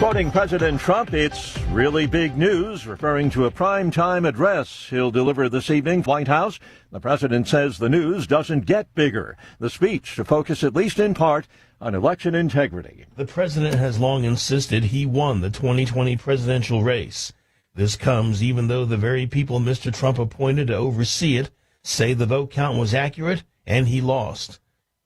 Quoting President Trump, it's really big news, referring to a primetime address he'll deliver this evening at the White House. The president says the news doesn't get bigger. The speech to focus at least in part on election integrity. The president has long insisted he won the 2020 presidential race. This comes even though the very people Mr. Trump appointed to oversee it say the vote count was accurate and he lost.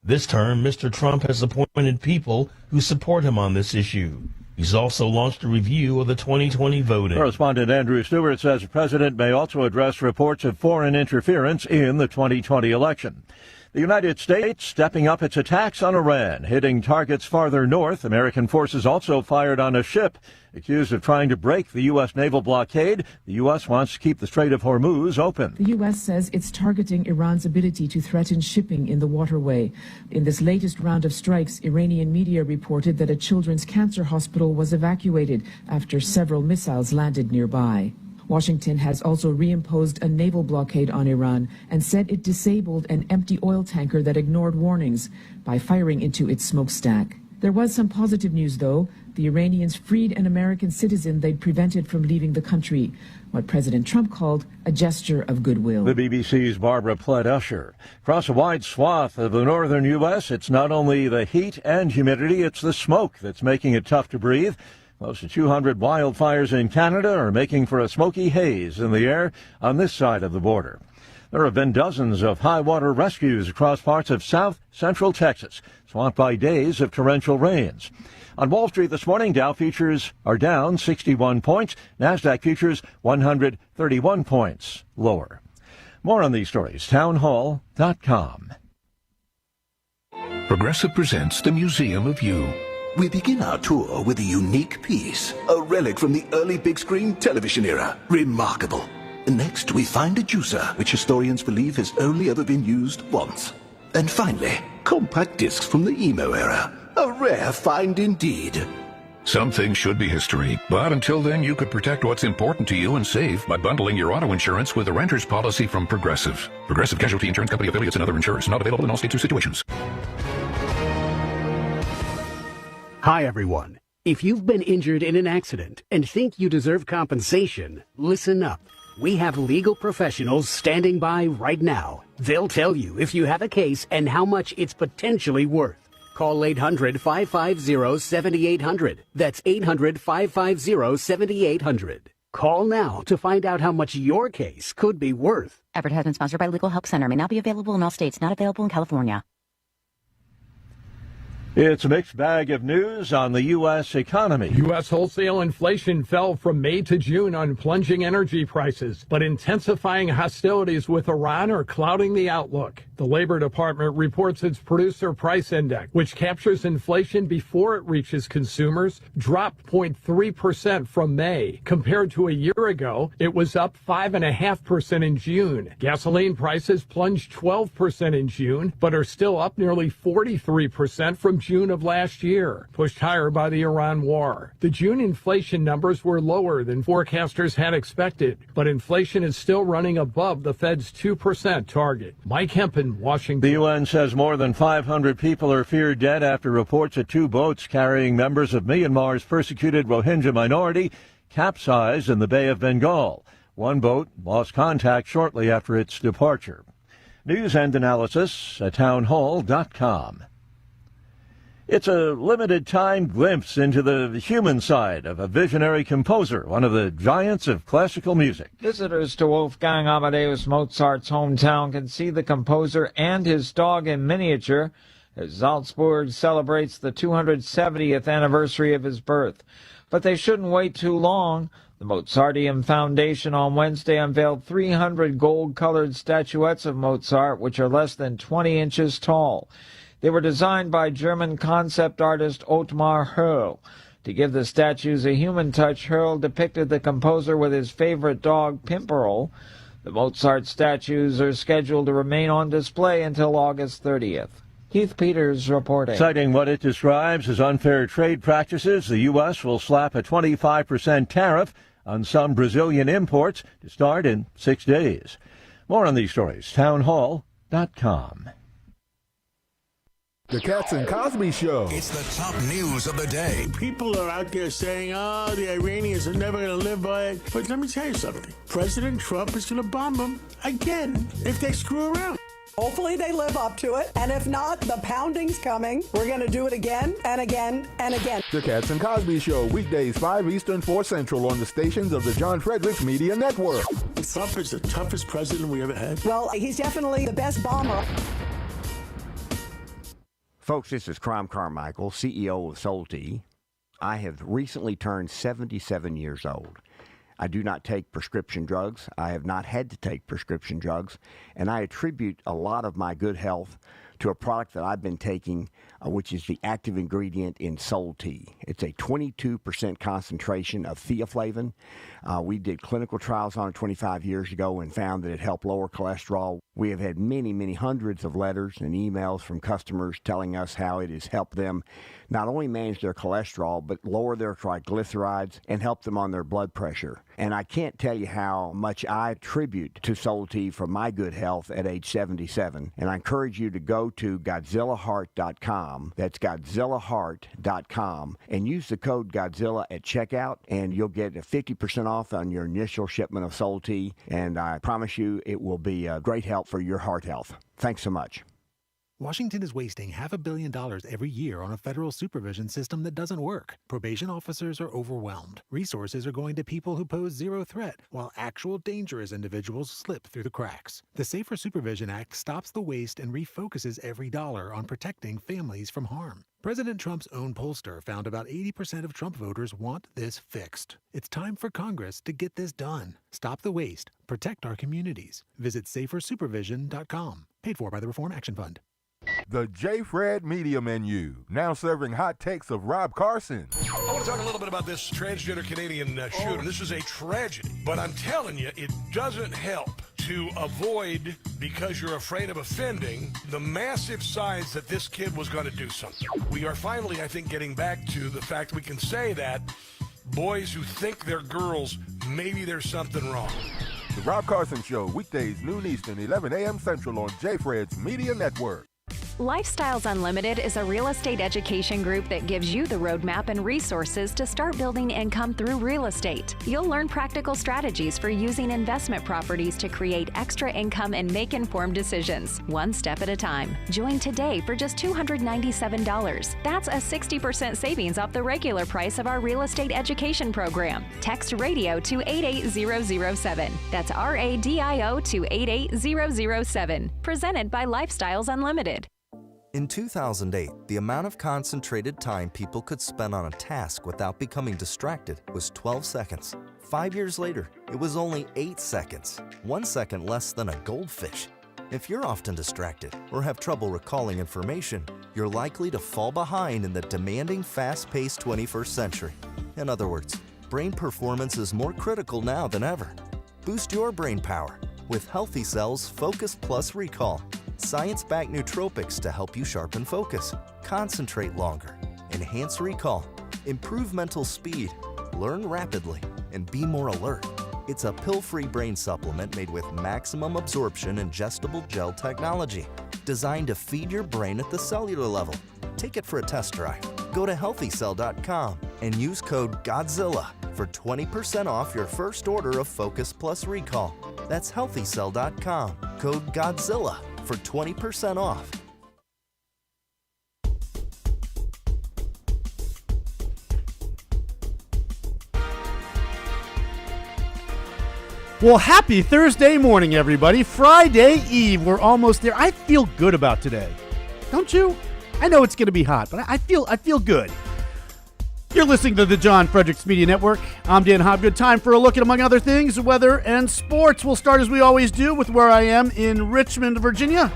This term, Mr. Trump has appointed people who support him on this issue. He's also launched a review of the 2020 voting. Correspondent Andrew Stewart says the president may also address reports of foreign interference in the 2020 election. The United States stepping up its attacks on Iran, hitting targets farther north. American forces also fired on a ship accused of trying to break the U.S. naval blockade. The U.S. wants to keep the Strait of Hormuz open. The U.S. says it's targeting Iran's ability to threaten shipping in the waterway. In this latest round of strikes, Iranian media reported that a children's cancer hospital was evacuated after several missiles landed nearby. Washington has also reimposed a naval blockade on Iran and said it disabled an empty oil tanker that ignored warnings by firing into its smokestack. There was some positive news, though. The Iranians freed an American citizen they'd prevented from leaving the country, what President Trump called a gesture of goodwill. The BBC's Barbara Plett-Usher. Across a wide swath of the northern U.S., it's not only the heat and humidity, it's the smoke that's making it tough to breathe. Close to 200 wildfires in Canada are making for a smoky haze in the air on this side of the border. There have been dozens of high water rescues across parts of south central Texas, swamped by days of torrential rains. On Wall Street this morning, Dow futures are down 61 points. NASDAQ futures 131 points lower. More on these stories, townhall.com. Progressive presents the Museum of You. We begin our tour with a unique piece, a relic from the early big screen television era. Remarkable. Next, we find a juicer, which historians believe has only ever been used once. And finally, compact discs from the emo era. A rare find indeed. Some things should be history, but until then you could protect what's important to you and save by bundling your auto insurance with a renter's policy from Progressive. Progressive Casualty Insurance Company affiliates and other insurers. Not available in all states or situations. Hi, everyone. If you've been injured in an accident and think you deserve compensation, listen up. We have legal professionals standing by right now. They'll tell you if you have a case and how much it's potentially worth. Call 800-550-7800. That's 800-550-7800. Call now to find out how much your case could be worth. Advertisement sponsored by Legal Help Center. May not be available in all states. Not available in California. It's a mixed bag of news on the U.S. economy. U.S. wholesale inflation fell from May to June on plunging energy prices, but intensifying hostilities with Iran are clouding the outlook. The Labor Department reports its producer price index, which captures inflation before it reaches consumers, dropped 0.3% from May. Compared to a year ago, it was up 5.5% in June. Gasoline prices plunged 12% in June, but are still up nearly 43% from June of last year, pushed higher by the Iran war. The June inflation numbers were lower than forecasters had expected, but inflation is still running above the Fed's 2% target. Mike Hempen, Washington. The UN says more than 500 people are feared dead after reports of two boats carrying members of Myanmar's persecuted Rohingya minority capsized in the Bay of Bengal. One boat lost contact shortly after its departure. News and analysis at townhall.com. It's a limited-time glimpse into the human side of a visionary composer, one of the giants of classical music. Visitors to Wolfgang Amadeus Mozart's hometown can see the composer and his dog in miniature as Salzburg celebrates the 270th anniversary of his birth. But they shouldn't wait too long. The Mozarteum Foundation on Wednesday unveiled 300 gold-colored statuettes of Mozart, which are less than 20 inches tall. They were designed by German concept artist Ottmar Hörl. To give the statues a human touch, Hörl depicted the composer with his favorite dog, Pimperl. The Mozart statues are scheduled to remain on display until August 30th. Keith Peters reporting. Citing what it describes as unfair trade practices, the U.S. will slap a 25% tariff on some Brazilian imports to start in 6 days. More on these stories, townhall.com. The Cats and Cosby Show. It's the top news of the day. People are out there saying, the Iranians are never going to live by it. But let me tell you something. President Trump is going to bomb them again if they screw around. Hopefully they live up to it. And if not, the pounding's coming. We're going to do it again and again and again. The Cats and Cosby Show, weekdays 5 Eastern, 4 Central on the stations of the John Fredericks Media Network. Trump is the toughest president we ever had. Well, he's definitely the best bomber. Folks, this is Crom Carmichael, CEO of Solti. I have recently turned 77 years old. I do not take prescription drugs. I have not had to take prescription drugs, and I attribute a lot of my good health to a product that I've been taking, which is the active ingredient in Solti. It's a 22% concentration of theaflavin. We did clinical trials on it 25 years ago and found that it helped lower cholesterol. We have had many, many hundreds of letters and emails from customers telling us how it has helped them not only manage their cholesterol, but lower their triglycerides and help them on their blood pressure. And I can't tell you how much I attribute to Solti for my good health at age 77. And I encourage you to go to GodzillaHeart.com. That's GodzillaHeart.com. And use the code Godzilla at checkout, and you'll get a 50% off on your initial shipment of Solti. And I promise you it will be a great help for your heart health. Thanks so much. Washington is wasting $500 million every year on a federal supervision system that doesn't work. Probation officers are overwhelmed. Resources are going to people who pose zero threat, while actual dangerous individuals slip through the cracks. The Safer Supervision Act stops the waste and refocuses every dollar on protecting families from harm. President Trump's own pollster found about 80% of Trump voters want this fixed. It's time for Congress to get this done. Stop the waste. Protect our communities. Visit safersupervision.com. Paid for by the Reform Action Fund. The J. Fred Media Menu, now serving hot takes of Rob Carson. I want to talk a little bit about this transgender Canadian shooter. This is a tragedy, but I'm telling you, it doesn't help to avoid, because you're afraid of offending, the massive signs that this kid was going to do something. We are finally, I think, getting back to the fact we can say that boys who think they're girls, maybe there's something wrong. The Rob Carson Show, weekdays noon Eastern, 11 a.m. Central on J. Fred's Media Network. Lifestyles Unlimited is a real estate education group that gives you the roadmap and resources to start building income through real estate. You'll learn practical strategies for using investment properties to create extra income and make informed decisions, one step at a time. Join today for just $297. That's a 60% savings off the regular price of our real estate education program. Text RADIO to 88007. That's RADIO to 88007. Presented by Lifestyles Unlimited. In 2008, the amount of concentrated time people could spend on a task without becoming distracted was 12 seconds. 5 years later, it was only 8 seconds, 1 second less than a goldfish. If you're often distracted or have trouble recalling information, you're likely to fall behind in the demanding, fast-paced 21st century. In other words, brain performance is more critical now than ever. Boost your brain power with Healthy Cells Focus Plus Recall. Science-backed nootropics to help you sharpen focus, concentrate longer, enhance recall, improve mental speed, learn rapidly, and be more alert. It's a pill-free brain supplement made with maximum absorption ingestible gel technology, designed to feed your brain at the cellular level. Take it for a test drive. Go to healthycell.com and use code GODZILLA for 20% off your first order of Focus Plus Recall. That's healthycell.com, code GODZILLA for 20% off. Well, happy Thursday morning, everybody. Friday Eve. We're almost there. I feel good about today. Don't you? I know it's going to be hot, but I feel good. You're listening to the John Fredericks Media Network. I'm Dan Hobgood. Time for a look at, among other things, weather and sports. We'll start as we always do with where I am in Richmond, Virginia.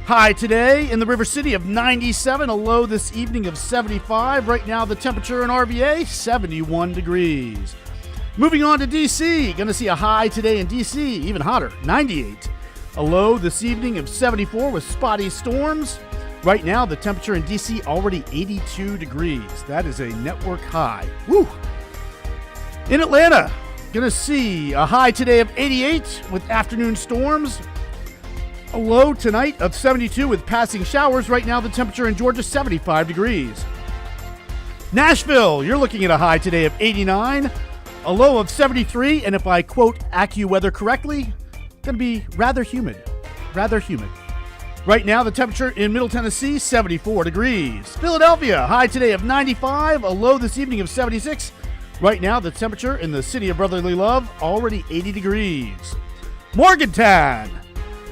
High today in the River City of 97, a low this evening of 75. Right now the temperature in RVA, 71 degrees. Moving on to D.C., going to see a high today in D.C., even hotter, 98. A low this evening of 74 with spotty storms. Right now the temperature in D.C. already 82 degrees. That is a network high. Woo! In Atlanta, going to see a high today of 88 with afternoon storms. A low tonight of 72 with passing showers. Right now, the temperature in Georgia, 75 degrees. Nashville, you're looking at a high today of 89, a low of 73, and if I quote AccuWeather correctly, going to be rather humid. Rather humid. Right now, the temperature in Middle Tennessee, 74 degrees. Philadelphia, high today of 95, a low this evening of 76. Right now, the temperature in the city of brotherly love, already 80 degrees. Morgantown,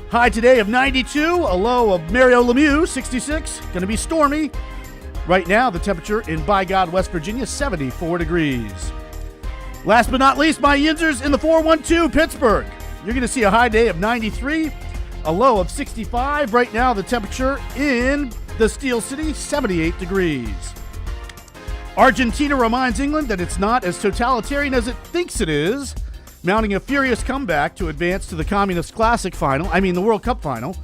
high today of 92, a low of Mario Lemieux, 66. Going to be stormy. Right now, the temperature in By God, West Virginia, 74 degrees. Last but not least, my Yinzers in the 412, Pittsburgh. You're going to see a high day of 93, a low of 65. Right now, the temperature in the Steel City, 78 degrees. Argentina reminds England that it's not as totalitarian as it thinks it is, mounting a furious comeback to advance to the Communist Classic final. The World Cup final.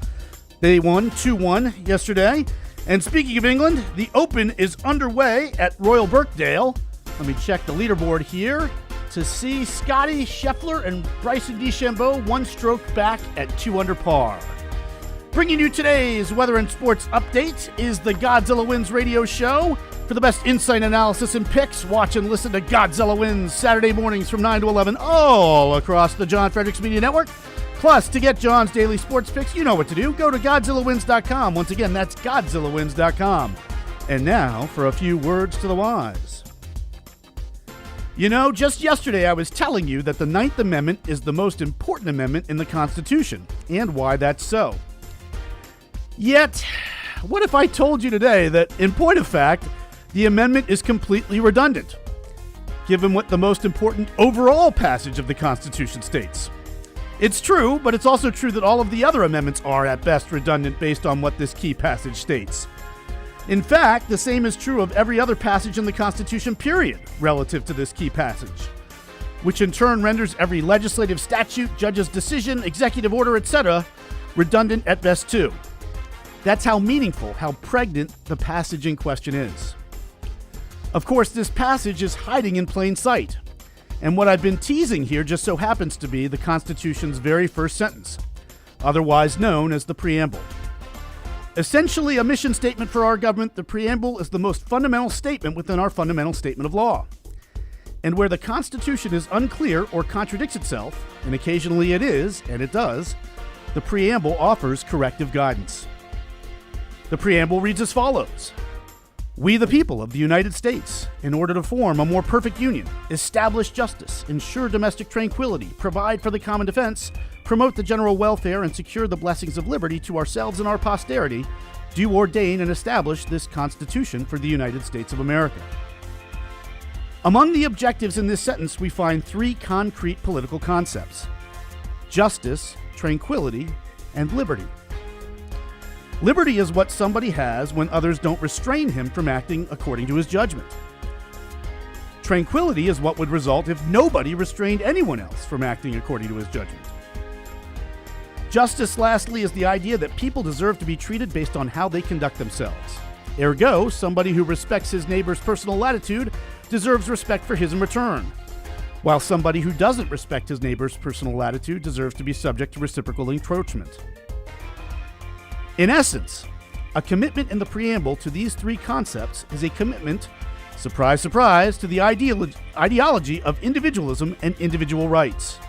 They won 2-1 yesterday. And speaking of England, the Open is underway at Royal Birkdale. Let me check the leaderboard here to see Scotty Scheffler and Bryson DeChambeau one stroke back at 2 under par. Bringing you today's weather and sports update is the Godzilla Wins radio show. For the best insight, analysis, and picks, watch and listen to Godzilla Wins Saturday mornings from 9 to 11 all across the John Fredericks Media Network. Plus, to get John's daily sports picks, you know what to do. Go to GodzillaWins.com. Once again, that's GodzillaWins.com. And now for a few words to the wise. Just yesterday I was telling you that the 9th Amendment is the most important amendment in the Constitution, and why that's so. Yet, what if I told you today that, in point of fact, the amendment is completely redundant, given what the most important overall passage of the Constitution states? It's true, but it's also true that all of the other amendments are, at best, redundant based on what this key passage states. In fact, the same is true of every other passage in the Constitution, period, relative to this key passage, which in turn renders every legislative statute, judge's decision, executive order, etc., redundant at best too. That's how meaningful, how pregnant the passage in question is. Of course, this passage is hiding in plain sight. And what I've been teasing here just so happens to be the Constitution's very first sentence, otherwise known as the preamble. Essentially a mission statement for our government, the preamble is the most fundamental statement within our fundamental statement of law. And where the Constitution is unclear or contradicts itself, and occasionally it is, and it does, the preamble offers corrective guidance. The preamble reads as follows. We, the people of the United States, in order to form a more perfect union, establish justice, ensure domestic tranquility, provide for the common defense, promote the general welfare, and secure the blessings of liberty to ourselves and our posterity, do ordain and establish this Constitution for the United States of America. Among the objectives in this sentence, we find 3 concrete political concepts: justice, tranquility, and liberty. Liberty is what somebody has when others don't restrain him from acting according to his judgment. Tranquility is what would result if nobody restrained anyone else from acting according to his judgment. Justice, lastly, is the idea that people deserve to be treated based on how they conduct themselves. Ergo, somebody who respects his neighbor's personal latitude deserves respect for his in return, while somebody who doesn't respect his neighbor's personal latitude deserves to be subject to reciprocal encroachment. In essence, a commitment in the preamble to these 3 concepts is a commitment, surprise, surprise, to the ideology of individualism and individual rights.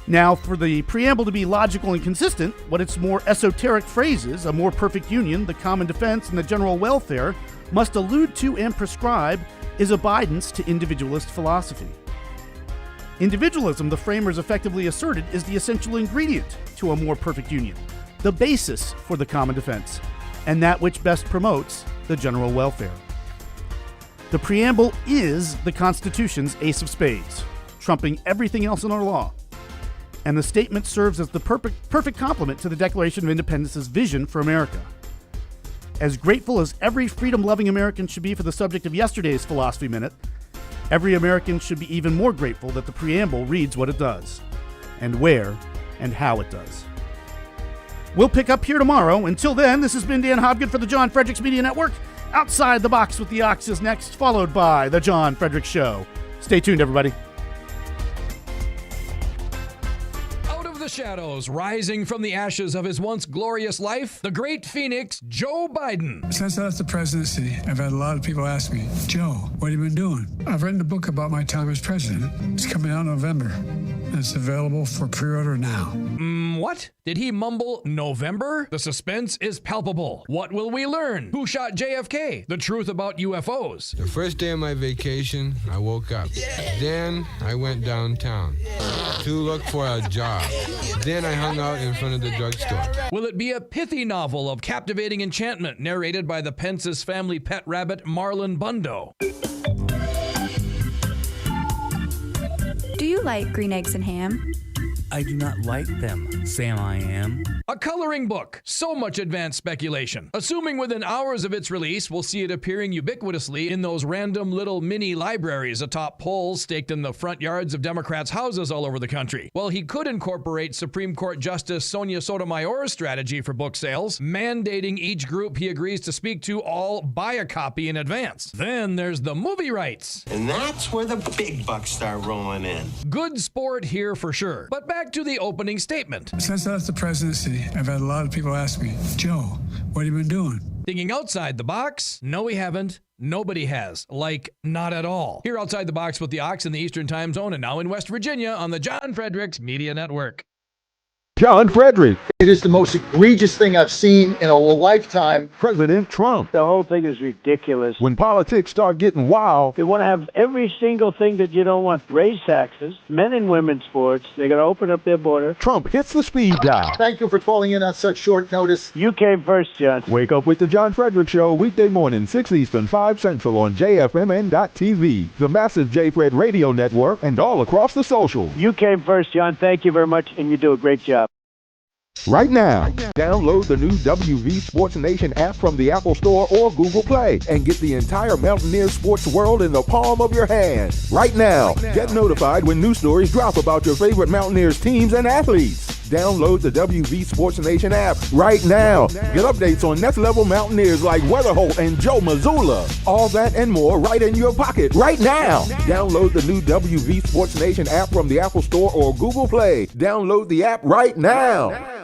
Now, for the preamble to be logical and consistent, what its more esoteric phrases, a more perfect union, the common defense, and the general welfare, must allude to and prescribe is abidance to individualist philosophy. Individualism, the framers effectively asserted, is the essential ingredient to a more perfect union, the basis for the common defense, and that which best promotes the general welfare. The preamble is the Constitution's ace of spades, trumping everything else in our law. And the statement serves as the perfect complement to the Declaration of Independence's vision for America. As grateful as every freedom-loving American should be for the subject of yesterday's Philosophy Minute, every American should be even more grateful that the preamble reads what it does, and where and how it does. We'll pick up here tomorrow. Until then, this has been Dan Hobgood for the John Fredericks Media Network. Outside the Box with the Ox is next, followed by The John Fredericks Show. Stay tuned, everybody. Out of the shadows rising from the ashes of his once glorious life, the great Phoenix, Joe Biden. Since I left the presidency, I've had a lot of people ask me, Joe, what have you been doing? I've written a book about my time as president. It's coming out in November, and it's available for pre-order now. What? Did he mumble November? The suspense is palpable. What will we learn? Who shot JFK? The truth about UFOs. The first day of my vacation, I woke up. Then I went downtown to look for a job. Then I hung out in front of the drugstore. Will it be a pithy novel of captivating enchantment narrated by the Pence's family pet rabbit Marlon Bundo? Do you like green eggs and ham? I do not like them, Sam I am. A coloring book. So much advanced speculation. Assuming within hours of its release, we'll see it appearing ubiquitously in those random little mini libraries atop poles staked in the front yards of Democrats' houses all over the country. Well, he could incorporate Supreme Court Justice Sonia Sotomayor's strategy for book sales, mandating each group he agrees to speak to all buy a copy in advance. Then there's the movie rights. And that's where the big bucks start rolling in. Good sport here for sure. But back to the opening statement. Since I left the presidency, I've had a lot of people ask me, Joe, what have you been doing? Thinking outside the box? No, we haven't. Nobody has. Like, not at all. Here outside the box with the Ox in the Eastern Time Zone and now in West Virginia on the John Fredericks Media Network. John Fredericks. It is the most egregious thing I've seen in a lifetime. President Trump. The whole thing is ridiculous. When politics start getting wild. They want to have every single thing that you don't want. Raise taxes, men and women's sports. They're going to open up their border. Trump hits the speed dial. Thank you for calling in on such short notice. You came first, John. Wake up with the John Fredericks Show weekday morning, 6 Eastern, 5 Central on JFMN.TV, the massive J-Fred radio network, and all across the socials. You came first, John. Thank you very much, and you do a great job. Right now, download the new WV Sports Nation app from the Apple Store or Google Play and get the entire Mountaineer sports world in the palm of your hand. Right now, get notified when new stories drop about your favorite Mountaineers teams and athletes. Download the WV Sports Nation app right now. Get updates on next level Mountaineers like Weatherholt and Joe Mazzulla. All that and more right in your pocket right now. Download the new WV Sports Nation app from the Apple Store or Google Play. Download the app right now.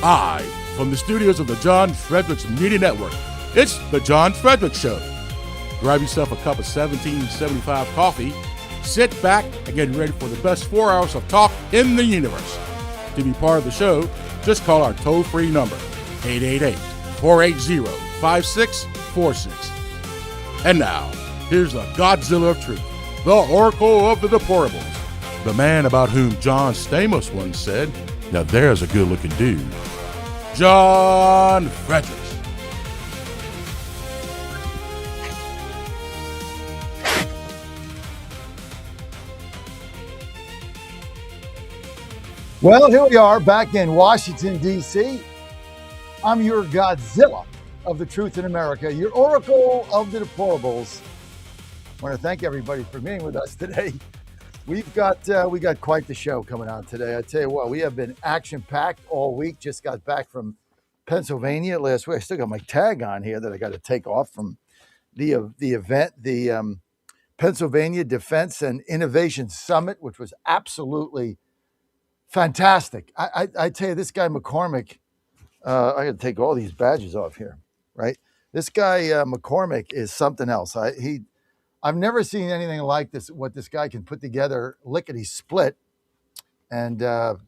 Live from the studios of the John Fredericks Media Network, it's the John Fredericks Show. Grab yourself a cup of 1775 coffee, sit back, and get ready for the best 4 hours of talk in the universe. To be part of the show, just call our toll-free number, 888-480-5646. And now, here's the Godzilla of Truth, the Oracle of the Deplorables, the man about whom John Stamos once said, now there's a good-looking dude, John Fredericks. Well, here we are back in Washington, D.C. I'm your Godzilla of the truth in America, your Oracle of the Deplorables. I want to thank everybody for being with us today. We got quite the show coming on today. I tell you what, we have been action-packed all week. Just got back from Pennsylvania last week. I still got my tag on here that I got to take off from the event, the Pennsylvania Defense and Innovation Summit, which was absolutely fantastic. I tell you, this guy McCormick, I got to take all these badges off here, right? This guy McCormick is something else. I've never seen anything like this. What this guy can put together, lickety split, and it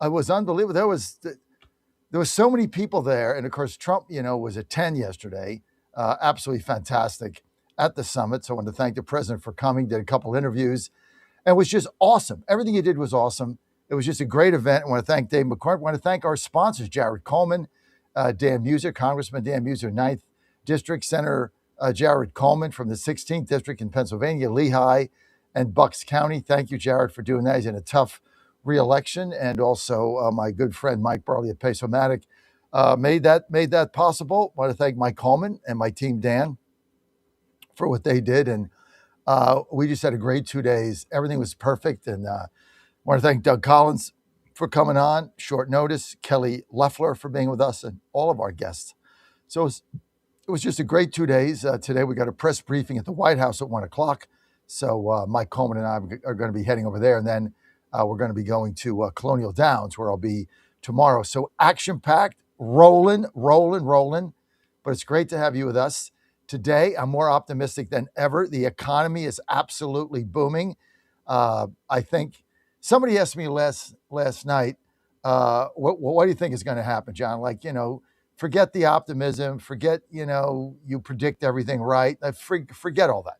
was unbelievable. There was so many people there, and of course Trump, was at 10 yesterday. Absolutely fantastic at the summit. So I want to thank the president for coming. Did a couple interviews, and it was just awesome. Everything he did was awesome. It was just a great event. I want to thank Dave McCormick. I want to thank our sponsors, Jared Coleman, Dan Muser, Congressman Dan Muser, 9th District, Senator Jared Coleman from the 16th District in Pennsylvania, Lehigh and Bucks County. Thank you, Jared, for doing that. He's in a tough re-election. And also my good friend Mike Barley at Pace-O-Matic made that possible. I want to thank Mike Coleman and my team, Dan, for what they did. And we just had a great 2 days. Everything was perfect. And I want to thank Doug Collins for coming on, short notice, Kelly Loeffler for being with us, and all of our guests. So it was just a great 2 days. Today we got a press briefing at the White House at 1 o'clock. So Mike Coleman and I are going to be heading over there. And then we're going to be going to Colonial Downs, where I'll be tomorrow. So action-packed, rolling. But it's great to have you with us. Today, I'm more optimistic than ever. The economy is absolutely booming. I think somebody asked me last night, what do you think is going to happen, John? Forget the optimism. Forget, you predict everything right. Forget all that.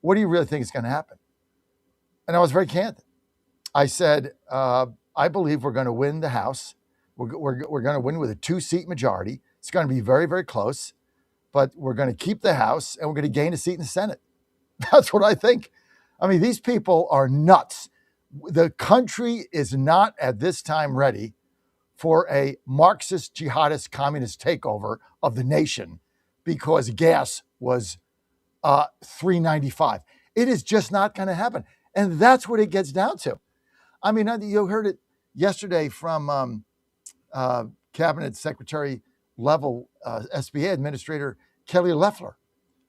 What do you really think is going to happen? And I was very candid. I said, I believe we're going to win the House. We're going to win with a 2-seat majority. It's going to be very, very close. But we're going to keep the House, and we're going to gain a seat in the Senate. That's what I think. I mean, these people are nuts. The country is not at this time ready for a Marxist, jihadist, communist takeover of the nation because gas was $3.95. It is just not going to happen. And that's what it gets down to. I mean, you heard it yesterday from Cabinet Secretary level SBA Administrator Kelly Loeffler.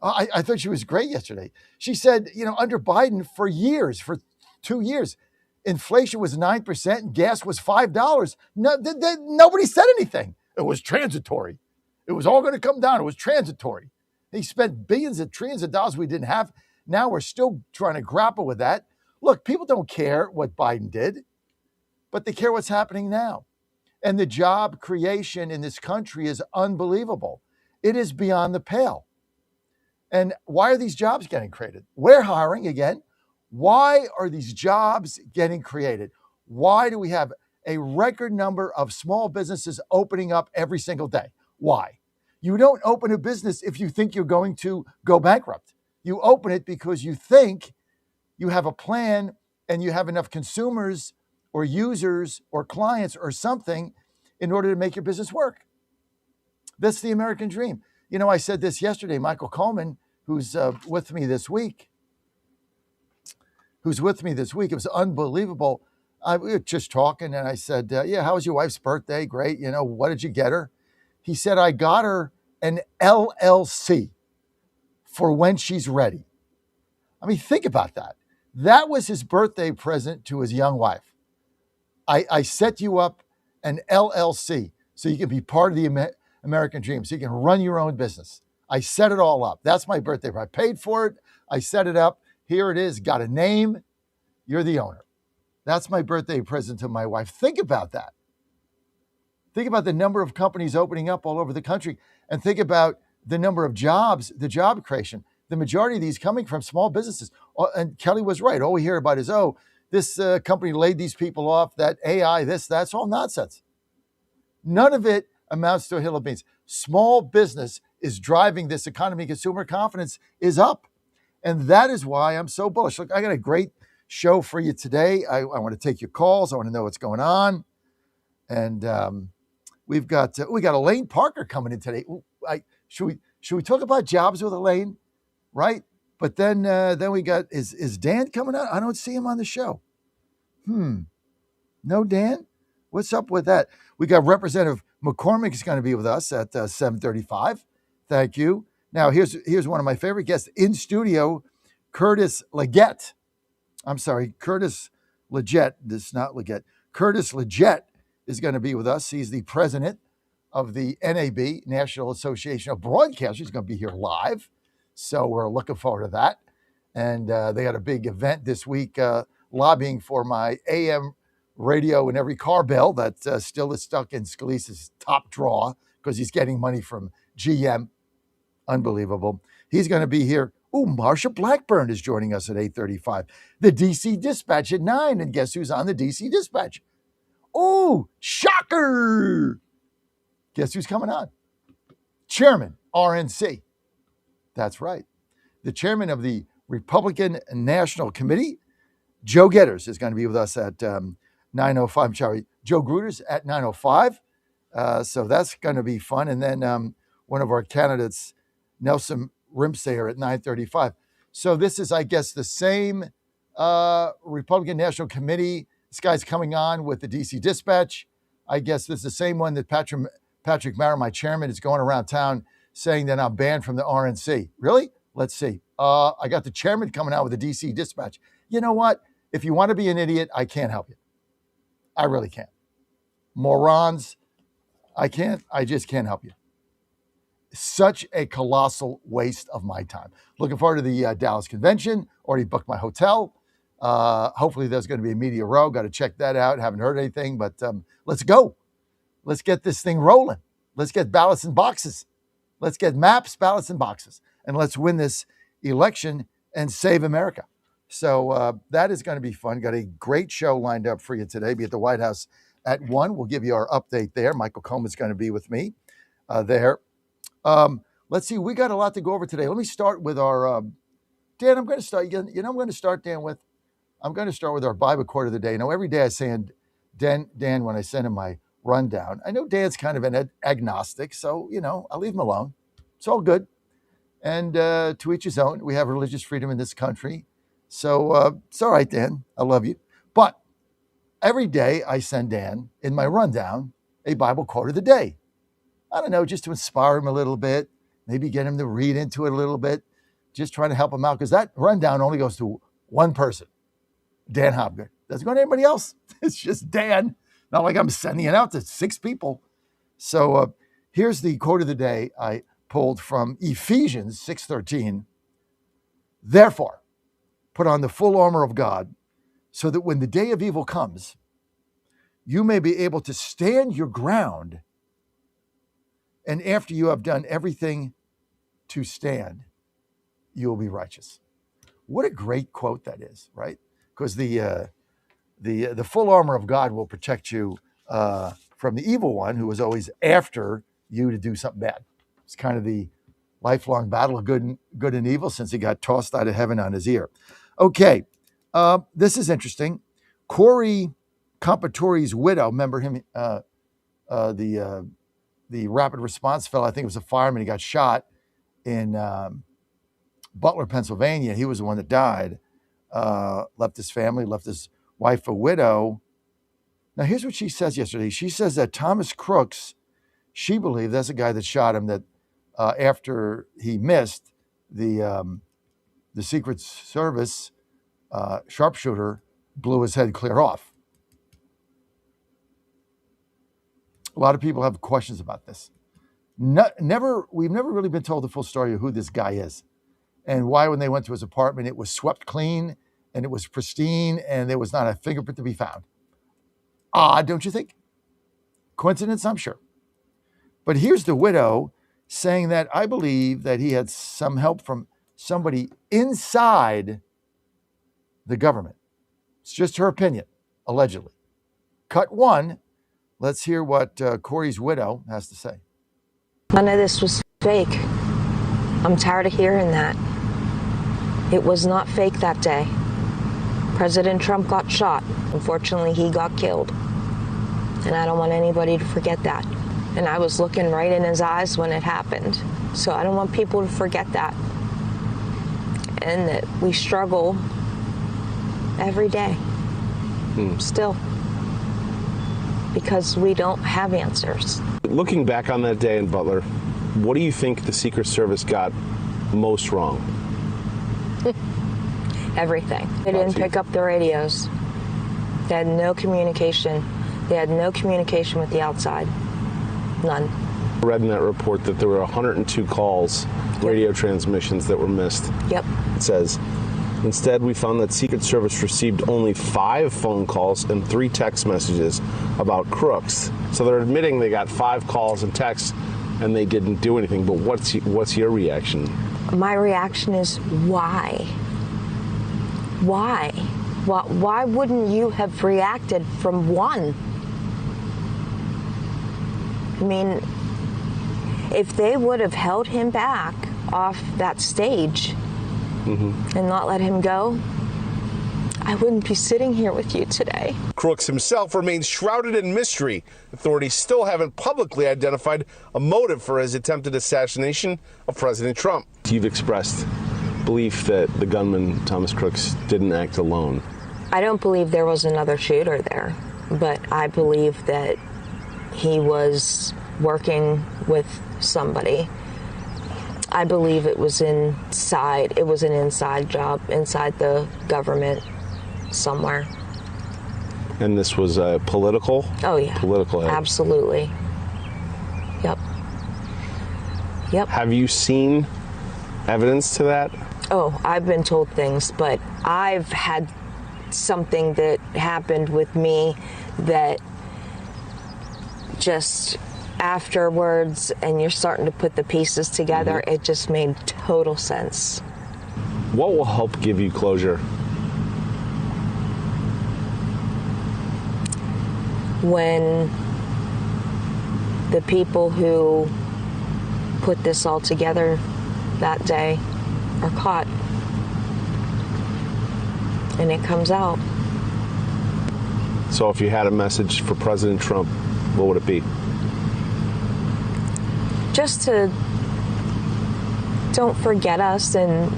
I thought she was great yesterday. She said, under Biden for 2 years, inflation was 9% and gas was $5. No, nobody said anything. It was transitory. It was all going to come down. It was transitory. He spent billions and trillions of dollars we didn't have. Now we're still trying to grapple with that. Look, people don't care what Biden did, but they care what's happening now. And the job creation in this country is unbelievable. It is beyond the pale. And why are these jobs getting created? We're hiring again. Why are these jobs getting created? Why do we have a record number of small businesses opening up every single day? Why? You don't open a business if you think you're going to go bankrupt. You open it because you think you have a plan and you have enough consumers or users or clients or something in order to make your business work. That's the American dream. I said this yesterday. Michael Coleman, who's with me this week, it was unbelievable. We were just talking, and I said, how was your wife's birthday? Great. What did you get her? He said, I got her an LLC for when she's ready. I mean, think about that. That was his birthday present to his young wife. I set you up an LLC so you can be part of the American dream, so you can run your own business. I set it all up. That's my birthday. I paid for it. I set it up. Here it is. Got a name. You're the owner. That's my birthday present to my wife. Think about that. Think about the number of companies opening up all over the country, and think about the number of jobs, the job creation. The majority of these coming from small businesses. And Kelly was right. All we hear about is, this company laid these people off, that AI, that's all nonsense. None of it amounts to a hill of beans. Small business is driving this economy. Consumer confidence is up. And that is why I'm so bullish. Look, I got a great show for you today. I want to take your calls. I want to know what's going on. And we got Elaine Parker coming in today. Should we talk about jobs with Elaine? Right? But then we got, is Dan coming out? I don't see him on the show. No Dan? What's up with that? We got Representative McCormick is going to be with us at 7:35. Thank you. Now, here's one of my favorite guests in studio, Curtis Leggett. I'm sorry, Curtis Leggett. This is not Leggett. Curtis Leggett is going to be with us. He's the president of the NAB, National Association of Broadcasters. He's going to be here live. So we're looking forward to that. And they had a big event this week lobbying for my AM radio in every car bill that still is stuck in Scalise's top drawer because he's getting money from GM. Unbelievable. He's going to be here. Oh, Marsha Blackburn is joining us at 8:35. The DC Dispatch at 9. And guess who's on the DC Dispatch? Oh, shocker. Guess who's coming on? Chairman, RNC. That's right. The chairman of the Republican National Committee, Joe Getters, is going to be with us at 9:05. I'm sorry, Joe Gruters at 9:05. So that's going to be fun. And then one of our candidates, Nelson Rimsayer, at 9:35. So this is, I guess, the same Republican National Committee. This guy's coming on with the DC Dispatch. I guess this is the same one that Patrick Mara, my chairman, is going around town saying that I'm banned from the RNC. Really? Let's see. I got the chairman coming out with the DC Dispatch. You know what? If you want to be an idiot, I can't help you. I really can't. Morons, I just can't help you. Such a colossal waste of my time. Looking forward to the Dallas convention. Already booked my hotel. Hopefully there's going to be a media row. Got to check that out. Haven't heard anything, but let's go. Let's get this thing rolling. Let's get ballots and boxes. Let's get maps, ballots, and boxes. And let's win this election and save America. So that is going to be fun. Got a great show lined up for you today. Be at the White House at 1. We'll give you our update there. Michael Coleman's going to be with me there. Let's see. We got a lot to go over today. Let me start with our Dan. I'm going to start. I'm going to start, Dan, with. I'm going to start with our Bible quote of the day. Every day I say, Dan, when I send him my rundown, I know Dan's kind of an agnostic, so I'll leave him alone. It's all good. And to each his own. We have religious freedom in this country, so it's all right, Dan. I love you. But every day I send Dan in my rundown a Bible quote of the day. I don't know, just to inspire him a little bit, maybe get him to read into it a little bit, just trying to help him out, because that rundown only goes to one person, Dan Hopgood. Doesn't go to anybody else. It's just Dan. Not like I'm sending it out to 6 people. So here's the quote of the day I pulled from Ephesians 6:13. Therefore, put on the full armor of God, so that when the day of evil comes, you may be able to stand your ground. And after you have done everything to stand, you will be righteous. What a great quote that is, right? Because the full armor of God will protect you from the evil one, who is always after you to do something bad. It's kind of the lifelong battle of good and evil since he got tossed out of heaven on his ear. Okay, this is interesting. Corey Compattori's widow, remember him, the rapid response fellow, I think it was a fireman, he got shot in Butler, Pennsylvania. He was the one that died, left his family, left his wife a widow. Now, here's what she says yesterday. She says that Thomas Crooks, she believed, that's the guy that shot him, that after he missed, the Secret Service sharpshooter blew his head clear off. A lot of people have questions about this. We've never really been told the full story of who this guy is and why, when they went to his apartment, it was swept clean and it was pristine and there was not a fingerprint to be found. Odd, don't you think? Coincidence, I'm sure. But here's the widow saying that I believe that he had some help from somebody inside the government. It's just her opinion, allegedly. Cut 1. Let's hear what Corey's widow has to say. None of this was fake. I'm tired of hearing that. It was not fake that day. President Trump got shot. Unfortunately, he got killed. And I don't want anybody to forget that. And I was looking right in his eyes when it happened. So I don't want people to forget that. and that we struggle every day. Still. Because we don't have answers. Looking back on that day in Butler, what do you think the Secret Service got most wrong? Everything. They didn't pick up the radios. They had no communication. They had no communication with the outside. None. I read in that report that there were 102 calls, radio transmissions that were missed. Yep. It says, instead, we found that Secret Service received only 5 phone calls and 3 text messages about crooks. So they're admitting they got 5 calls and texts and they didn't do anything. But what's your reaction? My reaction is why? Why? Why wouldn't you have reacted from one? I mean, if they would have held him back off that stage and not let him go, I wouldn't be sitting here with you today. Crooks himself remains shrouded in mystery. Authorities still haven't publicly identified a motive for his attempted assassination of President Trump. You've expressed belief that the gunman, Thomas Crooks, didn't act alone. I don't believe there was another shooter there, but I believe that he was working with somebody. I believe it was an inside job inside the government somewhere. And this was political? Oh, yeah. Political. Absolutely. Yep. Have you seen evidence to that? Oh, I've been told things, but I've had something that happened with me that just afterwards, and you're starting to put the pieces together, it just made total sense. What will help give you closure? When the people who put this all together that day are caught and it comes out. So if you had a message for President Trump, what would it be? Just to don't forget us and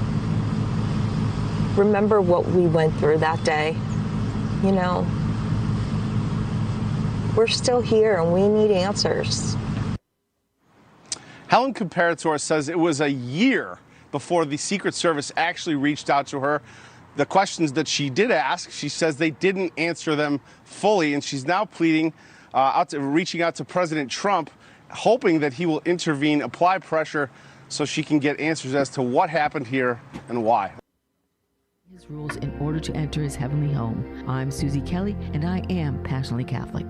remember what we went through that day. You know, we're still here and we need answers. Helen Comparator says it was a year before the Secret Service actually reached out to her. The questions that she did ask, she says they didn't answer them fully, and she's now pleading, reaching out to President Trump, hoping that he will intervene, apply pressure, so she can get answers as to what happened here and why. His rules in order to enter his heavenly home. I'm Susie Kelly, and I am passionately Catholic.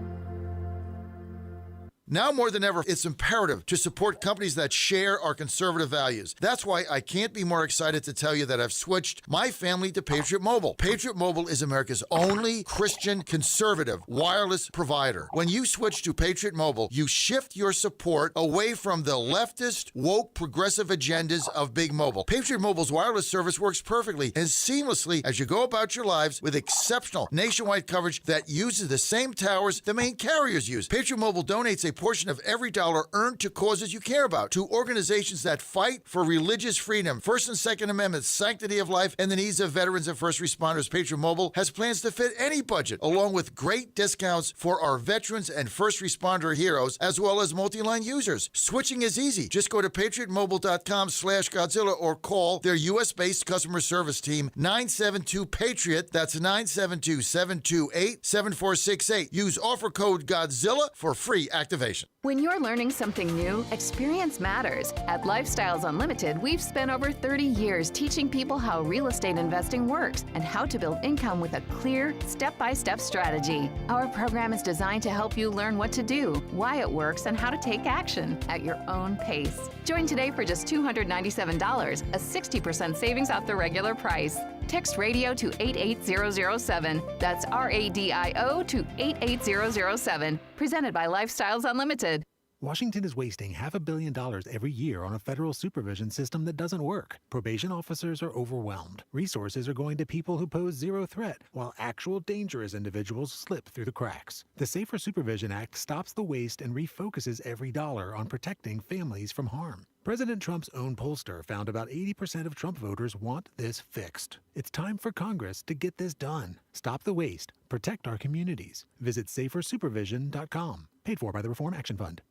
Now more than ever, it's imperative to support companies that share our conservative values. That's why I can't be more excited to tell you that I've switched my family to Patriot Mobile. Patriot Mobile is America's only Christian conservative wireless provider. When you switch to Patriot Mobile, you shift your support away from the leftist, woke, progressive agendas of Big Mobile. Patriot Mobile's wireless service works perfectly and seamlessly as you go about your lives with exceptional nationwide coverage that uses the same towers the main carriers use. Patriot Mobile donates a portion of every dollar earned to causes you care about, to organizations that fight for religious freedom, First and Second Amendments, sanctity of life, and the needs of veterans and first responders. Patriot Mobile has plans to fit any budget, along with great discounts for our veterans and first responder heroes, as well as multi-line users. Switching is easy. Just go to patriotmobile.com/Godzilla or call their U.S.-based customer service team, 972-PATRIOT. That's 972-728-7468. Use offer code Godzilla for free activation. When you're learning something new, experience matters. At Lifestyles Unlimited, we've spent over 30 years teaching people how real estate investing works and how to build income with a clear, step-by-step strategy. Our program is designed to help you learn what to do, why it works, and how to take action at your own pace. Join today for just $297, a 60% savings off the regular price. Text radio to 88007. That's RADIO to 88007. Presented by Lifestyles Unlimited. Washington is wasting $500 million every year on a federal supervision system that doesn't work. Probation officers are overwhelmed. Resources are going to people who pose zero threat, while actual dangerous individuals slip through the cracks. The Safer Supervision Act stops the waste and refocuses every dollar on protecting families from harm. President Trump's own pollster found about 80% of Trump voters want this fixed. It's time for Congress to get this done. Stop the waste. Protect our communities. Visit safersupervision.com. Paid for by the Reform Action Fund.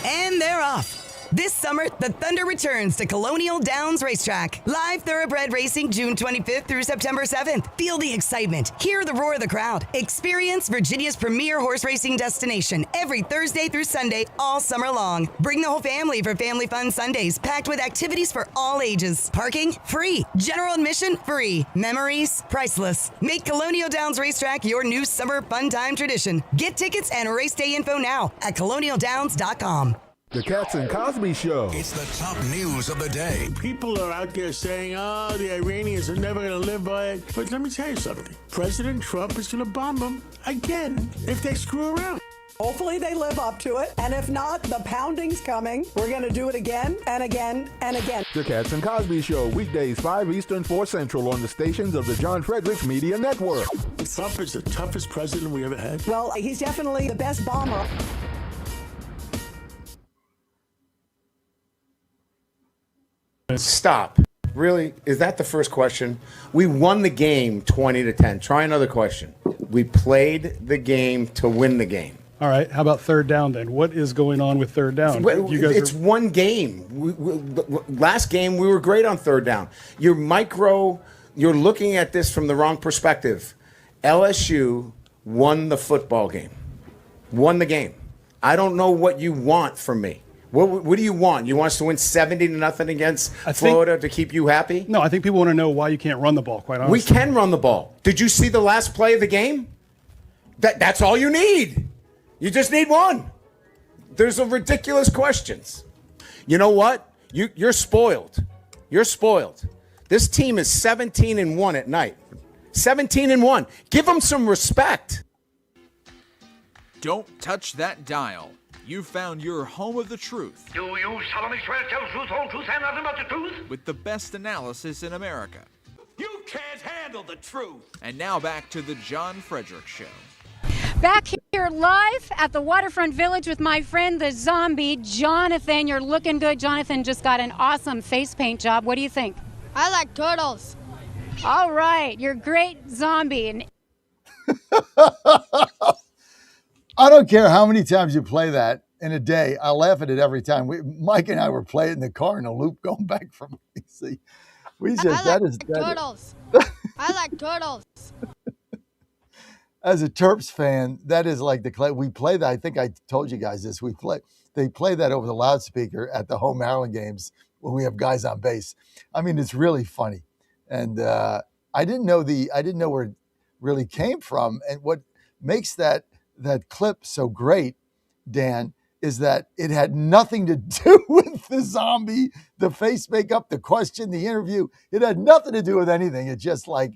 And they're off. This summer, the Thunder returns to Colonial Downs Racetrack. Live thoroughbred racing June 25th through September 7th. Feel the excitement. Hear the roar of the crowd. Experience Virginia's premier horse racing destination every Thursday through Sunday all summer long. Bring the whole family for Family Fun Sundays, packed with activities for all ages. Parking? Free. General admission? Free. Memories? Priceless. Make Colonial Downs Racetrack your new summer fun time tradition. Get tickets and race day info now at colonialdowns.com. The Cats and Cosby Show. It's the top news of the day. People are out there saying, oh, the Iranians are never going to live by it. But let me tell you something. President Trump is going to bomb them again if they screw around. Hopefully they live up to it. And if not, the pounding's coming. We're going to do it again and again and again. The Cats and Cosby Show, weekdays 5 Eastern, 4 Central on the stations of the John Fredericks Media Network. Trump is the toughest president we ever had. Well, he's definitely the best bomber. Stop. Really? Is that the first question? We won the game 20-10. Try another question. We played the game to win the game. All right. How about third down then? What is going on with third down? It's one game. Last game, we were great on third down. You're looking at this from the wrong perspective. LSU won the football game. Won the game. I don't know what you want from me. What do you want? You want us to win 70-0 against Florida to keep you happy? No, I think people want to know why you can't run the ball, quite honestly. We can run the ball. Did you see the last play of the game? That's all you need. You just need one. There's a ridiculous questions. You know what? You're spoiled. You're spoiled. This team is 17-1 at night. 17-1. Give them some respect. Don't touch that dial. You found your home of the truth. Do you solemnly swear to tell the truth, whole truth, and nothing but the truth? With the best analysis in America. You can't handle the truth. And now back to the John Fredericks Show. Back here live at the Waterfront Village with my friend, the zombie, Jonathan. You're looking good. Jonathan just got an awesome face paint job. What do you think? I like turtles. All right. You're a great zombie. And I don't care how many times you play that in a day. I laugh at it every time. Mike and I were playing in the car in a loop going back from DC. I like turtles. As a Terps fan, that is like we play that. I think I told you guys this. They play that over the loudspeaker at the home Maryland games when we have guys on base. I mean, it's really funny, and I didn't know where it really came from, and what makes that clip so great, Dan, is that it had nothing to do with the zombie, the face makeup, the question, the interview. It had nothing to do with anything. It's just like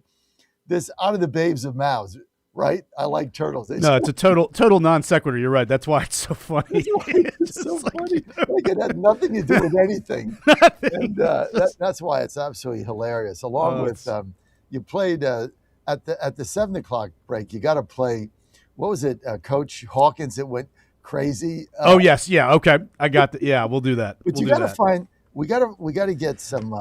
this out of the babes of mouths, right? I like turtles. No, it's a total non sequitur. You're right. That's why it's so funny. It's so funny. Like it had nothing to do with anything. And that's why it's absolutely hilarious. Along with you played at the 7 o'clock break. You got to play. What was it, Coach Hawkins? That went crazy. Oh yes, yeah, okay, I got that. Yeah, we'll do that. But you got to find. We got to get some.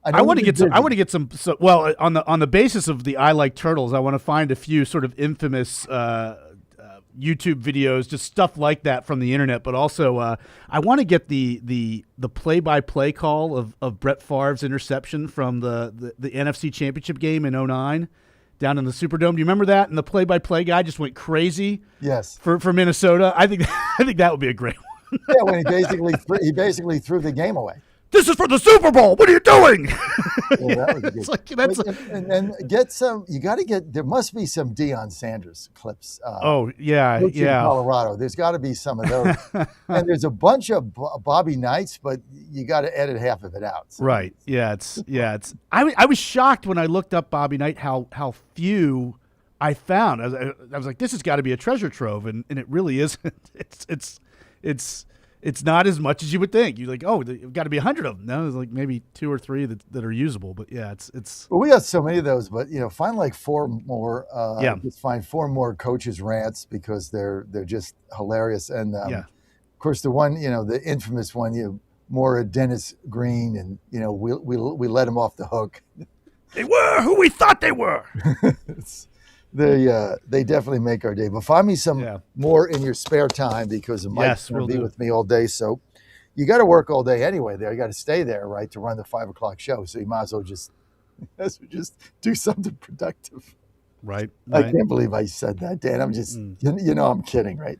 I want to get some. So, well, on the basis of the I Like Turtles, I want to find a few sort of infamous YouTube videos, just stuff like that from the internet. But also, I want to get the play-by-play call of Brett Favre's interception from the NFC Championship game in 2009. Down in the Superdome. Do you remember that? And the play-by-play guy just went crazy. Yes. For Minnesota. I think that would be a great one. Yeah, when he basically threw the game away. This is for the Super Bowl. What are you doing? Yeah, that was good. It's like, and get some. You got to get. There must be some Deion Sanders clips. Yeah. Colorado. There's got to be some of those. And there's a bunch of Bobby Knights, but you got to edit half of it out. So. Right. Yeah. I was shocked when I looked up Bobby Knight how few I found. I was like, this has got to be a treasure trove, and it really isn't. it's not as much as you would think. You're like, oh, there've got to be 100 of them. No, there's like maybe 2 or 3 that are usable. But yeah, it's. Well, we got so many of those, but find like 4 more. Just find 4 more coaches rants because they're just hilarious. And of course, the one the infamous one, more Dennis Green, and we let him off the hook. They were who we thought they were. They definitely make our day. But find me some more in your spare time because Mike's going to be with me all day. So you got to work all day anyway there. You got to stay there, right, to run the 5 o'clock show. So you might as well just do something productive. Right. I can't believe I said that, Dan. I'm just, I'm kidding, right?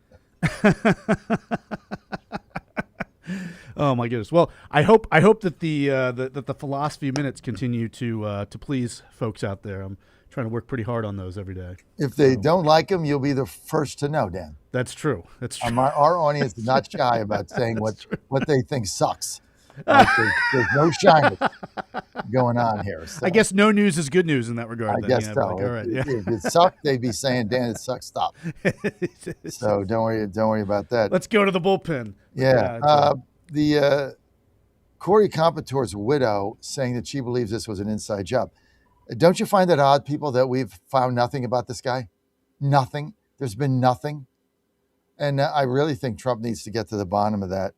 Oh my goodness! Well, I hope that the philosophy minutes continue to please folks out there. I'm trying to work pretty hard on those every day. If they don't like them, you'll be the first to know, Dan. That's true. That's true. Our audience is not shy about saying what they think sucks. Like there's no shyness going on here. So. I guess no news is good news in that regard. I guess so. Like, all right, if it sucked, they'd be saying, Dan, it sucks, stop. So don't worry about that. Let's go to the bullpen. Yeah. The Corey Competor's widow saying that she believes this was an inside job. Don't you find that odd, people, that we've found nothing about this guy? Nothing. There's been nothing. And I really think Trump needs to get to the bottom of that.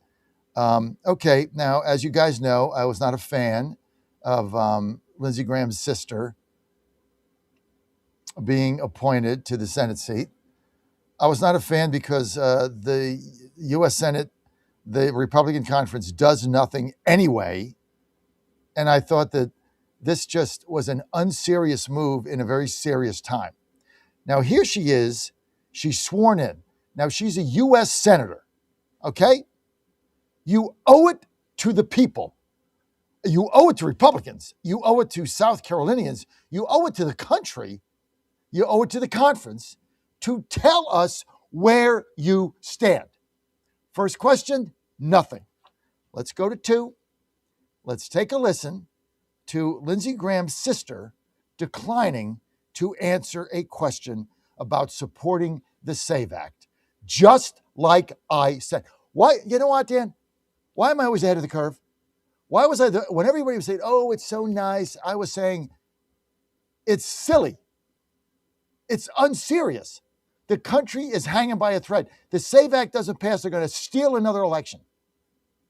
Okay, now, as you guys know, I was not a fan of Lindsey Graham's sister being appointed to the Senate seat. I was not a fan because the U.S. Senate, the Republican conference, does nothing anyway. And I thought that this just was an unserious move in a very serious time. Now, here she is. She's sworn in. Now, she's a U.S. senator, okay? You owe it to the people. You owe it to Republicans. You owe it to South Carolinians. You owe it to the country. You owe it to the conference to tell us where you stand. First question, nothing. Let's go to 2. Let's take a listen to Lindsey Graham's sister declining to answer a question about supporting the SAVE Act, just like I said. Why? You know what, Dan? Why am I always ahead of the curve? Why was I, when everybody was saying, oh, it's so nice, I was saying, it's silly. It's unserious. The country is hanging by a thread. The SAVE Act doesn't pass, they're going to steal another election.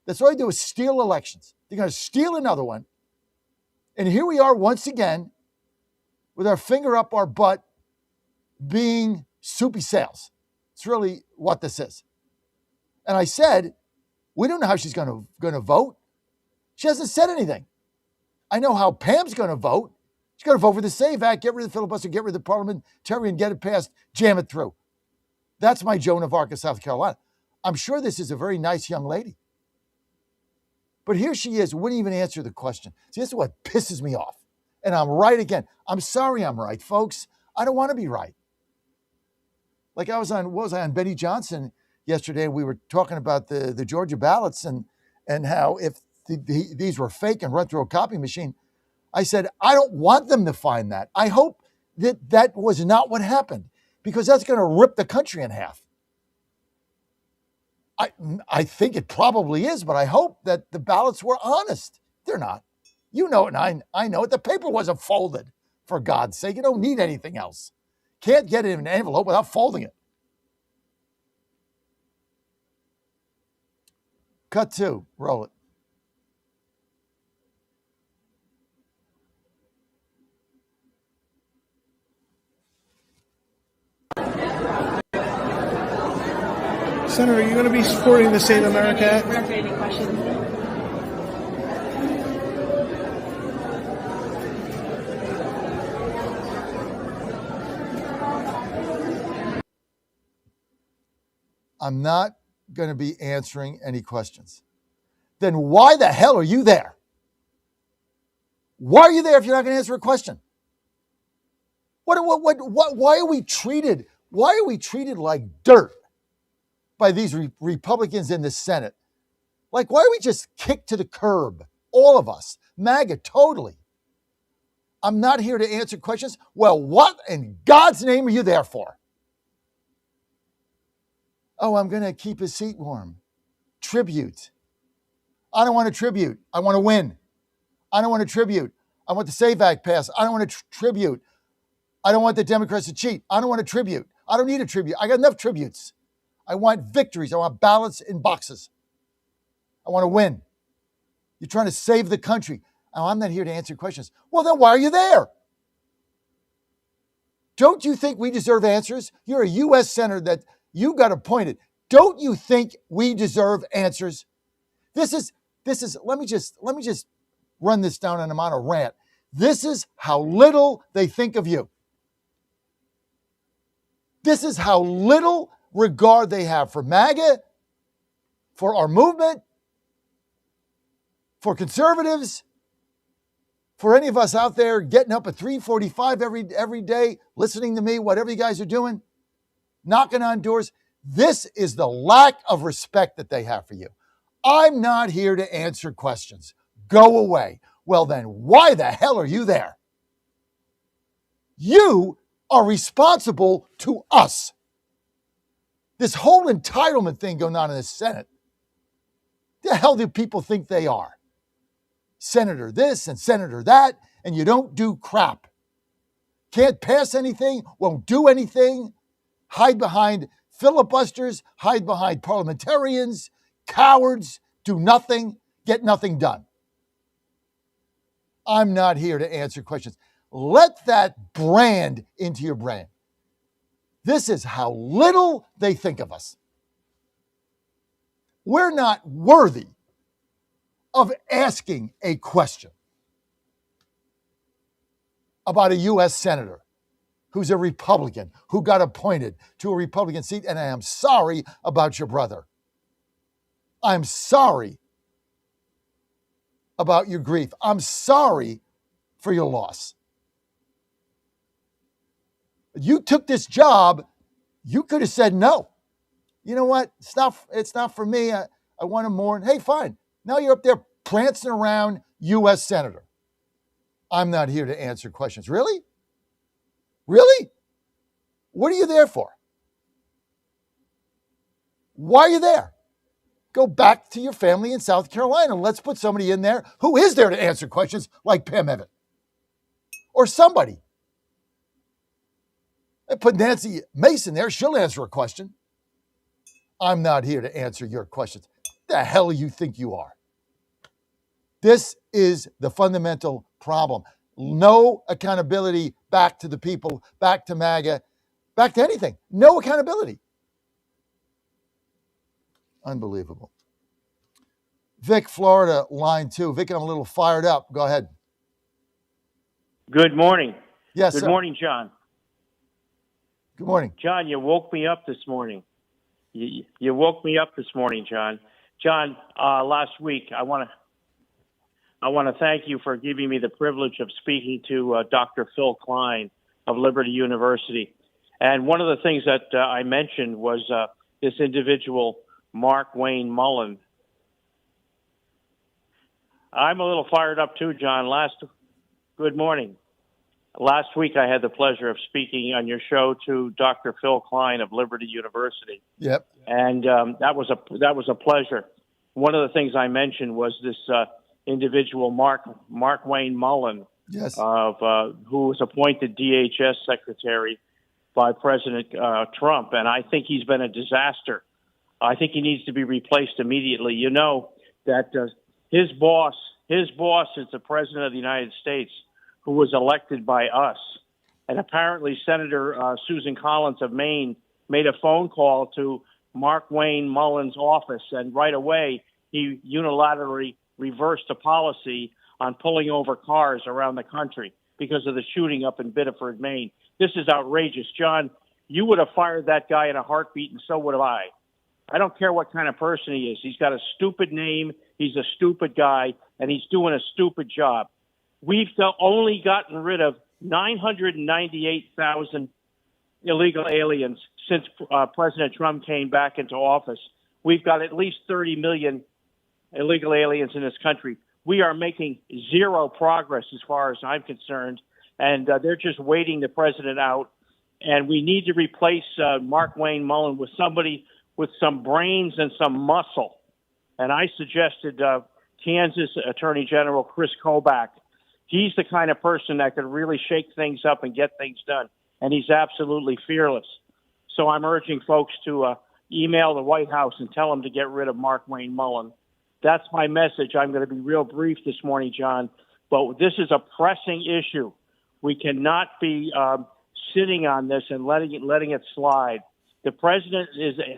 That's all they do is steal elections. They're going to steal another one. And here we are once again with our finger up our butt being soupy sales. It's really what this is. And I said, we don't know how she's going to vote. She hasn't said anything. I know how Pam's going to vote. She's going to vote for the SAVE Act, get rid of the filibuster, get rid of the parliamentarian, get it passed, jam it through. That's my Joan of Arc of South Carolina. I'm sure this is a very nice young lady. But here she is, wouldn't even answer the question. See, this is what pisses me off. And I'm right again. I'm sorry I'm right, folks. I don't want to be right. Like I was on Benny Johnson yesterday. We were talking about the Georgia ballots and how if these were fake and run through a copy machine. I said, I don't want them to find that. I hope that was not what happened because that's going to rip the country in half. I think it probably is, but I hope that the ballots were honest. They're not. You know it, and I know it. The paper wasn't folded, for God's sake. You don't need anything else. Can't get it in an envelope without folding it. Cut 2. Roll it. Senator, are you going to be supporting the Save America Act? Any questions? I'm not going to be answering any questions. Then why the hell are you there? Why are you there if you're not going to answer a question? Why are we treated like dirt by these Republicans in the Senate? Like, why are we just kicked to the curb? All of us. MAGA, totally. I'm not here to answer questions. Well, what in God's name are you there for? Oh, I'm going to keep his seat warm. tribute. I don't want a tribute. I want to win. I don't want a tribute. I want the SAVE Act passed. I don't want a tribute. I don't want the Democrats to cheat. I don't want a tribute. I don't need a tribute. I got enough tributes. I want victories. I want ballots in boxes. I want to win. You're trying to save the country. Oh, I'm not here to answer questions. Well, then why are you there? Don't you think we deserve answers? You're a U.S. senator that you got appointed. Don't you think we deserve answers? This is, let me just run this down and I'm on a rant. This is how little they think of you. This is how little regard they have for MAGA, for our movement, for conservatives, for any of us out there getting up at 3:45 every day, listening to me, whatever you guys are doing, knocking on doors. This is the lack of respect that they have for you. I'm not here to answer questions. Go away. Well, then why the hell are you there? You are responsible to us. This whole entitlement thing going on in the Senate. The hell do people think they are? Senator this and Senator that, and you don't do crap. Can't pass anything, won't do anything, hide behind filibusters, hide behind parliamentarians, cowards, do nothing, get nothing done. I'm not here to answer questions. Let that brand into your brain. This is how little they think of us. We're not worthy of asking a question about a U.S. senator who's a Republican, who got appointed to a Republican seat, and I am sorry about your brother. I'm sorry about your grief. I'm sorry for your loss. You took this job, you could have said no. You know what? It's not for me. I want to mourn. Hey, fine. Now you're up there prancing around U.S. Senator. I'm not here to answer questions. Really? Really? What are you there for? Why are you there? Go back to your family in South Carolina. Let's put somebody in there who is there to answer questions like Pam Evan. Or somebody. I put Nancy Mason there. She'll answer a question. I'm not here to answer your questions. The hell do you think you are? This is the fundamental problem. No accountability back to the people, back to MAGA, back to anything. No accountability. Unbelievable. Vic, Florida, line 2. Vic, I'm a little fired up. Go ahead. Good morning. Yes, Good sir. morning, John. Good morning. John, you woke me up this morning. You woke me up this morning, John. John, last week, I want to thank you for giving me the privilege of speaking to Dr. Phil Klein of Liberty University. And one of the things that I mentioned was this individual, Mark Wayne Mullen. I'm a little fired up too, John. Good morning. Last week, I had the pleasure of speaking on your show to Dr. Phil Klein of Liberty University. Yep. And that was a pleasure. One of the things I mentioned was this individual, Mark Wayne Mullen, yes, who was appointed DHS secretary by President Trump, and I think he's been a disaster. I think he needs to be replaced immediately. You know that his boss is the president of the United States, who was elected by us. And apparently Senator Susan Collins of Maine made a phone call to Mark Wayne Mullen's office, and right away he unilaterally reversed the policy on pulling over cars around the country because of the shooting up in Biddeford, Maine. This is outrageous. John, you would have fired that guy in a heartbeat, and so would have I. I don't care what kind of person he is. He's got a stupid name, he's a stupid guy, and he's doing a stupid job. We've only gotten rid of 998,000 illegal aliens since President Trump came back into office. We've got at least 30 million illegal aliens in this country. We are making zero progress as far as I'm concerned, and they're just waiting the president out. And we need to replace Mark Wayne Mullen with somebody with some brains and some muscle. And I suggested Kansas Attorney General Chris Kobach. He's the kind of person that could really shake things up and get things done, and he's absolutely fearless. So I'm urging folks to email the White House and tell them to get rid of Mark Wayne Mullen. That's my message. I'm going to be real brief this morning, John, but this is a pressing issue. We cannot be sitting on this and letting it slide. The president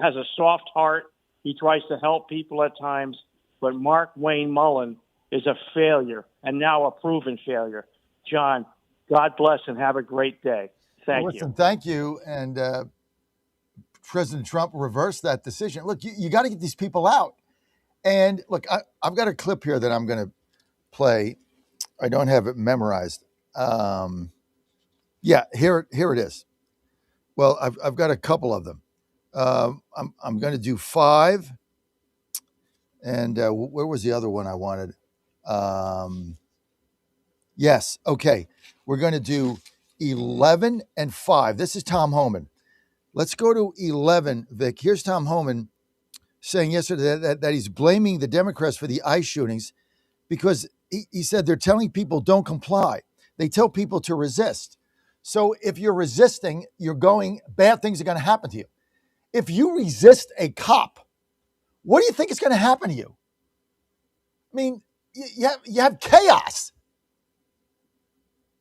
has a soft heart. He tries to help people at times, but Mark Wayne Mullen is a failure, and now a proven failure. John, God bless and have a great day. Thank you. Thank you. And President Trump reversed that decision. Look, you got to get these people out. And look, I've got a clip here that I'm going to play. I don't have it memorized. Yeah, here it is. Well, I've got a couple of them. I'm going to do 5. And where was the other one I wanted? Yes. Okay. We're going to do 11 and 5. This is Tom Homan. Let's go to 11, Vic. Here's Tom Homan saying yesterday that he's blaming the Democrats for the ICE shootings because he said they're telling people don't comply. They tell people to resist. So if you're resisting, bad things are going to happen to you. If you resist a cop, what do you think is going to happen to you? I mean, you have chaos,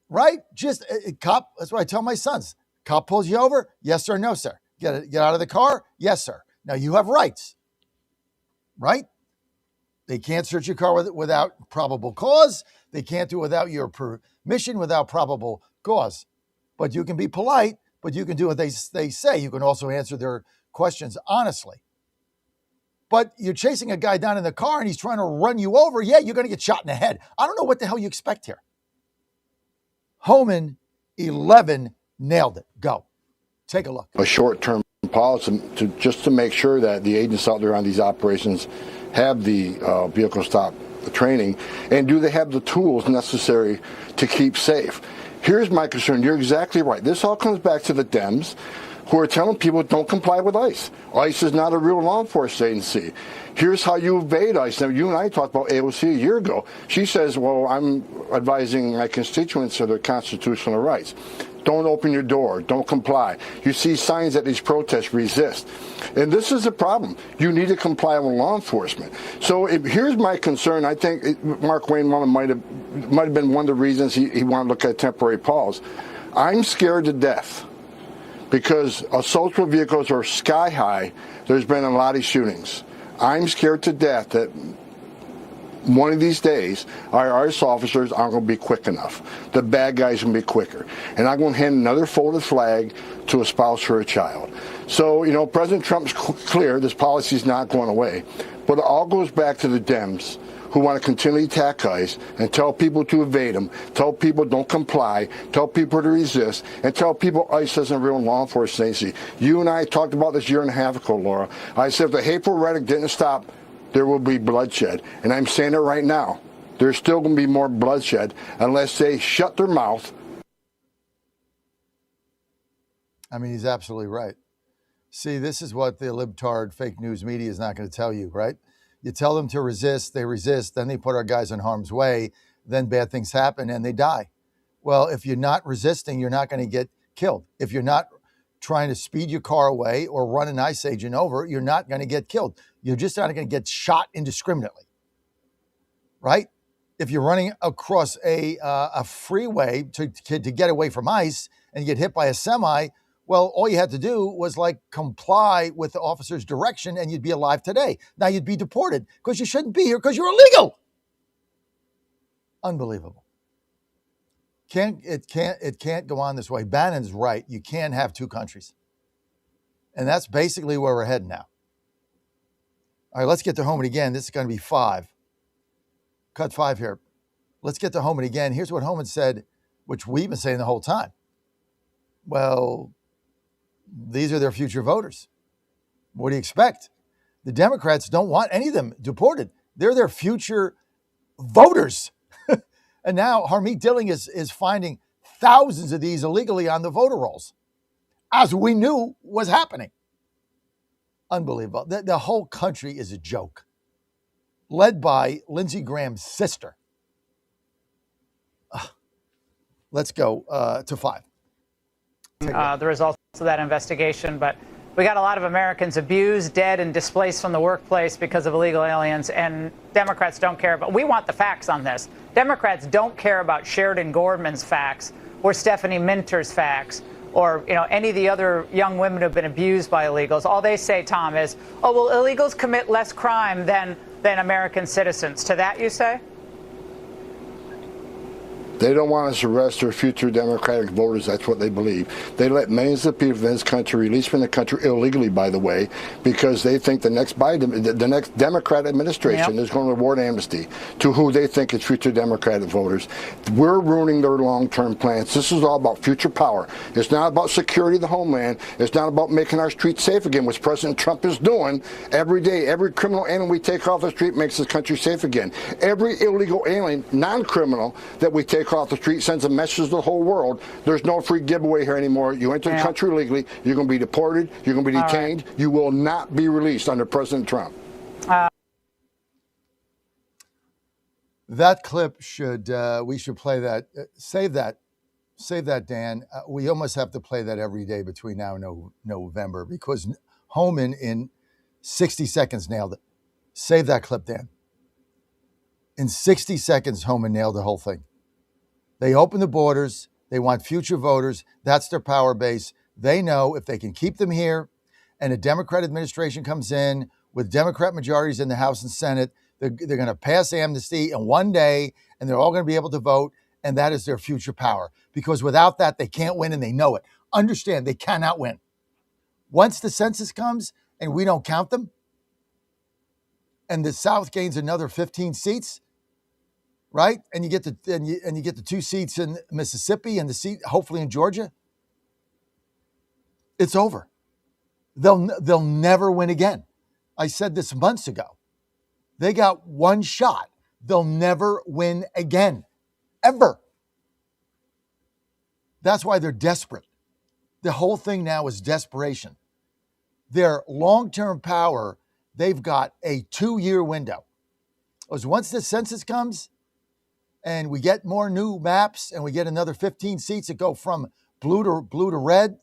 right? Just a cop. That's what I tell my sons. Cop pulls you over. Yes, sir. No, sir. Get out of the car. Yes, sir. Now you have rights, right? They can't search your car without probable cause. They can't do it without your permission, without probable cause. But you can be polite, but you can do what they say. You can also answer their questions honestly. But you're chasing a guy down in the car and he's trying to run you over. Yeah, you're going to get shot in the head. I don't know what the hell you expect here. Homan, 11, nailed it. Go. Take a look. A short-term policy to make sure that the agents out there on these operations have the vehicle stop training, and do they have the tools necessary to keep safe? Here's my concern. You're exactly right. This all comes back to the Dems who are telling people don't comply with ICE. ICE is not a real law enforcement agency. Here's how you evade ICE. Now, you and I talked about AOC a year ago. She says, well, I'm advising my constituents of their constitutional rights. Don't open your door. Don't comply. You see signs at these protests, resist. And this is a problem. You need to comply with law enforcement. So here's my concern. I think Mark Wayne Mullen might have been one of the reasons he wanted to look at temporary pause. I'm scared to death because assault with vehicles are sky high. There's been a lot of shootings. I'm scared to death that one of these days, our ICE officers aren't going to be quick enough. The bad guys are going to be quicker. And I'm going to hand another folded flag to a spouse or a child. So, President Trump's clear this policy is not going away. But it all goes back to the Dems who want to continually attack ICE and tell people to evade them, tell people don't comply, tell people to resist, and tell people ICE isn't a real law enforcement agency. You and I talked about this 1.5 years ago, Laura. I said if the hateful rhetoric didn't stop, there will be bloodshed. And I'm saying it right now. There's still going to be more bloodshed unless they shut their mouth. I mean, he's absolutely right. See, this is what the libtard fake news media is not going to tell you, right? You tell them to resist, they resist, then they put our guys in harm's way, then bad things happen and they die. Well, if you're not resisting, you're not going to get killed. If you're not trying to speed your car away or run an ICE agent over, you're not going to get killed. You're just not going to get shot indiscriminately, right? If you're running across a freeway to get away from ICE and you get hit by a semi, well, all you had to do was comply with the officer's direction and you'd be alive today. Now you'd be deported because you shouldn't be here because you're illegal. Unbelievable. It can't go on this way. Bannon's right. You can't have two countries. And that's basically where we're heading now. All right, let's get to Homan again. This is going to be 5. Cut 5 here. Let's get to Homan again. Here's what Homan said, which we've been saying the whole time. Well, these are their future voters. What do you expect? The Democrats don't want any of them deported. They're their future voters. And now Harmeet Dilling is finding thousands of these illegally on the voter rolls, as we knew was happening. Unbelievable. The whole country is a joke. led by Lindsey Graham's sister. Let's go to 5. The results of that investigation, but we got a lot of Americans abused, dead, and displaced from the workplace because of illegal aliens, and Democrats don't care. But we want the facts on this. Democrats don't care about Sheridan Gorman's facts or Stephanie Minter's facts or any of the other young women who have been abused by illegals. All they say, Tom, is, oh, well, illegals commit less crime than American citizens. To that you say? They don't want us to arrest their future Democratic voters. That's what they believe. They let millions of people in this country release from the country illegally, by the way, because they think the next Democrat administration is going to award amnesty to who they think is future Democratic voters. We're ruining their long-term plans. This is all about future power. It's not about security of the homeland. It's not about making our streets safe again, which President Trump is doing every day. Every criminal alien we take off the street makes this country safe again. Every illegal alien, non-criminal, that we take off the street sends a message to the whole world. There's no free giveaway here anymore. You enter the country illegally, you're going to be deported, you're going to be detained, you will not be released under President Trump. That clip we should play that. Save that, Dan. We almost have to play that every day between now and November, because Homan in 60 seconds nailed it. Save that clip, Dan. In 60 seconds, Homan nailed the whole thing. They open the borders. They want future voters. That's their power base. They know if they can keep them here and a Democrat administration comes in with Democrat majorities in the House and Senate, they're going to pass amnesty in one day, and they're all going to be able to vote, and that is their future power. Because without that, they can't win, and they know it. Understand, they cannot win. Once the census comes and we don't count them, and the South gains another 15 seats, right? And you get the 2 seats in Mississippi and the seat hopefully in Georgia. It's over. They'll never win again. I said this months ago. They got one shot. They'll never win again, ever. That's why they're desperate. The whole thing now is desperation. Their long-term power, they've got a 2-year window. Because once the census comes, and we get more new maps, and we get another 15 seats that go from blue to red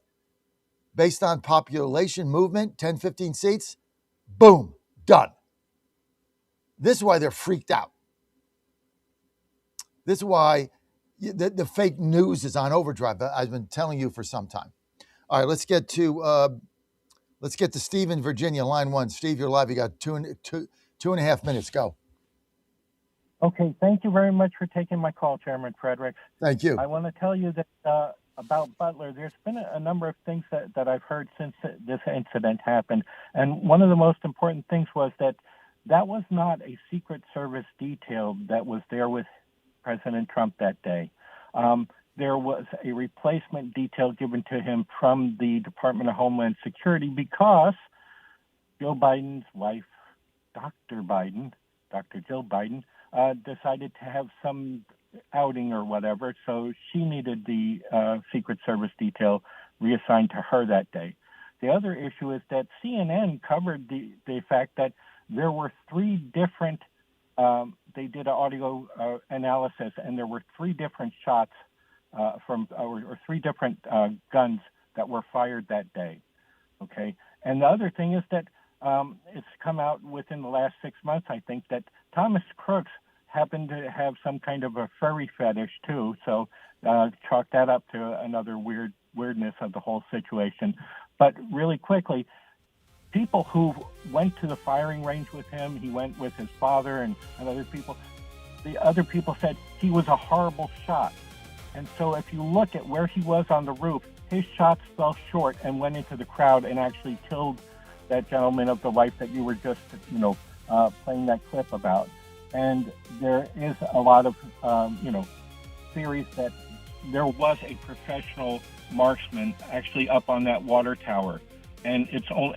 based on population movement, 10, 15 seats, boom, done. This is why they're freaked out. This is why the fake news is on overdrive. I've been telling you for some time. All right, let's get to Steve in Virginia, line 1. Steve, you're live. You got two and a half minutes. Go. Okay, thank you very much for taking my call, Chairman Fredericks. Thank you. I want to tell you that about Butler, there's been a number of things that I've heard since this incident happened. And one of the most important things was that was not a Secret Service detail that was there with President Trump that day. There was a replacement detail given to him from the Department of Homeland Security because Joe Biden's wife, Dr. Jill Biden, decided to have some outing or whatever, so she needed the Secret Service detail reassigned to her that day. The other issue is that CNN covered the fact that there were 3 different, they did an audio analysis, and there were 3 different shots or 3 different guns that were fired that day. Okay, and the other thing is that it's come out within the last 6 months, I think, that Thomas Crooks happened to have some kind of a furry fetish too, so chalk that up to another weirdness of the whole situation. But really quickly, people who went to the firing range with him, he went with his father and other people, the other people said he was a horrible shot. And so if you look at where he was on the roof, his shots fell short and went into the crowd and actually killed that gentleman of the life that you were just, playing that clip about. And there is a lot of, theories that there was a professional marksman actually up on that water tower. And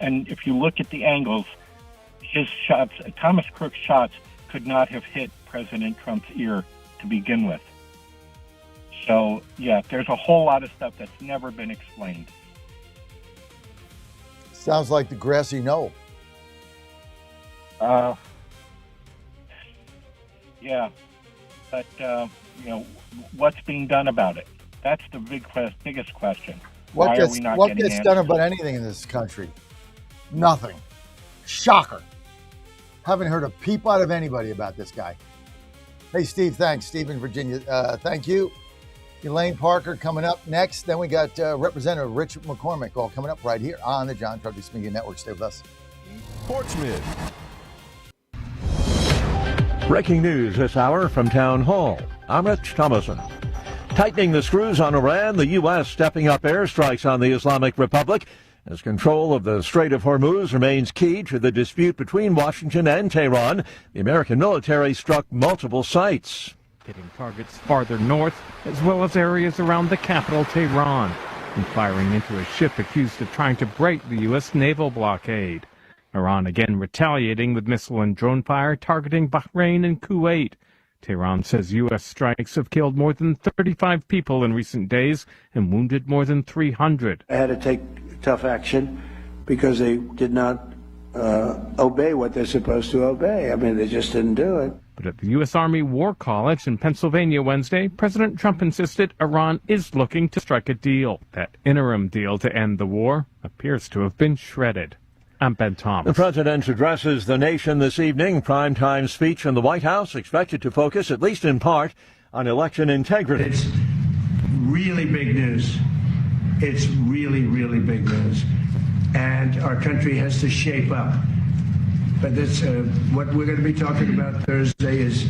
and if you look at the angles, his shots, Thomas Crook's shots, could not have hit President Trump's ear to begin with. So, yeah, there's a whole lot of stuff that's never been explained. Sounds like the grassy knoll. Yeah, but what's being done about it? That's the biggest question. Why are we not what getting gets answers? done about anything in this country? Nothing. Shocker. Haven't heard a peep out of anybody about this guy. Hey, Steve, thanks. Steve in Virginia, thank you. Elaine Parker coming up next. Then we got Representative Rich McCormick all coming up right here on the John Trucks Media Network. Stay with us. Sportsman. Breaking news this hour from Town Hall. I'm Rich Thomason. Tightening the screws on Iran, the U.S. stepping up airstrikes on the Islamic Republic as control of the Strait of Hormuz remains key to the dispute between Washington and Tehran. The American military struck multiple sites, hitting targets farther north as well as areas around the capital, Tehran, and firing into a ship accused of trying to break the U.S. naval blockade. Iran again retaliating with missile and drone fire targeting Bahrain and Kuwait. Tehran says U.S. strikes have killed more than 35 people in recent days and wounded more than 300. I had to take tough action because they did not obey what they're supposed to obey. I mean, they just didn't do it. But at the U.S. Army War College in Pennsylvania Wednesday, President Trump insisted Iran is looking to strike a deal. That interim deal to end the war appears to have been shredded. I'm Ben Thomas. The president addresses the nation this evening. Primetime speech in the White House expected to focus, at least in part, on election integrity. It's really big news. It's really, really big news. And our country has to shape up. But that's what we're going to be talking about Thursday is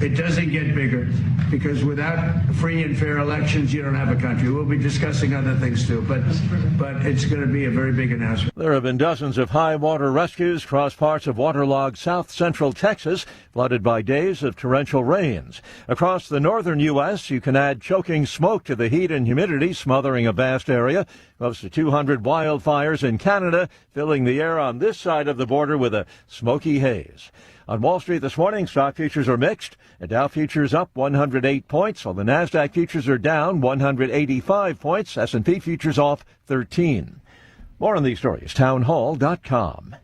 it doesn't get bigger because without free and fair elections, you don't have a country. We'll be discussing other things too, but it's going to be a very big announcement. There have been dozens of high water rescues across parts of waterlogged south central Texas, flooded by days of torrential rains. Across the northern U.S., you can add choking smoke to the heat and humidity smothering a vast area. Close to 200 wildfires in Canada, filling the air on this side of the border with a smoky haze. On Wall Street this morning, stock futures are mixed. The Dow futures up 108 points, while the Nasdaq futures are down 185 points. S&P futures off 13. More on these stories, townhall.com.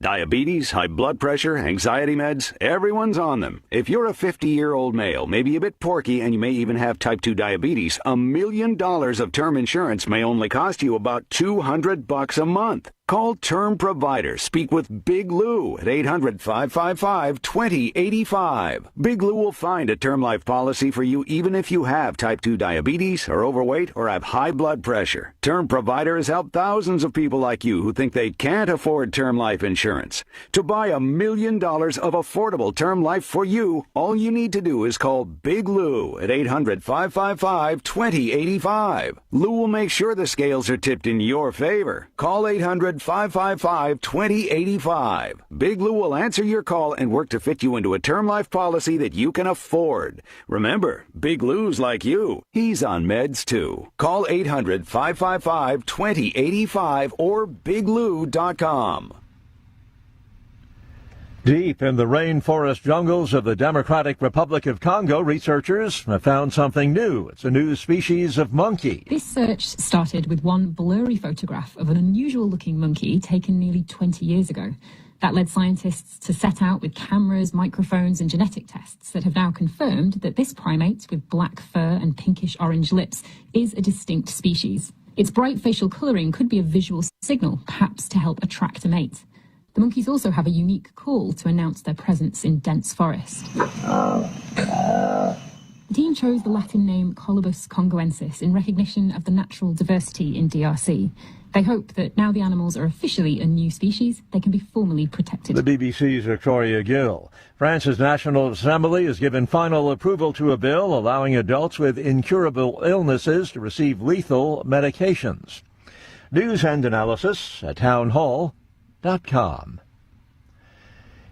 Diabetes, high blood pressure, anxiety meds, everyone's on them. If you're a 50-year-old male, maybe a bit porky, and you may even have type 2 diabetes, $1 million of term insurance may only cost you about $200 a month. Call Term Provider. Speak with Big Lou at 800-555-2085. Big Lou will find a term life policy for you even if you have type 2 diabetes, are overweight, or have high blood pressure. Term Provider has helped thousands of people like you who think they can't afford term life insurance. To buy $1 million of affordable term life for you, all you need to do is call Big Lou at 800-555-2085. Lou will make sure the scales are tipped in your favor. Call 800-555-2085. Big Lou will answer your call and work to fit you into a term life policy that you can afford. Remember, Big Lou's like you. He's on meds too. Call 800-555-2085 or biglou.com. Deep in the rainforest jungles of the Democratic Republic of Congo, researchers have found something new. It's a new species of monkey. This search started with one blurry photograph of an unusual-looking monkey taken nearly 20 years ago. That led scientists to set out with cameras, microphones, and genetic tests that have now confirmed that this primate with black fur and pinkish-orange lips is a distinct species. Its bright facial colouring could be a visual signal, perhaps to help attract a mate. The monkeys also have a unique call to announce their presence in dense forest. The team chose the Latin name Colobus congoensis in recognition of the natural diversity in DRC. They hope that now the animals are officially a new species, they can be formally protected. The BBC's Victoria Gill. France's National Assembly has given final approval to a bill allowing adults with incurable illnesses to receive lethal medications. News and analysis at townhall.com.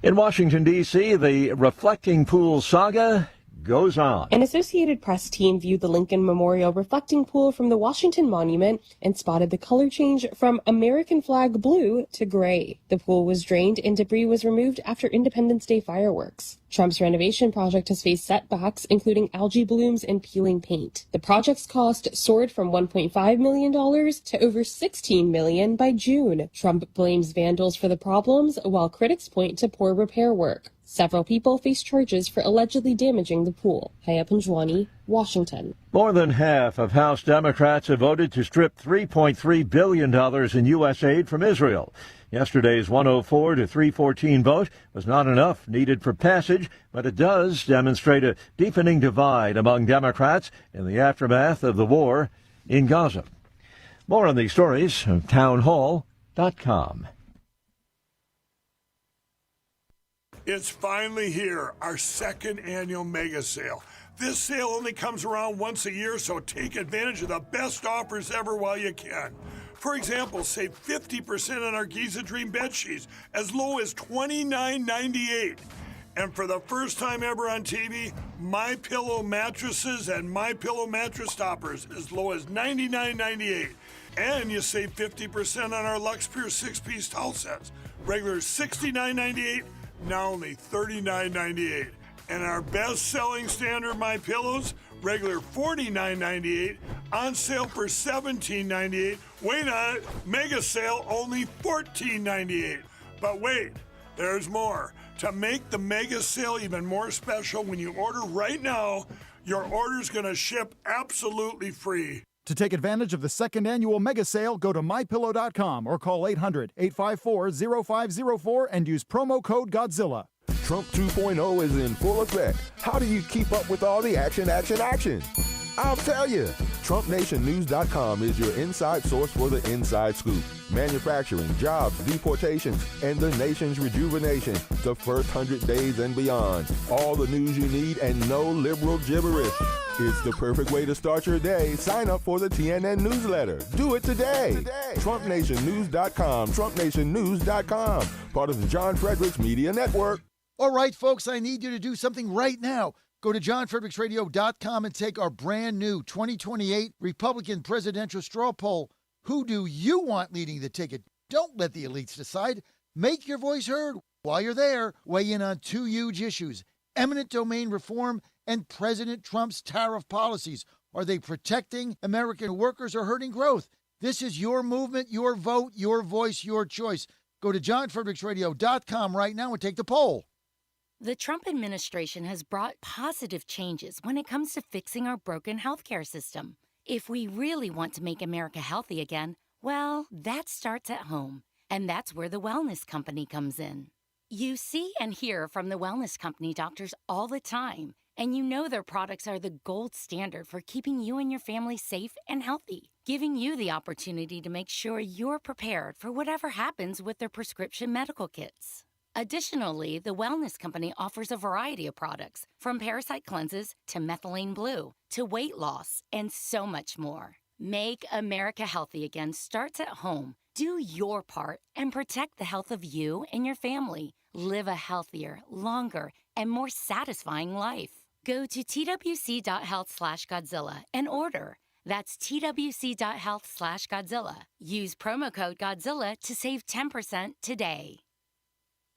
In Washington, D.C., the Reflecting Pool saga goes on. An Associated Press team viewed the Lincoln Memorial reflecting pool from the Washington Monument and spotted the color change from American flag blue to gray. The pool was drained and debris was removed after Independence Day fireworks. Trump's renovation project has faced setbacks, including algae blooms and peeling paint. The project's cost soared from $1.5 million to over $16 million by June. Trump blames vandals for the problems, while critics point to poor repair work. Several people face charges for allegedly damaging the pool. Haya Panjwani, Washington. More than half of House Democrats have voted to strip $3.3 billion in U.S. aid from Israel. Yesterday's 104 to 314 vote was not enough needed for passage, but it does demonstrate a deepening divide among Democrats in the aftermath of the war in Gaza. More on these stories of townhall.com. It's finally here, our second annual mega sale. This sale only comes around once a year, so take advantage of the best offers ever while you can. For example, save 50% on our Giza Dream bed sheets, as low as $29.98. And for the first time ever on TV, MyPillow mattresses and MyPillow mattress toppers, as low as $99.98. And you save 50% on our Lux Pure 6-piece towel sets, regular $69.98, now only $39.98. And our best-selling standard MyPillows, regular $49.98, on sale for $17.98. Wait on it, mega sale only $14.98. But wait, there's more. To make the mega sale even more special, when you order right now, your order's going to ship absolutely free. To take advantage of the second annual mega sale, go to MyPillow.com or call 800-854-0504 and use promo code Godzilla. Trump 2.0 is in full effect. How do you keep up with all the action? I'll tell you. TrumpNationNews.com is your inside source for the inside scoop. Manufacturing, jobs, deportations, and the nation's rejuvenation. The first 100 days and beyond. All the news you need and no liberal gibberish. It's the perfect way to start your day. Sign up for the TNN newsletter. Do it today. TrumpNationNews.com. TrumpNationNews.com. Part of the John Fredericks Media Network. All right, folks, I need you to do something right now. Go to johnfredericksradio.com and take our brand new 2028 Republican presidential straw poll. Who do you want leading the ticket? Don't let the elites decide. Make your voice heard. While you're there, weigh in on two huge issues: eminent domain reform and President Trump's tariff policies. Are they protecting American workers or hurting growth? This is your movement, your vote, your voice, your choice. Go to johnfredericksradio.com right now and take the poll. The Trump administration has brought positive changes when it comes to fixing our broken healthcare system. If we really want to make America healthy again, well, that starts at home. And that's where the Wellness Company comes in. You see and hear from the Wellness Company doctors all the time, and you know their products are the gold standard for keeping you and your family safe and healthy, giving you the opportunity to make sure you're prepared for whatever happens with their prescription medical kits. Additionally, the Wellness Company offers a variety of products, from parasite cleanses to methylene blue to weight loss and so much more. Make America healthy again starts at home. Do your part and protect the health of you and your family. Live a healthier, longer, and more satisfying life. Go to twc.health/Godzilla and order. That's twc.health/Godzilla. Use promo code Godzilla to save 10% today.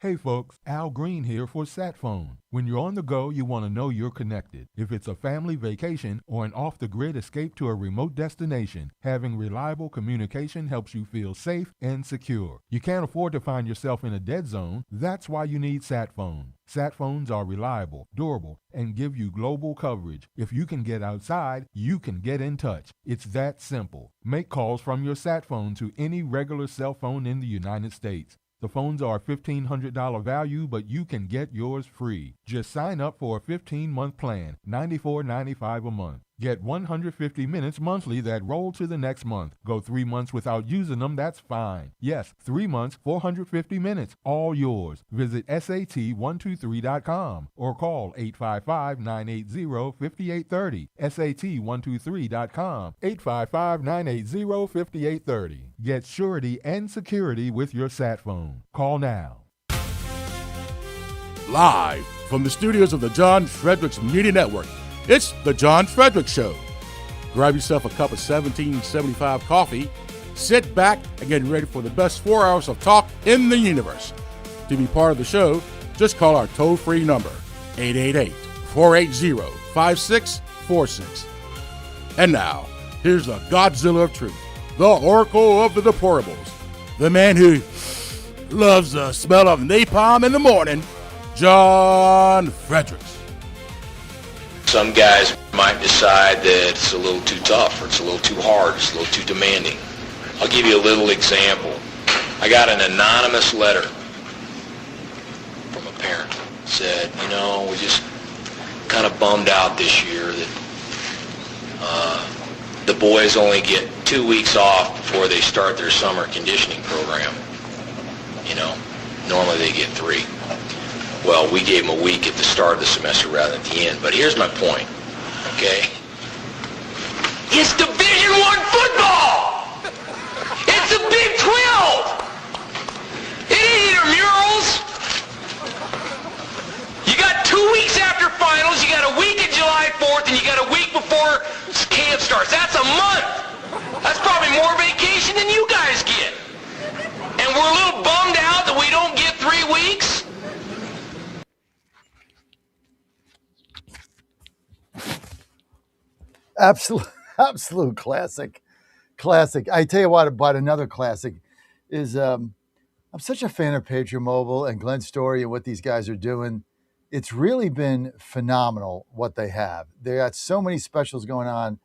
Hey folks, Al Green here for SatPhone. When you're on the go, you want to know you're connected. If it's a family vacation or an off-the-grid escape to a remote destination, having reliable communication helps you feel safe and secure. You can't afford to find yourself in a dead zone. That's why you need SatPhone. SatPhones are reliable, durable, and give you global coverage. If you can get outside, you can get in touch. It's that simple. Make calls from your SatPhone to any regular cell phone in the United States. The phones are a $1,500 value, but you can get yours free. Just sign up for a 15-month plan, $94.95 a month. Get 150 minutes monthly that roll to the next month. Go 3 months without using them, that's fine. Yes, 3 months, 450 minutes, all yours. Visit SAT123.com or call 855-980-5830. SAT123.com, 855-980-5830. Get surety and security with your sat phone. Call now. Live from the studios of the John Fredericks Media Network, it's The John Fredericks Show. Grab yourself a cup of 1775 coffee, sit back, and get ready for the best 4 hours of talk in the universe. To be part of the show, just call our toll-free number, 888-480-5646. And now, here's the Godzilla of Truth, the Oracle of the Deplorables, the man who loves the smell of napalm in the morning, John Fredericks. Some guys might decide that it's a little too tough, or it's a little too hard, it's a little too demanding. I'll give you a little example. I got an anonymous letter from a parent. Said, we're just kind of bummed out this year that the boys only get 2 weeks off before they start their summer conditioning program. Normally they get 3. Well, we gave them a week at the start of the semester rather than at the end. But here's my point, okay? It's Division I football! It's the Big 12! It ain't intramurals! You got 2 weeks after finals, you got a week at July 4th, and you got a week before camp starts. That's a month! That's probably more vacation than you guys get. And we're a little bummed out that we don't get 3 weeks? Absolute classic. I tell you what about another classic is I'm such a fan of Patriot Mobile and Glenn Story and what these guys are doing. It's really been phenomenal what they have. They got so many specials going on.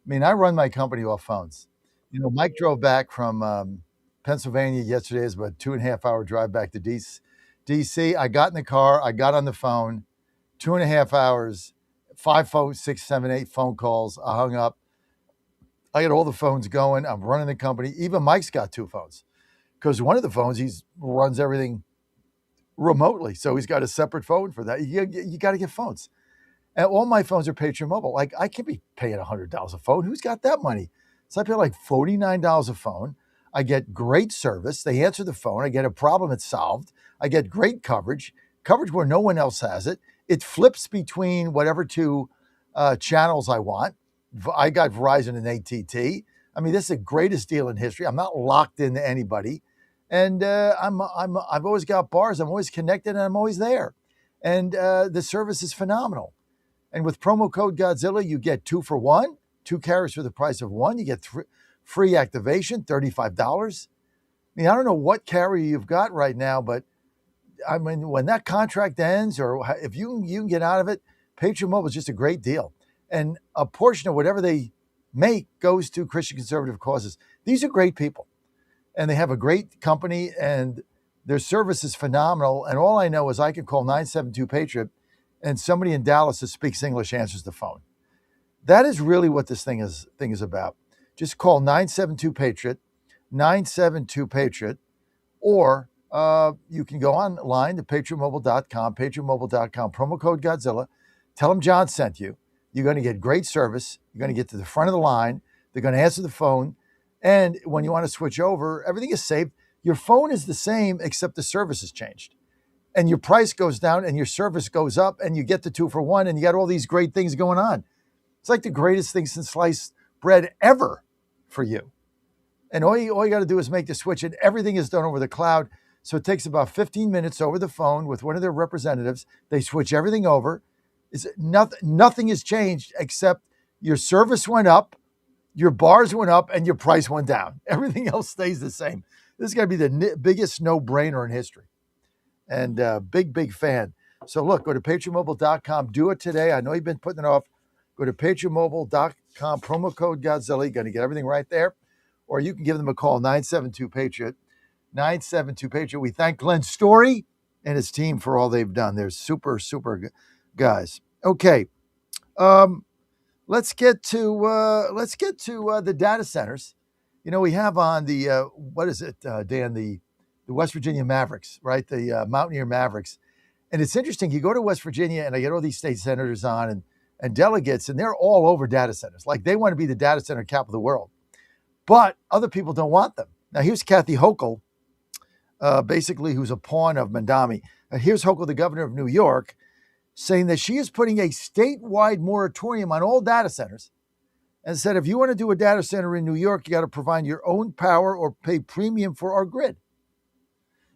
I mean, I run my company off phones. Mike drove back from Pennsylvania yesterday. It's about a 2.5 hour drive back to DC. I got in the car. I got on the phone. 2.5 hours. 5 phones, 6, 7, 8 phone calls. I hung up. I got all the phones going. I'm running the company. Even Mike's got 2 phones because one of the phones, he runs everything remotely. So he's got a separate phone for that. You got to get phones. And all my phones are Patriot Mobile. Like, I can't be paying $100 a phone. Who's got that money? So I pay like $49 a phone. I get great service. They answer the phone. I get a problem, it's solved. I get great coverage where no one else has it. It flips between whatever 2 channels I want. I got Verizon and AT&T. I mean, this is the greatest deal in history. I'm not locked into anybody, and I've always got bars. I'm always connected, and I'm always there. And the service is phenomenal. And with promo code Godzilla, you get 2 for 1, 2 carriers for the price of 1. You get free activation, $35. I mean, I don't know what carrier you've got right now, but I mean, when that contract ends, or if you can get out of it, Patriot Mobile is just a great deal. And a portion of whatever they make goes to Christian conservative causes. These are great people, and they have a great company, and their service is phenomenal. And all I know is I can call 972-PATRIOT, and somebody in Dallas that speaks English answers the phone. That is really what this thing is about. Just call 972-PATRIOT, 972-PATRIOT, or you can go online to patriotmobile.com, patriotmobile.com, promo code Godzilla. Tell them John sent you. You're going to get great service. You're going to get to the front of the line. They're going to answer the phone. And when you want to switch over, everything is saved. Your phone is the same, except the service has changed. And your price goes down and your service goes up, and you get the 2 for 1, and you got all these great things going on. It's like the greatest thing since sliced bread ever for you. And all you got to do is make the switch, and everything is done over the cloud. So it takes about 15 minutes over the phone with one of their representatives. They switch everything over. Nothing has changed except your service went up, your bars went up, and your price went down. Everything else stays the same. This is going to be the biggest no-brainer in history. And big fan. So look, go to patriotmobile.com. Do it today. I know you've been putting it off. Go to patriotmobile.com, promo code Godzilla. You're going to get everything right there. Or you can give them a call, 972-PATRIOT. 972-PATRIOT. We thank Glenn Story and his team for all they've done. They're super guys. Okay, let's get to the data centers. We have on the what is it, Dan? The West Virginia Mavericks, right? The Mountaineer Mavericks, and it's interesting. You go to West Virginia, and I get all these state senators on and delegates, and they're all over data centers. Like they want to be the data center capital of the world, but other people don't want them. Now here's Kathy Hochul. Basically, who's a pawn of Mandami. Here's Hochul, the governor of New York. saying that she is putting a statewide moratorium on all data centers and said, if you want to do a data center in New York, you got to provide your own power or pay premium for our grid.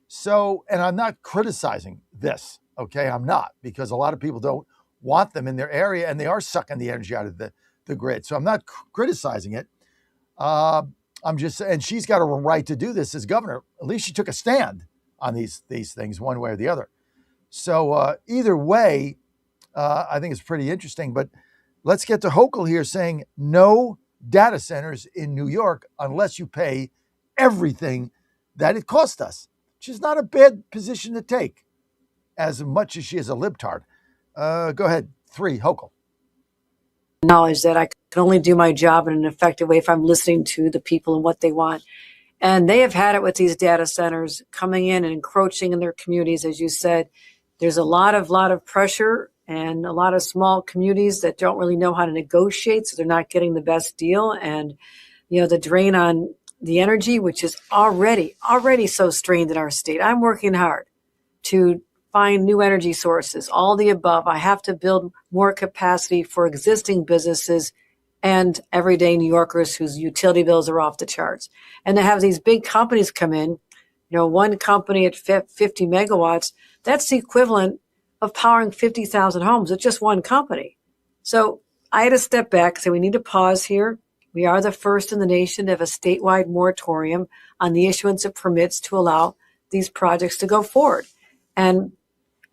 So, and I'm not criticizing this, okay? I'm not, because a lot of people don't want them in their area and they are sucking the energy out of the grid. So I'm not criticizing it. I'm just saying she's got a right to do this as governor. At least she took a stand on these things one way or the other. So either way, I think it's pretty interesting. But let's get to Hochul here saying no data centers in New York unless you pay everything that it cost us, which is not a bad position to take, as much as she is a libtard. Go ahead, 3, Hochul. Knowledge that I can only do my job in an effective way if I'm listening to the people and what they want. And they have had it with these data centers coming in and encroaching in their communities. As you said, there's a lot of pressure and a lot of small communities that don't really know how to negotiate, so they're not getting the best deal. And, the drain on the energy, which is already so strained in our state. I'm working hard to find new energy sources, all the above. I have to build more capacity for existing businesses and everyday New Yorkers whose utility bills are off the charts. And to have these big companies come in, one company at 50 megawatts, that's the equivalent of powering 50,000 homes with just one company. So I had to step back and say, we need to pause here. We are the first in the nation to have a statewide moratorium on the issuance of permits to allow these projects to go forward. And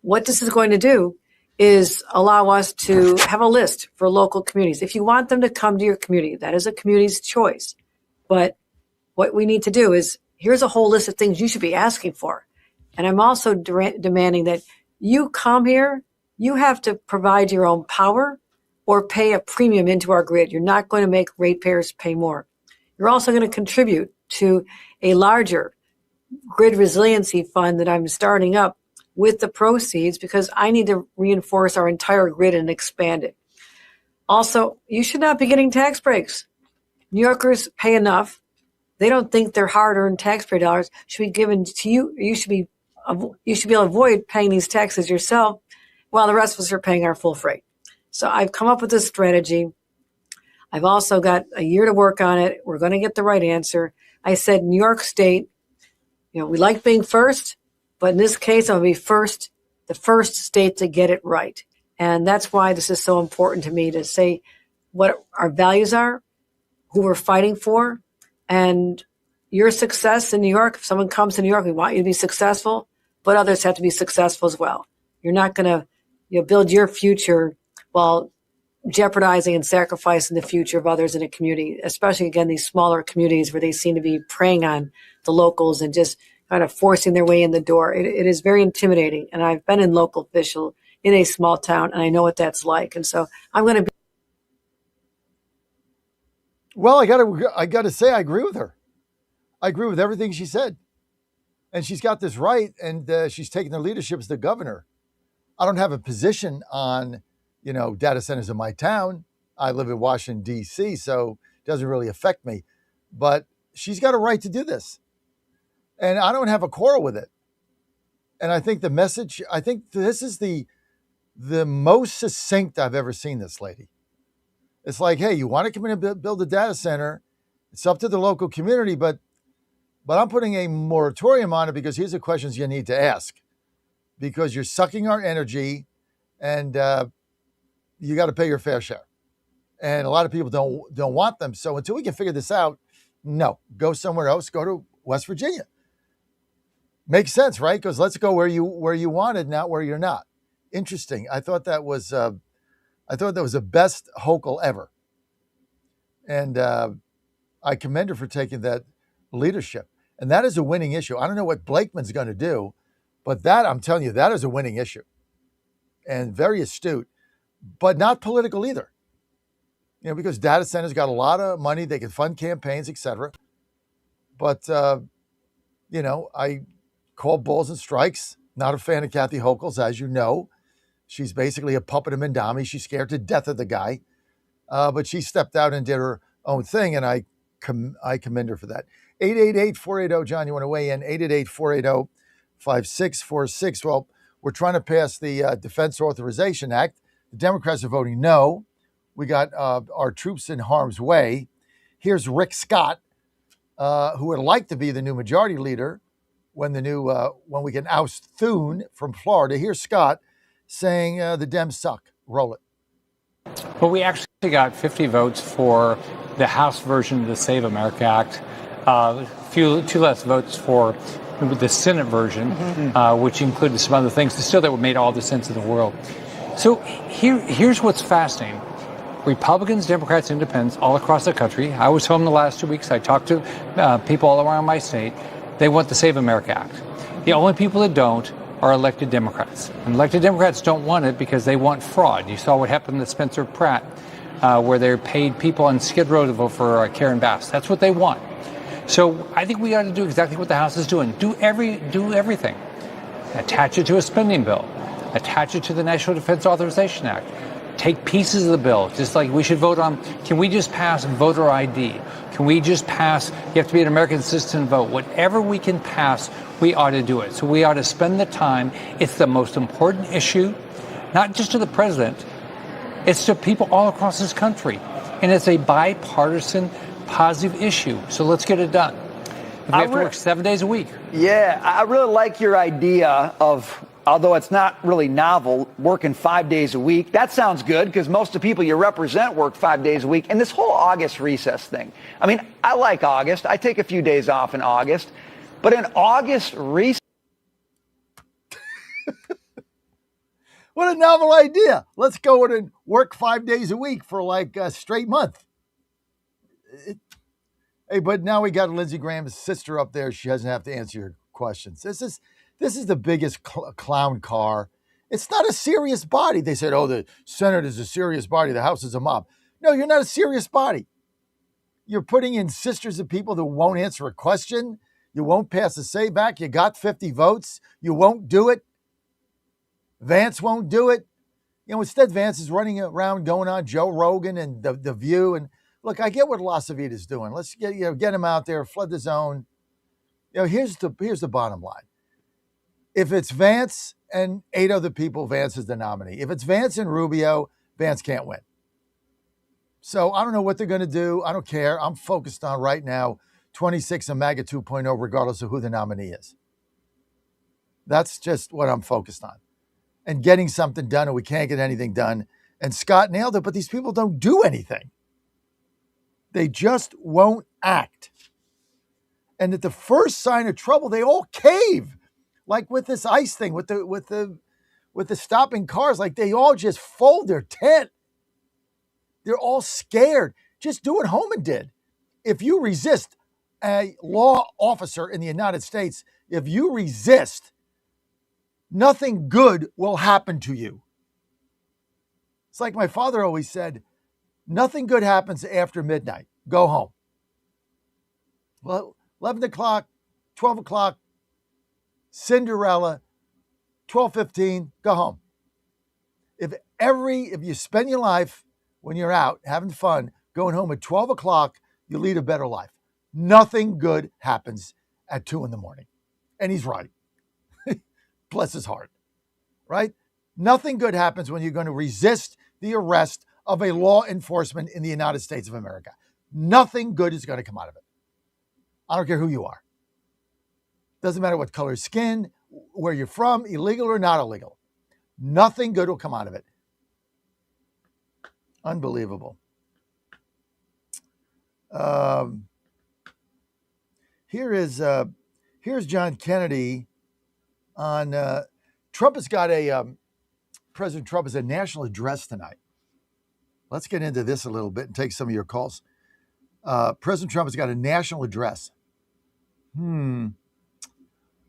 what this is going to do is allow us to have a list for local communities. If you want them to come to your community, that is a community's choice. But what we need to do is, here's a whole list of things you should be asking for. And I'm also demanding that you come here, you have to provide your own power or pay a premium into our grid. You're not going to make ratepayers pay more. You're also going to contribute to a larger grid resiliency fund that I'm starting up with the proceeds, because I need to reinforce our entire grid and expand it. Also, you should not be getting tax breaks. New Yorkers pay enough. They don't think their hard-earned taxpayer dollars should be given to you. You should be able to avoid paying these taxes yourself while the rest of us are paying our full freight. So I've come up with this strategy. I've also got a year to work on it. We're going to get the right answer. I said, New York State, we like being first, but in this case, I'm going to be the first state to get it right. And that's why this is so important to me, to say what our values are, who we're fighting for, and your success in New York. If someone comes to New York, we want you to be successful, but others have to be successful as well. You're not going to build your future while jeopardizing and sacrificing the future of others in a community, especially, again, these smaller communities where they seem to be preying on the locals and just kind of forcing their way in the door. It is very intimidating. And I've been in local official in a small town, and I know what that's like. And so I'm going to be. Well, I got to say, I agree with her. I agree with everything she said. And she's got this right, and she's taking the leadership as the governor. I don't have a position on, data centers in my town. I live in Washington, D.C., so it doesn't really affect me. But she's got a right to do this. And I don't have a quarrel with it. And I think this is the most succinct I've ever seen this lady. It's like, hey, you want to come in and build a data center? It's up to the local community, but I'm putting a moratorium on it because here's the questions you need to ask. Because you're sucking our energy, and you got to pay your fair share. And a lot of people don't want them. So until we can figure this out, no, go somewhere else. Go to West Virginia. Makes sense, right? Because let's go where you wanted, not where you're not. Interesting. I thought that was the best Hochul ever, and I commend her for taking that leadership. And that is a winning issue. I don't know what Blakeman's going to do, but that, I'm telling you, that is a winning issue, and very astute, but not political either. Because data centers got a lot of money, they can fund campaigns, etc. But I call balls and strikes. Not a fan of Kathy Hochul's, as you know. She's basically a puppet of Mandami. She's scared to death of the guy. But she stepped out and did her own thing, and I commend her for that. 888-480, John, you want to weigh in? 888-480-5646. Well, We're trying to pass the Defense Authorization Act. The Democrats are voting no. We got our troops in harm's way. Here's Rick Scott, who would like to be the new majority leader when we can oust Thune from Florida. Here's Scott saying the Dems suck. Roll it. Well, we actually got 50 votes for the House version of the Save America Act. Two less votes for the Senate version, which included some other things. Still, that made all the sense in the world. So here's what's fascinating. Republicans, Democrats, Independents all across the country. I was home the last 2 weeks. I talked to people all around my state. They want the Save America Act. The only people that don't are elected Democrats. And elected Democrats don't want it because they want fraud. You saw what happened to Spencer Pratt, where they paid people on Skid Row to vote for Karen Bass. That's what they want. So I think we ought to do exactly what the House is doing. Do everything. Attach it to a spending bill. Attach it to the National Defense Authorization Act. Take pieces of the bill, just like we should vote on. Can we just pass voter ID? Can we just pass, you have to be an American citizen and vote. Whatever we can pass, we ought to do it. So we ought to spend the time. It's the most important issue, not just to the president. It's to people all across this country. And it's a bipartisan, positive issue. So let's get it done. We have to work 7 days a week. Yeah, I really like your idea of, although it's not really novel, working 5 days a week. That sounds good because most of the people you represent work 5 days a week. And this whole August recess thing. I mean, I like August. I take a few days off in August. But an August recess. What a novel idea. Let's go in and work 5 days a week for like a straight month. Hey, but now we got Lindsey Graham's sister up there. She doesn't have to answer your questions. This is the biggest clown car. It's not a serious body. They said, oh, the Senate is a serious body. The House is a mob. No, you're not a serious body. You're putting in sisters of people that won't answer a question. You won't pass a say back. You got 50 votes. You won't do it. Vance won't do it. You know, instead, Vance is running around going on Joe Rogan and the View. And look, I get what Las Vegas is doing. Let's get him out there, flood the zone. You know, here's the bottom line. If it's Vance and 8 other people, Vance is the nominee. If it's Vance and Rubio, Vance can't win. So I don't know what they're going to do. I don't care. I'm focused on right now 26 and MAGA 2.0, regardless of who the nominee is. That's just what I'm focused on. And getting something done, and we can't get anything done. And Scott nailed it, but these people don't do anything. They just won't act. And at the first sign of trouble, they all cave. Like with this ICE thing, with the stopping cars, like they all just fold their tent. They're all scared. Just do what Homan did. If you resist a law officer in the United States, if you resist, nothing good will happen to you. It's like my father always said, nothing good happens after midnight. Go home. Well, 11 o'clock, 12 o'clock, Cinderella, 12:15, go home. If you spend your life when you're out having fun, going home at 12 o'clock, you lead a better life. Nothing good happens at 2 a.m. And he's right. Bless his heart, right? Nothing good happens when you're going to resist the arrest of a law enforcement in the United States of America. Nothing good is going to come out of it. I don't care who you are. Doesn't matter what color skin, where you're from, illegal or not illegal. Nothing good will come out of it. Unbelievable. Here's John Kennedy on Trump has got President Trump has a national address tonight. Let's get into this a little bit and take some of your calls. President Trump has got a national address.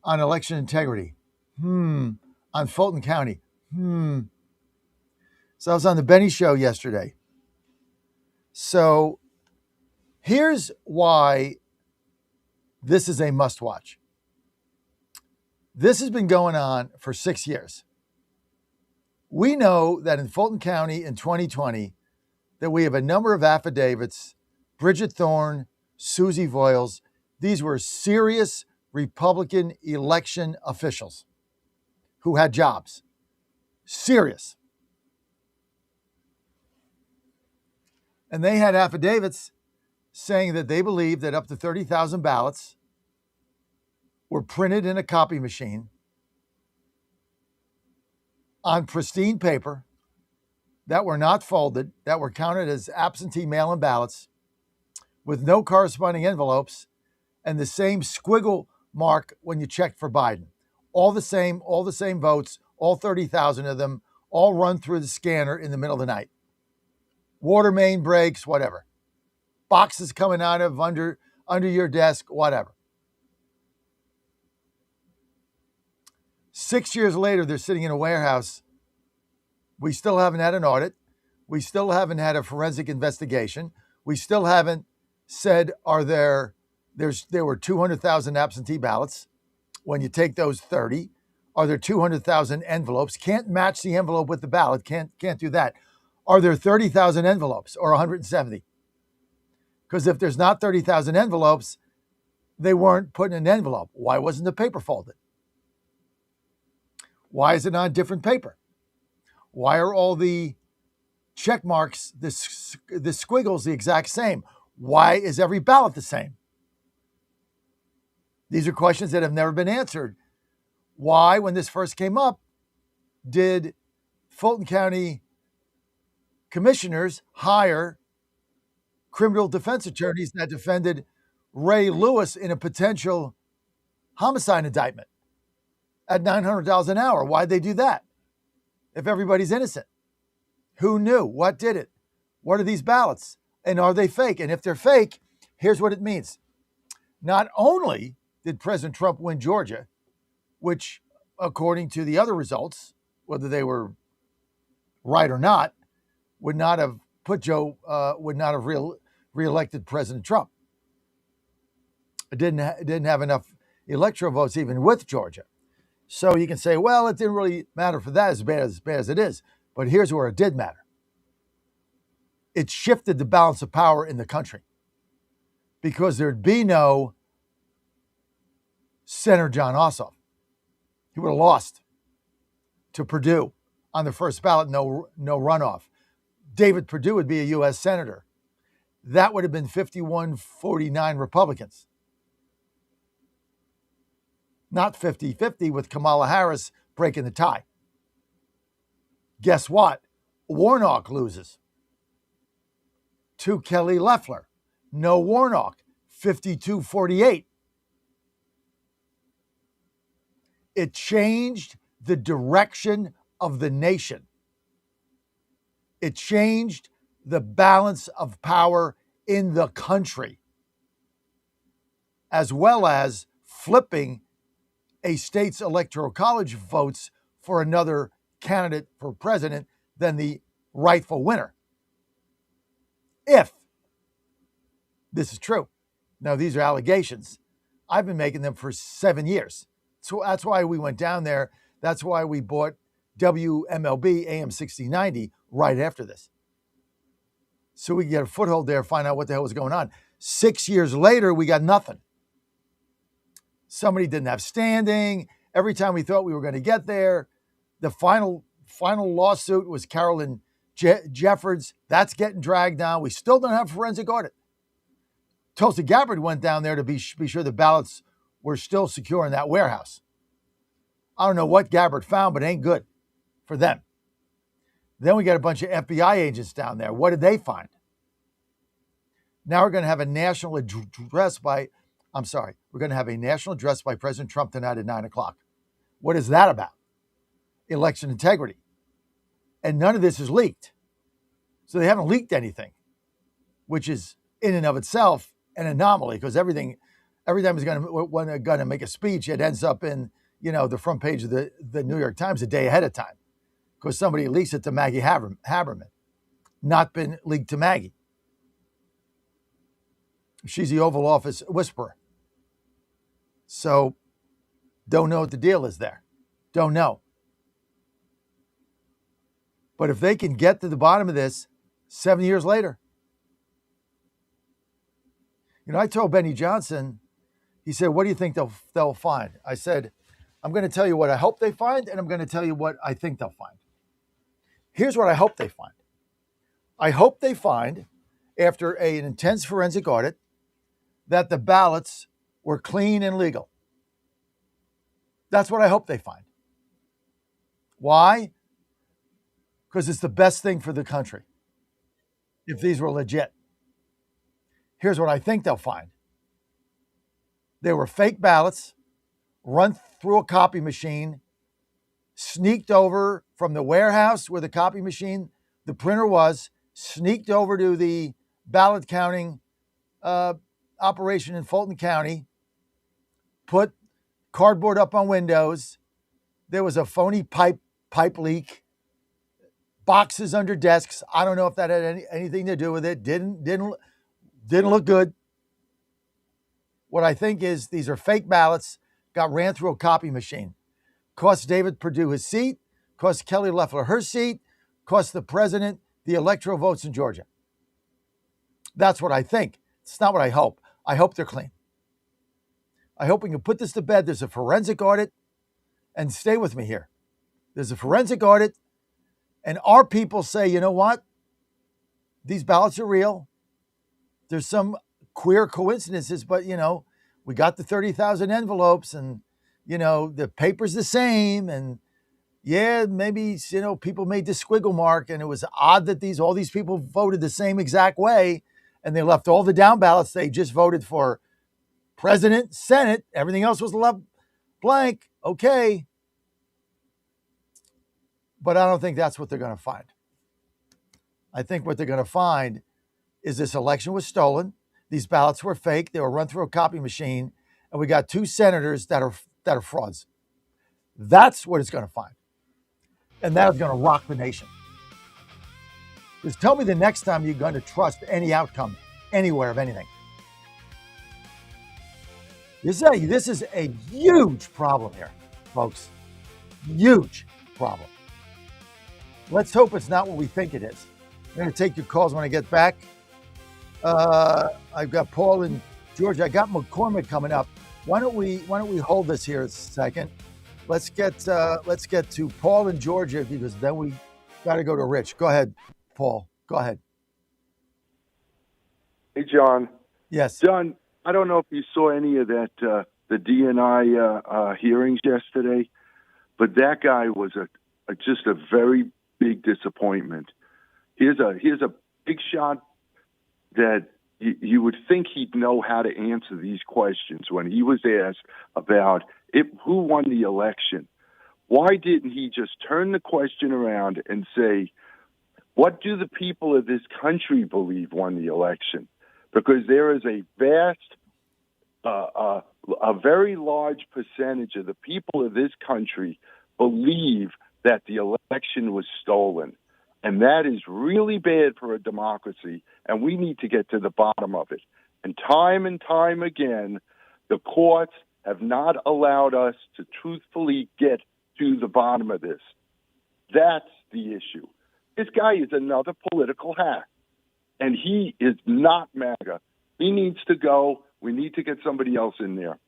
On election integrity. On Fulton County. So I was on the Benny Show yesterday. So here's why this is a must-watch. This has been going on for 6 years. We know that in Fulton County in 2020, that we have a number of affidavits, Bridget Thorne, Susie Voiles. These were serious Republican election officials who had jobs. Serious. And they had affidavits saying that they believed that up to 30,000 ballots were printed in a copy machine on pristine paper that were not folded, that were counted as absentee mail-in ballots with no corresponding envelopes and the same squiggle mark when you checked for Biden. All the same votes, all 30,000 of them, all run through the scanner in the middle of the night. Water main breaks, whatever. Boxes coming out of under your desk, whatever. 6 years later, they're sitting in a warehouse. We still haven't had an audit. We still haven't had a forensic investigation. We still haven't said, there were 200,000 absentee ballots. When you take those 30, are there 200,000 envelopes? Can't match the envelope with the ballot. Can't do that. Are there 30,000 envelopes or 170? Because if there's not 30,000 envelopes, they weren't put in an envelope. Why wasn't the paper folded? Why is it on different paper? Why are all the check marks, the squiggles, the exact same? Why is every ballot the same? These are questions that have never been answered. Why, when this first came up, did Fulton County commissioners hire criminal defense attorneys that defended Ray Lewis in a potential homicide indictment at $900 an hour? Why'd they do that if everybody's innocent? Who knew? What did it? What are these ballots? And are they fake? And if they're fake, here's what it means. Not only did President Trump win Georgia, which, according to the other results, whether they were right or not, would not have reelected President Trump. It didn't have enough electoral votes even with Georgia. So you can say, well, it didn't really matter for that as bad as it is. But here's where it did matter. It shifted the balance of power in the country because there'd be no Senator John Ossoff. He would have lost to Perdue on the first ballot, no runoff. David Perdue would be a U.S. Senator. That would have been 51-49 Republicans. Not 50-50 with Kamala Harris breaking the tie. Guess what? Warnock loses to Kelly Loeffler. No Warnock, 52-48. It changed the direction of the nation. It changed the balance of power in the country, as well as flipping a state's electoral college votes for another candidate for president than the rightful winner. If this is true. Now, these are allegations. I've been making them for 7 years. So that's why we went down there. That's why we bought WMLB AM 6090 right after this. So we could get a foothold there, find out what the hell was going on. 6 years later, we got nothing. Somebody didn't have standing. Every time we thought we were going to get there, the final lawsuit was Carolyn Jeffords. That's getting dragged down. We still don't have a forensic audit. Tulsi Gabbard went down there to be sure the ballots were still secure in that warehouse. I don't know what Gabbard found, but it ain't good for them. Then we got a bunch of FBI agents down there. What did they find? Now we're going to have a national address by President Trump tonight at 9:00. What is that about? Election integrity. And none of this is leaked. So they haven't leaked anything, which is in and of itself an anomaly, because every time he's going to make a speech, it ends up in, the front page of the New York Times a day ahead of time, because somebody leaks it to Maggie Haberman, not been leaked to Maggie. She's the Oval Office whisperer. So don't know what the deal is there. Don't know. But if they can get to the bottom of this 7 years later, I told Benny Johnson, he said, what do you think they'll find? I said, I'm going to tell you what I hope they find, and I'm going to tell you what I think they'll find. Here's what I hope they find. I hope they find, after an intense forensic audit, that the ballots were clean and legal. That's what I hope they find. Why? Because it's the best thing for the country if these were legit. Here's what I think they'll find. They were fake ballots, run through a copy machine, sneaked over from the warehouse where the copy machine, the printer was, sneaked over to the ballot counting operation in Fulton County, put cardboard up on windows. There was a phony pipe leak, boxes under desks. I don't know if that had anything to do with it. Didn't look good. What I think is these are fake ballots, got ran through a copy machine. Cost David Perdue his seat, cost Kelly Loeffler her seat, cost the president the electoral votes in Georgia. That's what I think. It's not what I hope. I hope they're clean. I hope we can put this to bed. There's a forensic audit, and stay with me here. There's a forensic audit, and our people say, you know what? These ballots are real. There's some queer coincidences, but, we got the 30,000 envelopes, and, the paper's the same, and, yeah, maybe, people made this squiggle mark, and it was odd that all these people voted the same exact way, and they left all the down ballots. They just voted for president, Senate. Everything else was left blank. Okay. But I don't think that's what they're going to find. I think what they're going to find is this election was stolen. These ballots were fake. They were run through a copy machine. And we got 2 senators that are frauds. That's what it's going to find. And that is going to rock the nation. Just tell me the next time you're going to trust any outcome anywhere of anything. This is a huge problem here, folks. Huge problem. Let's hope it's not what we think it is. I'm going to take your calls when I get back. I've got Paul in Georgia. I got McCormick coming up. Why don't we hold this here a second? Let's get to Paul in Georgia, because then we got to go to Rich. Go ahead, Paul. Go ahead. Hey, John. Yes. John, I don't know if you saw any of that, the DNI hearings yesterday, but that guy was just a very big disappointment. Here's a big shot that you would think he'd know how to answer these questions when he was asked about who won the election. Why didn't he just turn the question around and say, what do the people of this country believe won the election? Because there is a vast, a very large percentage of the people of this country believe that the election was stolen. And that is really bad for a democracy, and we need to get to the bottom of it. And time again, the courts have not allowed us to truthfully get to the bottom of this. That's the issue. This guy is another political hack, and he is not MAGA. He needs to go. We need to get somebody else in there.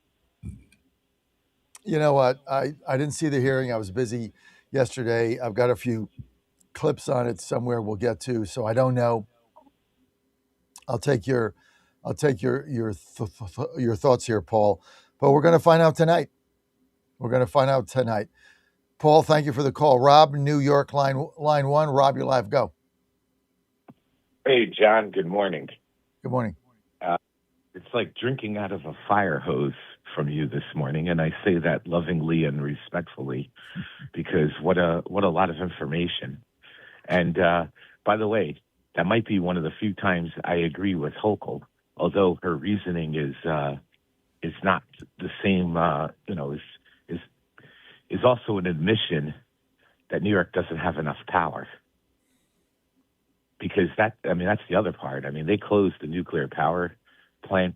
You know what? I didn't see the hearing. I was busy yesterday. I've got a few clips on it somewhere we'll get to, so I don't know. I'll take your thoughts here, Paul. But we're going to find out tonight. Paul, thank you for the call. Rob, New York, line 1. Rob, you're live. Go. Hey, John. Good morning. Good morning. It's like drinking out of a fire hose from you this morning, and I say that lovingly and respectfully, because what a lot of information. And by the way, that might be one of the few times I agree with Hochul, although her reasoning is not the same. Is also an admission that New York doesn't have enough power. Because that's the other part. I mean, they closed the nuclear power plant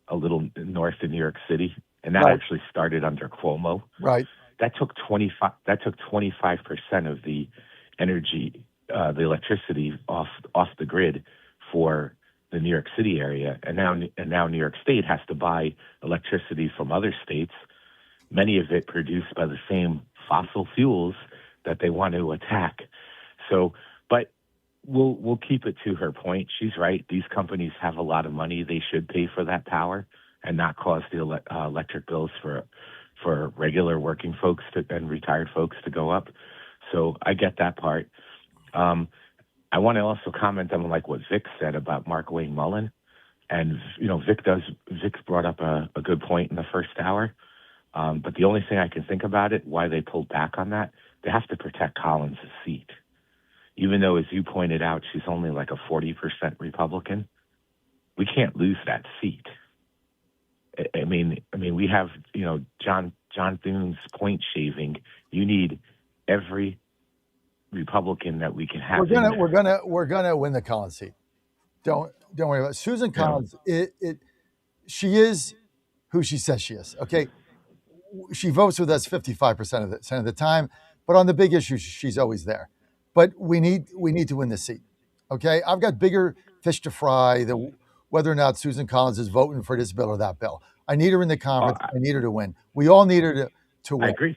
a little north of New York City, and that actually started under Cuomo. Right. That took 25% of the energy, the electricity off the grid for the New York City area, and now New York State has to buy electricity from other states many of it produced by the same fossil fuels that they want to attack. So, but we'll keep it to her point. She's right. These companies have a lot of money. They should pay for that power and not cause the electric bills for regular working folks and retired folks to go up. So I get that part. I want to also comment on like what Vic said about Mark Wayne Mullen. And, Vic brought up a good point in the first hour. But the only thing I can think about it, why they pulled back on that, they have to protect Collins' seat. Even though, as you pointed out, she's only like a 40% Republican, we can't lose that seat. I mean, we have, John Thune's point shaving. You need every Republican that we can have. We're gonna win the Collins seat. Don't worry about it. Susan Collins. She is who she says she is. Okay, she votes with us 55% of the time, but on the big issues, she's always there. But we need to win the seat. Okay, I've got bigger fish to fry than whether or not Susan Collins is voting for this bill or that bill. I need her in the conference. I need her to win. We all need her to win. I agree.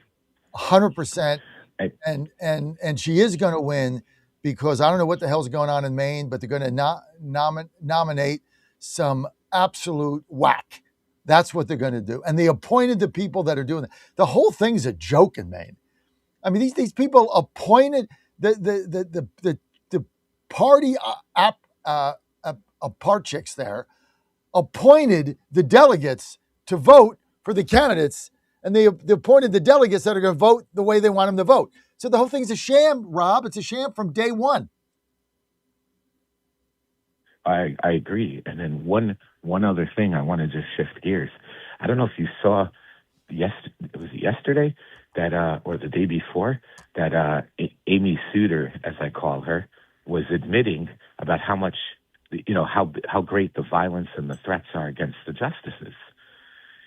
100%. And she is going to win because I don't know what the hell's going on in Maine, but they're going to nominate some absolute whack. That's what they're going to do. And they appointed the people that are doing it. The whole thing's a joke in Maine. I mean, these people appointed the party apartchicks there appointed the delegates to vote for the candidates, and they appointed the delegates that are going to vote the way they want them to vote. So the whole thing's a sham, Rob. It's a sham from day one. I agree. And then one other thing, I want to just shift gears. I don't know if you saw yesterday that or the day before that Amy Souter, as I call her, was admitting about how much, how great the violence and the threats are against the justices.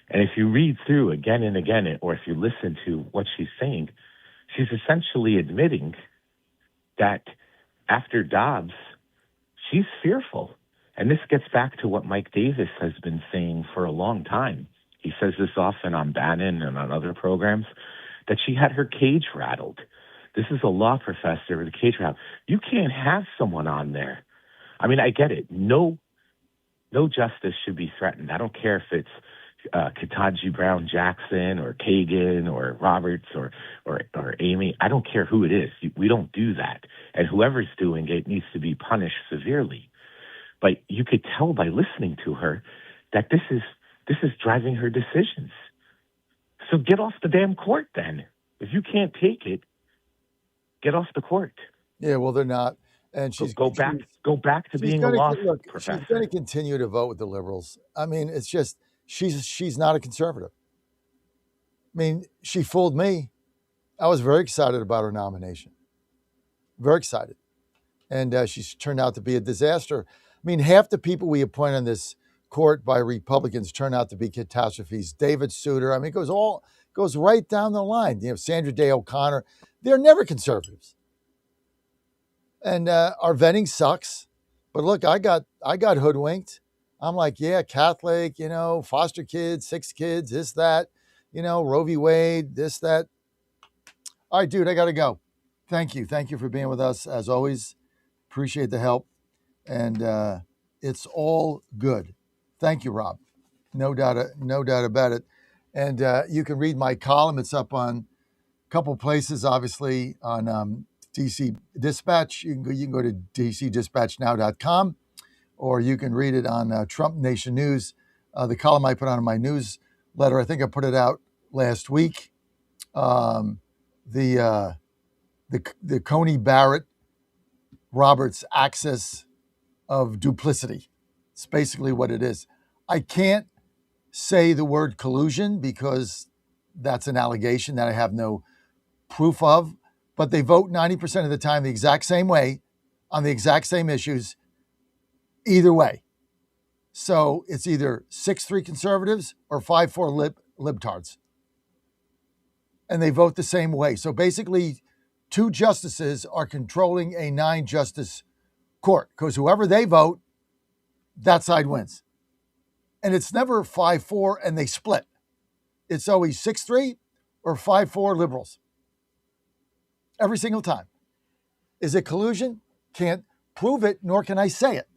And if you read through again and again, or if you listen to what she's saying, she's essentially admitting that after Dobbs, she's fearful. And this gets back to what Mike Davis has been saying for a long time. He says this often on Bannon and on other programs, that she had her cage rattled. This is a law professor with a cage rattled. You can't have someone on there. I mean, I get it. No justice should be threatened. I don't care if it's Ketanji Brown Jackson or Kagan or Roberts or Amy. I don't care who it is. We don't do that. And whoever's doing it needs to be punished severely. But you could tell by listening to her that this is driving her decisions. So get off the damn court then. If you can't take it, get off the court. Yeah, well, they're not. And she's go back to being a law professor. She's going to continue to vote with the liberals. I mean, it's just she's not a conservative. I mean, she fooled me. I was very excited about her nomination. Very excited. And she's turned out to be a disaster. I mean, half the people we appoint on this court by Republicans turn out to be catastrophes. David Souter, I mean, it goes right down the line. Sandra Day O'Connor, they're never conservatives. And our vetting sucks. But look, I got hoodwinked. I'm like, yeah, Catholic, foster kids, 6 kids, this, that, Roe v. Wade, this, that. All right, dude, I got to go. Thank you. Thank you for being with us. As always, appreciate the help. And it's all good. Thank you, Rob. No doubt about it. And you can read my column. It's up on a couple places, obviously, on DC Dispatch. You can go to dcdispatchnow.com, or you can read it on Trump Nation News. The column I put on in my newsletter, I think I put it out last week. The Coney Barrett Roberts axis of duplicity. It's basically what it is. I can't say the word collusion because that's an allegation that I have no proof of, but they vote 90% of the time the exact same way on the exact same issues either way. So it's either 6-3 conservatives or 5-4 libtards. And they vote the same way. So basically, 2 justices are controlling a 9-justice court because whoever they vote, that side wins. And it's never 5-4 and they split. it's always 6-3 or 5-4 liberals. Every single time. Is it collusion? Can't prove it, nor can I say it.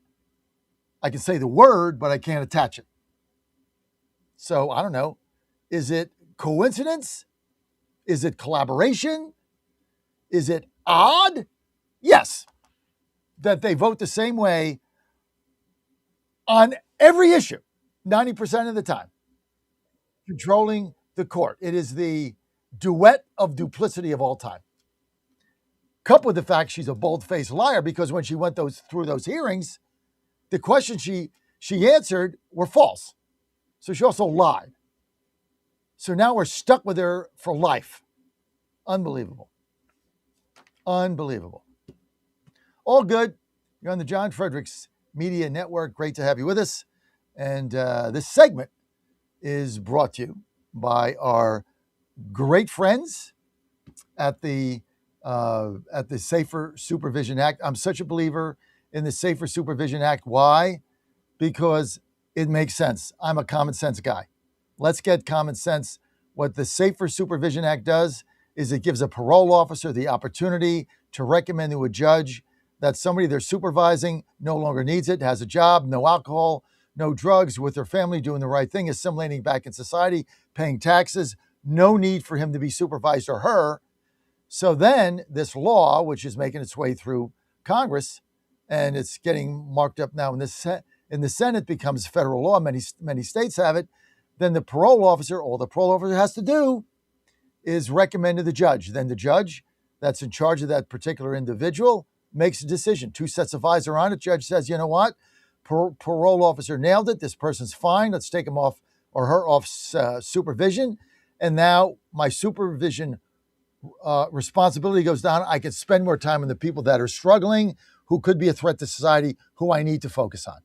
I can say the word, but I can't attach it. So I don't know. Is it coincidence? Is it collaboration? Is it odd? Yes. That they vote the same way on every issue, 90% of the time, controlling the court. It is the duet of duplicity of all time. Coupled with the fact she's a bold-faced liar, because when she went through those hearings, the questions she answered were false. So she also lied. So now we're stuck with her for life. Unbelievable. Unbelievable. All good. You're on the John Fredericks Media Network. Great to have you with us. And this segment is brought to you by our great friends at the Safer Supervision Act. I'm such a believer in the Safer Supervision Act. Why? Because it makes sense. I'm a common sense guy. Let's get common sense. What the Safer Supervision Act does is it gives a parole officer the opportunity to recommend to a judge that somebody they're supervising no longer needs it, has a job, no alcohol, no drugs, with their family, doing the right thing, assimilating back in society, paying taxes, no need for him to be supervised or her. So then this law, which is making its way through Congress, and it's getting marked up now in the Senate, becomes federal law. Many states have it. Then the parole officer, all the parole officer has to do is recommend to the judge. Then the judge that's in charge of that particular individual makes a decision. 2 sets of eyes are on it. Judge says, you know what? Parole officer nailed it. This person's fine. Let's take him off or her off supervision. And now my supervision responsibility goes down. I can spend more time on the people that are struggling, who could be a threat to society, who I need to focus on.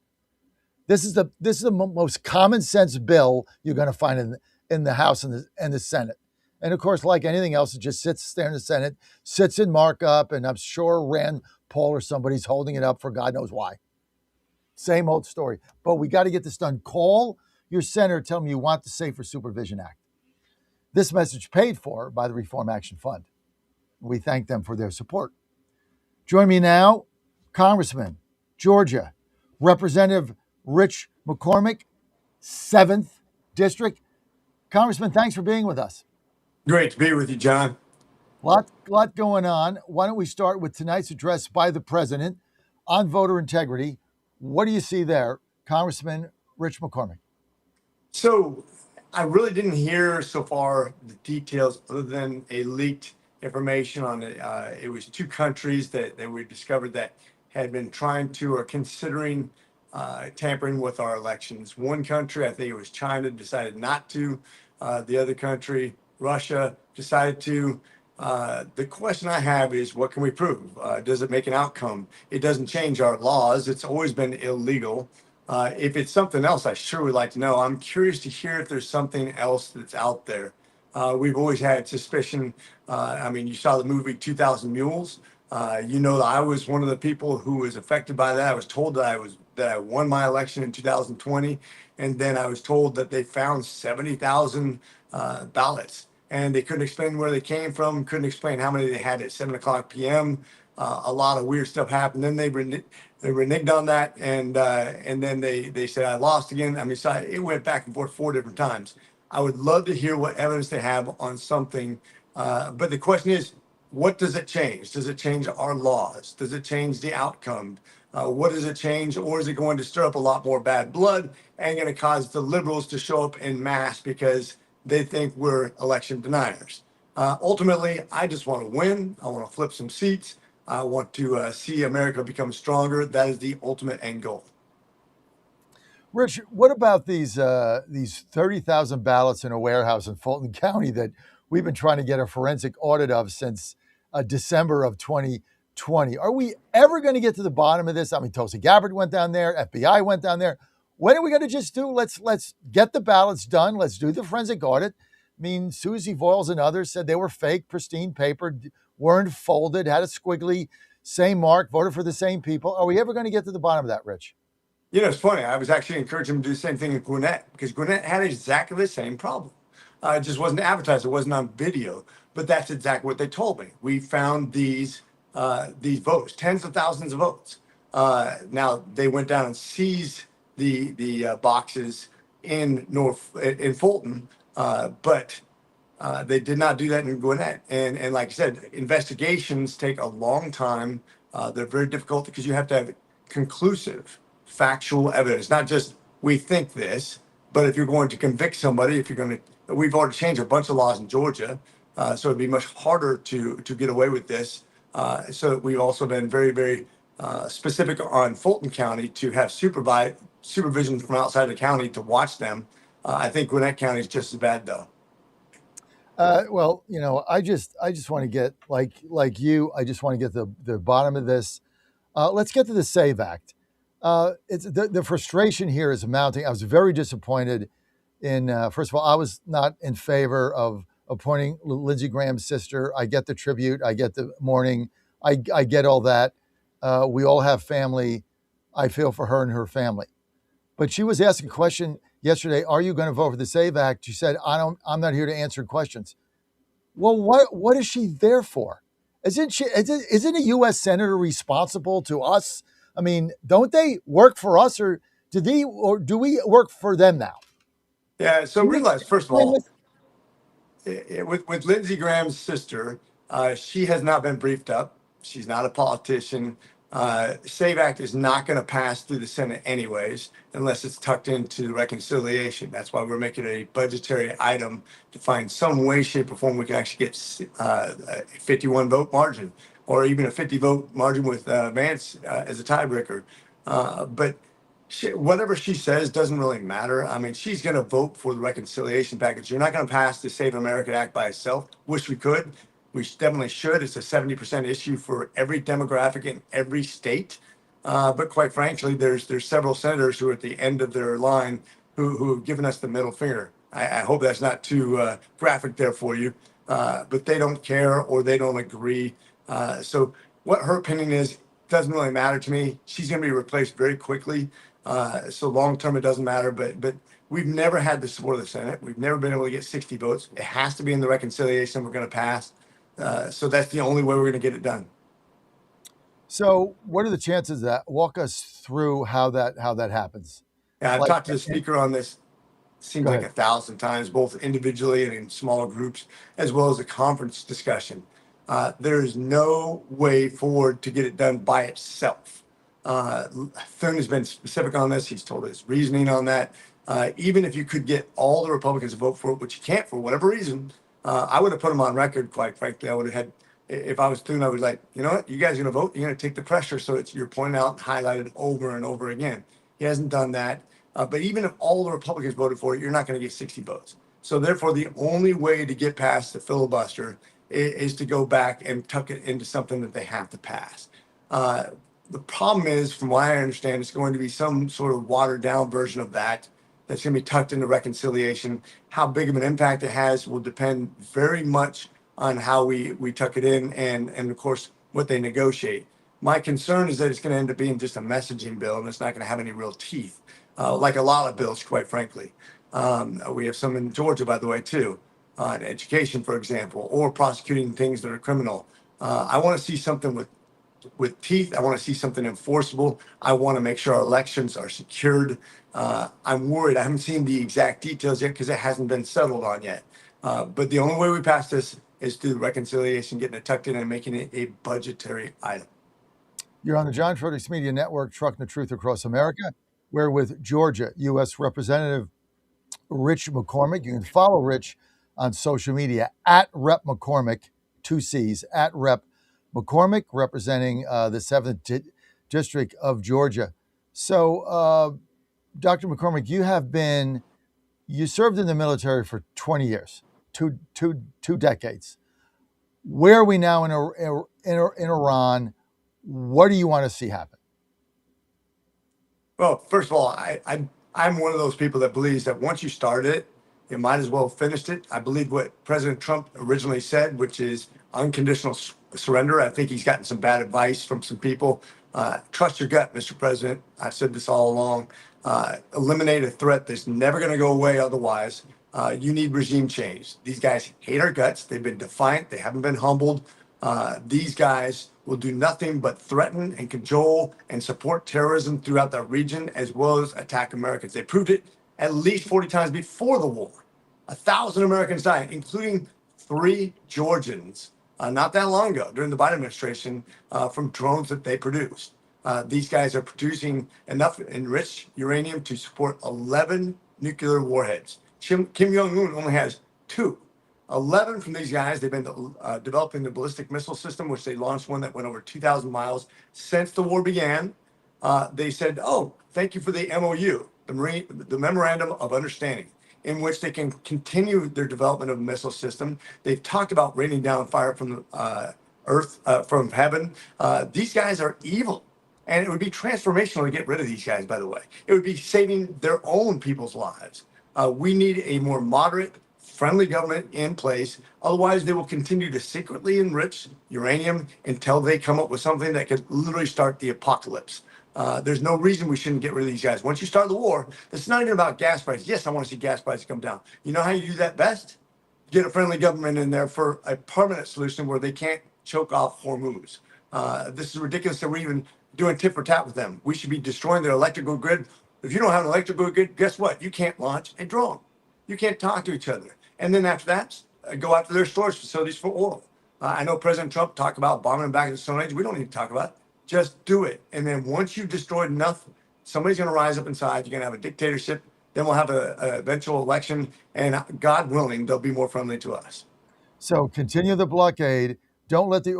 This is the most common sense bill you're going to find in the House and the Senate. And of course, like anything else, it just sits there in the Senate, sits in markup, and I'm sure Rand Paul or somebody's holding it up for God knows why. Same old story. But we got to get this done. Call your senator, tell them you want the Safer Supervision Act. This message paid for by the Reform Action Fund. We thank them for their support. Join me now, Congressman, Georgia, Representative Rich McCormick, 7th District. Congressman, thanks for being with us. Great to be with you, John. Lot going on. Why don't we start with tonight's address by the president on voter integrity? What do you see there, Congressman Rich McCormick? So I really didn't hear so far the details other than a leaked information on it. It was 2 countries that we discovered that had been trying to or considering tampering with our elections. One country, I think it was China, decided not to. The other country, Russia, decided to. The question I have is, what can we prove? Does it make an outcome? It doesn't change our laws. It's always been illegal. If it's something else, I sure would like to know. I'm curious to hear if there's something else that's out there. We've always had suspicion. You saw the movie 2000 Mules. You know that I was one of the people who was affected by that. I was told that I won my election in 2020, and then I was told that they found 70,000 ballots, and they couldn't explain where they came from, couldn't explain how many they had at 7:00 p.m. A lot of weird stuff happened. Then they reneged on that, and then they said I lost again. So it went back and forth 4 different times. I would love to hear what evidence they have on something, but the question is, what does it change? Does it change our laws? Does it change the outcome? What does it change? Or is it going to stir up a lot more bad blood and going to cause the liberals to show up en masse because they think we're election deniers? Ultimately, I just want to win. I want to flip some seats. I want to see America become stronger. That is the ultimate end goal. Rich, what about these 30,000 ballots in a warehouse in Fulton County that we've been trying to get a forensic audit of since December of 2020? Are we ever going to get to the bottom of this? Tulsi Gabbard went down there, FBI went down there. When are we going to just do? Let's get the ballots done. Let's do the forensic audit. Susie Voiles and others said they were fake, pristine paper, weren't folded, had a squiggly, same mark, voted for the same people. Are we ever going to get to the bottom of that, Rich? It's funny. I was actually encouraging them to do the same thing with Gwinnett, because Gwinnett had exactly the same problem. It just wasn't advertised. It wasn't on video. But that's exactly what they told me. We found these votes, tens of thousands of votes. Now they went down and seized the boxes in Fulton, but they did not do that in Gwinnett. And like I said, investigations take a long time. They're very difficult because you have to have conclusive, factual evidence, not just we think this, but if you're going to convict somebody, if you're going to, we've already changed a bunch of laws in Georgia, so it'd be much harder to get away with this. So we've also been very, very specific on Fulton County to have supervision from outside the county to watch them. I think Gwinnett County is just as bad though. Well, I just want to get like you. I just want to get the bottom of this. Let's get to the SAVE Act. It's the frustration here is mounting. I was very disappointed in. First of all, I was not in favor of appointing Lindsey Graham's sister. I get the tribute. I get the mourning. I get all that. We all have family. I feel for her and her family. But she was asking a question yesterday. Are you going to vote for the SAVE Act? She said, I'm not here to answer questions. Well, what is she there for? Isn't a U.S. senator responsible to us? I mean, don't they work for us, or do we work for them now? Yeah. So realize, first of all, with Lindsey Graham's sister, she has not been briefed up. She's not a politician. SAVE Act is not going to pass through the Senate anyways, unless it's tucked into the reconciliation. That's why we're making a budgetary item to find some way, shape, or form we can actually get a 51 vote margin, or even a 50 vote margin with Vance as a tiebreaker. But whatever she says doesn't really matter. I mean, she's going to vote for the reconciliation package. You're not going to pass the Save America Act by itself. Wish we could. We definitely should. It's a 70% issue for every demographic in every state. But quite frankly, there's several senators who are at the end of their line who have given us the middle finger. I hope that's not too graphic there for you. But they don't care or they don't agree. So what her opinion is doesn't really matter to me. She's going to be replaced very quickly. So long term, it doesn't matter. But we've never had the support of the Senate. We've never been able to get 60 votes. It has to be in the reconciliation we're going to pass. So that's the only way we're going to get it done. So what are the chances that walk us through how that happens? Yeah, I've talked to the speaker on this. Seems like 1,000 times, both individually and in smaller groups, as well as a conference discussion. There is no way forward to get it done by itself. Thune has been specific on this. He's told his reasoning on that. Even if you could get all the Republicans to vote for it, which you can't for whatever reason, I would have put him on record, quite frankly. I would have had, if I was Thune, I was like, you know what, you guys are going to vote, you're going to take the pressure so you're pointed out and highlighted over and over again. He hasn't done that. But even if all the Republicans voted for it, you're not going to get 60 votes. So therefore, the only way to get past the filibuster is to go back and tuck it into something that they have to pass. The problem is, from what I understand, it's going to be some sort of watered down version of that that's going to be tucked into reconciliation. How big of an impact it has will depend very much on how we tuck it in and of course, what they negotiate. My concern is that it's going to end up being just a messaging bill and it's not going to have any real teeth, like a lot of bills, quite frankly. We have some in Georgia, by the way, too, on education, for example, or prosecuting things that are criminal. I want to see something with teeth. I want to see something enforceable. I want to make sure our elections are secured. I'm worried. I haven't seen the exact details yet because it hasn't been settled on yet. But the only way we pass this is through reconciliation, getting it tucked in and making it a budgetary item. You're on the John Fredericks Media Network, trucking the truth across America. We're with Georgia U.S. Representative Rich McCormick. You can follow Rich on social media at Rep McCormick, 2 C's, at Rep McCormick, representing the 7th District of Georgia. So, Dr. McCormick, you served in the military for 20 years, two decades. Where are we now in Iran? What do you want to see happen? Well, first of all, I'm one of those people that believes that once you start it, you might as well have finished it. I believe what President Trump originally said, which is unconditional surrender. I think he's gotten some bad advice from some people. Trust your gut, Mr. President. I've said this all along. Eliminate a threat that's never going to go away otherwise. you need regime change. These guys hate our guts. They've been defiant. They haven't been humbled. These guys will do nothing but threaten and cajole and support terrorism throughout the region, as well as attack Americans. They proved it at least 40 times before the war. 1,000 Americans died, including 3 Georgians, not that long ago during the Biden administration, from drones that they produced. These guys are producing enough enriched uranium to support 11 nuclear warheads. Kim Jong-un only has 2. 11 from these guys. They've been developing the ballistic missile system, which they launched one that went over 2,000 miles since the war began. They said, oh, thank you for the MOU, the Memorandum of Understanding, in which they can continue their development of a missile system. They've talked about raining down fire from earth, from heaven. These guys are evil. And it would be transformational to get rid of these guys, by the way. It would be saving their own people's lives. We need a more moderate, friendly government in place. Otherwise, they will continue to secretly enrich uranium until they come up with something that could literally start the apocalypse. There's no reason we shouldn't get rid of these guys. Once you start the war, it's not even about gas prices. Yes, I want to see gas prices come down. You know how you do that best? Get a friendly government in there for a permanent solution where they can't choke off Hormuz. This is ridiculous that we're even doing tit for tat with them. We should be destroying their electrical grid. If you don't have an electrical grid, guess what? You can't launch a drone. You can't talk to each other. And then after that, go after their storage facilities for oil. I know President Trump talked about bombing them back in the Stone Age. We don't need to talk about it. Just do it. And then once you've destroyed enough, somebody's going to rise up inside. You're going to have a dictatorship. Then we'll have an eventual election. And God willing, they'll be more friendly to us. So continue the blockade. Don't let the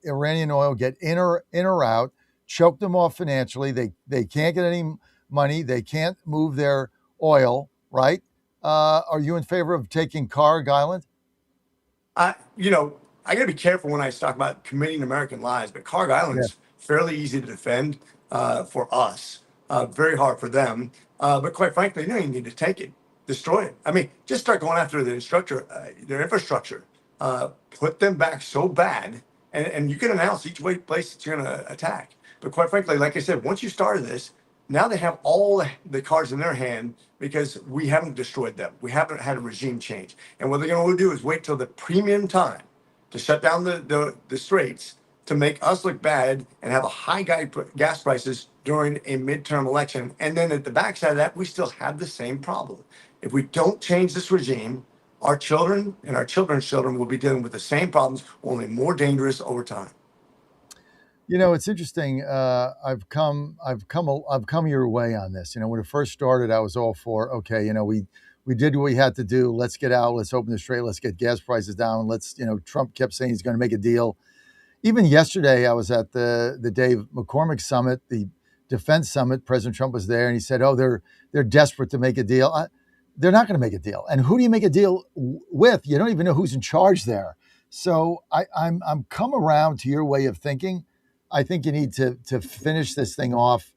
Iranian oil get in or out. Choke them off financially. They can't get any money. They can't move their oil, right? Are you in favor of taking Carg Island? I got to be careful when I talk about committing American lies, but Carg Island is fairly easy to defend for us, very hard for them. But quite frankly, no, you need to take it, destroy it. I mean, just start going after their infrastructure, put them back so bad, and you can announce each place that you're going to attack. But quite frankly, like I said, once you started this, now they have all the cards in their hand because we haven't destroyed them. We haven't had a regime change. And what they're going to do is wait till the premium time to shut down the straits to make us look bad and have a high gas prices during a midterm election. And then at the backside of that, we still have the same problem. If we don't change this regime, our children and our children's children will be dealing with the same problems, only more dangerous over time. You know, it's interesting. I've come your way on this. You know, when it first started, I was all for, okay, we did what we had to do. Let's get out. Let's open the strait. Let's get gas prices down. Trump kept saying he's going to make a deal. Even yesterday, I was at the Dave McCormick summit, the defense summit. President Trump was there, and he said, "Oh, they're desperate to make a deal. They're not going to make a deal. And who do you make a deal with? You don't even know who's in charge there." So I'm come around to your way of thinking. I think you need to finish this thing off,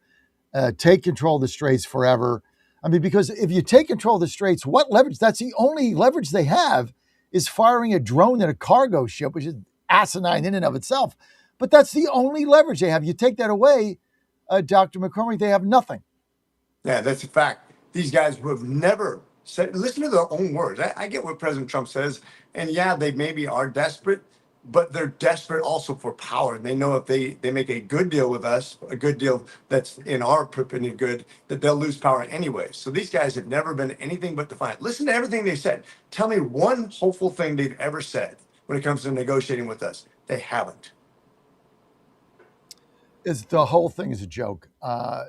take control of the straits forever. I mean, because if you take control of the straits, what leverage? That's the only leverage they have is firing a drone at a cargo ship, which is asinine in and of itself. But that's the only leverage they have. You take that away, Dr. McCormick, they have nothing. Yeah, that's a fact. These guys who have never said, listen to their own words. I get what President Trump says. And yeah, they maybe are desperate, but they're desperate also for power. And they know if they make a good deal with us, a good deal that's in our opinion good, that they'll lose power anyway. So these guys have never been anything but defiant. Listen to everything they said. Tell me one hopeful thing they've ever said when it comes to negotiating with us. They haven't. The whole thing is a joke.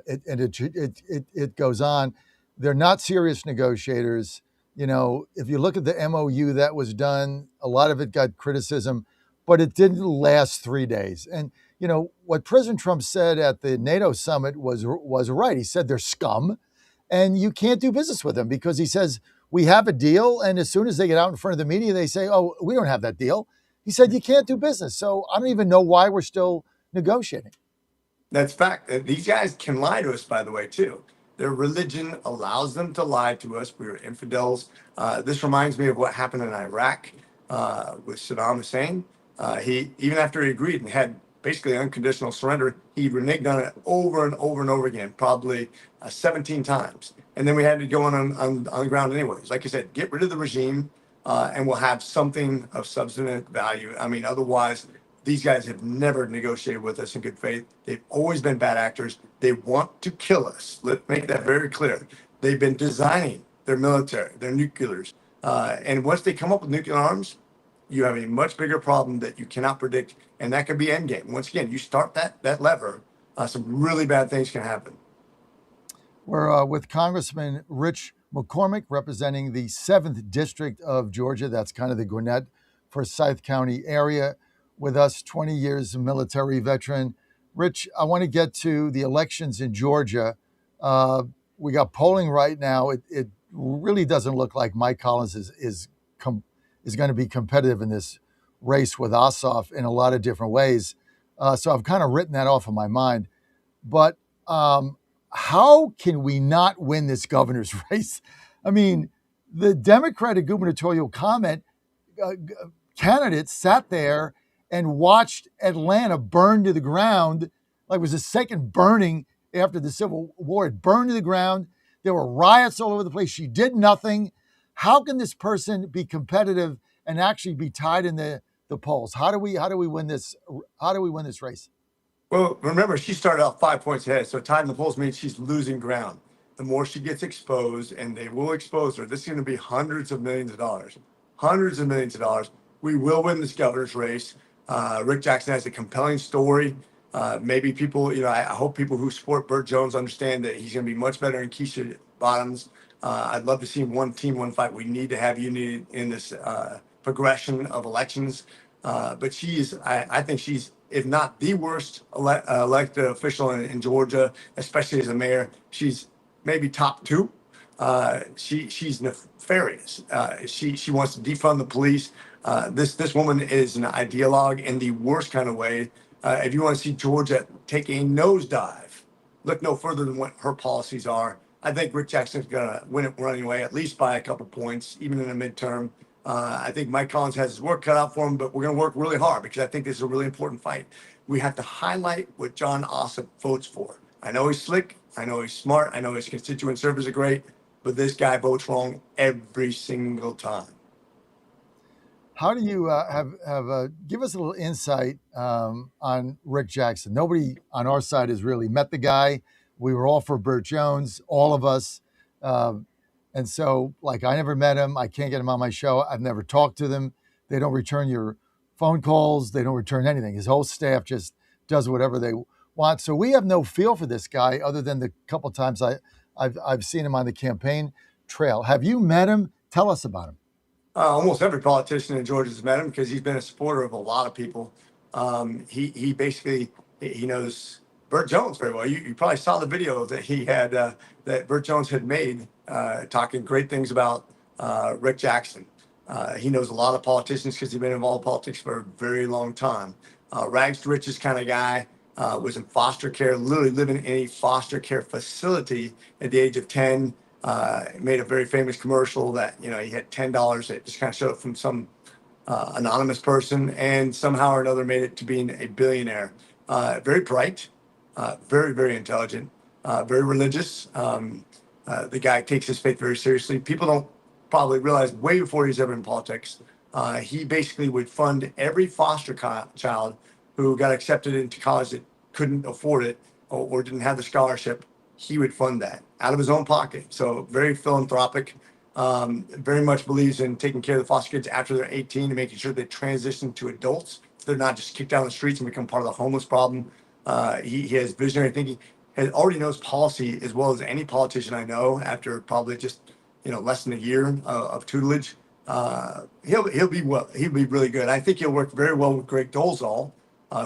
It goes on. They're not serious negotiators. You know, if you look at the MOU that was done, a lot of it got criticism, but it didn't last 3 days. And, you know, what President Trump said at the NATO summit was right. He said they're scum and you can't do business with them because he says, we have a deal. And as soon as they get out in front of the media, they say, oh, we don't have that deal. He said, you can't do business. So I don't even know why we're still negotiating. That's fact. These guys can lie to us, by the way, too. Their religion allows them to lie to us. We are infidels. This reminds me of what happened in Iraq with Saddam Hussein. He, even after he agreed and had basically unconditional surrender, he reneged on it over and over and over again, probably 17 times. And then we had to go on the ground anyways. Like I said, get rid of the regime, and we'll have something of substantive value. I mean, otherwise, these guys have never negotiated with us in good faith. They've always been bad actors. They want to kill us. Let's make that very clear. They've been designing their military, their nuclears. And once they come up with nuclear arms, you have a much bigger problem that you cannot predict. And that could be endgame. Once again, you start that lever, some really bad things can happen. We're with Congressman Rich McCormick, representing the 7th District of Georgia. That's kind of the Gwinnett Forsyth County area. With us, 20 years military veteran. Rich, I want to get to the elections in Georgia. We got polling right now. It really doesn't look like Mike Collins is going to be competitive in this race with Ossoff in a lot of different ways. So I've kind of written that off of my mind. But how can we not win this governor's race? I mean, the Democratic gubernatorial candidates sat there and watched Atlanta burn to the ground, like it was the second burning after the Civil War. It burned to the ground. There were riots all over the place. She did nothing. How can this person be competitive and actually be tied in the polls? How do we win this? How do we win this race? Well, remember, she started out 5 points ahead, so tied in the polls means she's losing ground. The more she gets exposed, and they will expose her, this is going to be hundreds of millions of dollars. Hundreds of millions of dollars. We will win this governor's race. Rick Jackson has a compelling story. Maybe people, I hope people who support Burt Jones understand that he's going to be much better in Keisha Bottoms. I'd love to see one team, one fight. We need to have unity in this progression of elections. But I think she's, if not the worst elected official in Georgia, especially as a mayor. She's maybe top 2. She's nefarious. She wants to defund the police. This woman is an ideologue in the worst kind of way. If you want to see Georgia take a nosedive, look no further than what her policies are. I think Rick Jackson's going to win it running away, at least by a couple points, even in a midterm. I think Mike Collins has his work cut out for him, but we're going to work really hard because I think this is a really important fight. We have to highlight what John Ossoff votes for. I know he's slick. I know he's smart. I know his constituent service are great, but this guy votes wrong every single time. How do you give us a little insight on Rick Jackson? Nobody on our side has really met the guy. We were all for Burt Jones, all of us. And so, I never met him. I can't get him on my show. I've never talked to them. They don't return your phone calls. They don't return anything. His whole staff just does whatever they want. So we have no feel for this guy other than the couple times I've seen him on the campaign trail. Have you met him? Tell us about him. Almost every politician in Georgia has met him because he's been a supporter of a lot of people. He basically knows Burt Jones very well. You probably saw the video that he had that Burt Jones had made talking great things about Rick Jackson. He knows a lot of politicians because he's been involved in politics for a very long time. Rags to riches kind of guy. Was in foster care, literally living in a foster care facility at the age of 10. Made a very famous commercial that, he had $10 that just kind of showed up from some anonymous person, and somehow or another made it to being a billionaire. Very bright, very, very intelligent, very religious. The guy takes his faith very seriously. People don't probably realize way before he's ever in politics, he basically would fund every foster child who got accepted into college that couldn't afford it or didn't have the scholarship. He would fund that out of his own pocket. So very philanthropic, very much believes in taking care of the foster kids after they're 18 and making sure they transition to adults. They're not just kicked down the streets and become part of the homeless problem. He has visionary thinking, already knows policy as well as any politician I know after probably just, less than a year of tutelage. He'll be really good. I think he'll work very well with Greg Dolezal,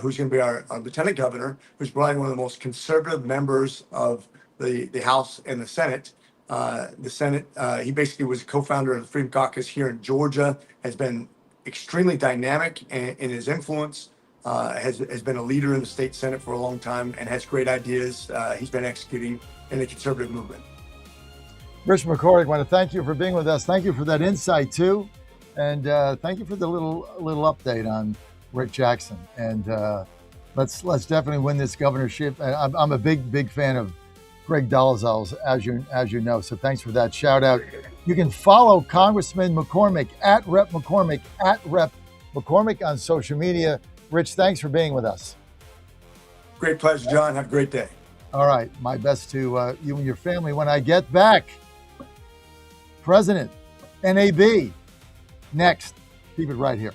who's going to be our lieutenant governor, who's probably one of the most conservative members of the House and the Senate. The Senate, he basically was a co-founder of the Freedom Caucus here in Georgia, has been extremely dynamic in his influence, has been a leader in the state Senate for a long time, and has great ideas. He's been executing in the conservative movement. Rich McCormick, I want to thank you for being with us. Thank you for that insight, too. And thank you for the little update on Rick Jackson. And let's definitely win this governorship. I'm a big fan of Greg Dolezal's, as you know. So thanks for that shout out. You can follow Congressman McCormick at Rep. McCormick on social media. Rich, thanks for being with us. Great pleasure, John. Have a great day. All right. My best to you and your family when I get back. President, NAB, next. Keep it right here.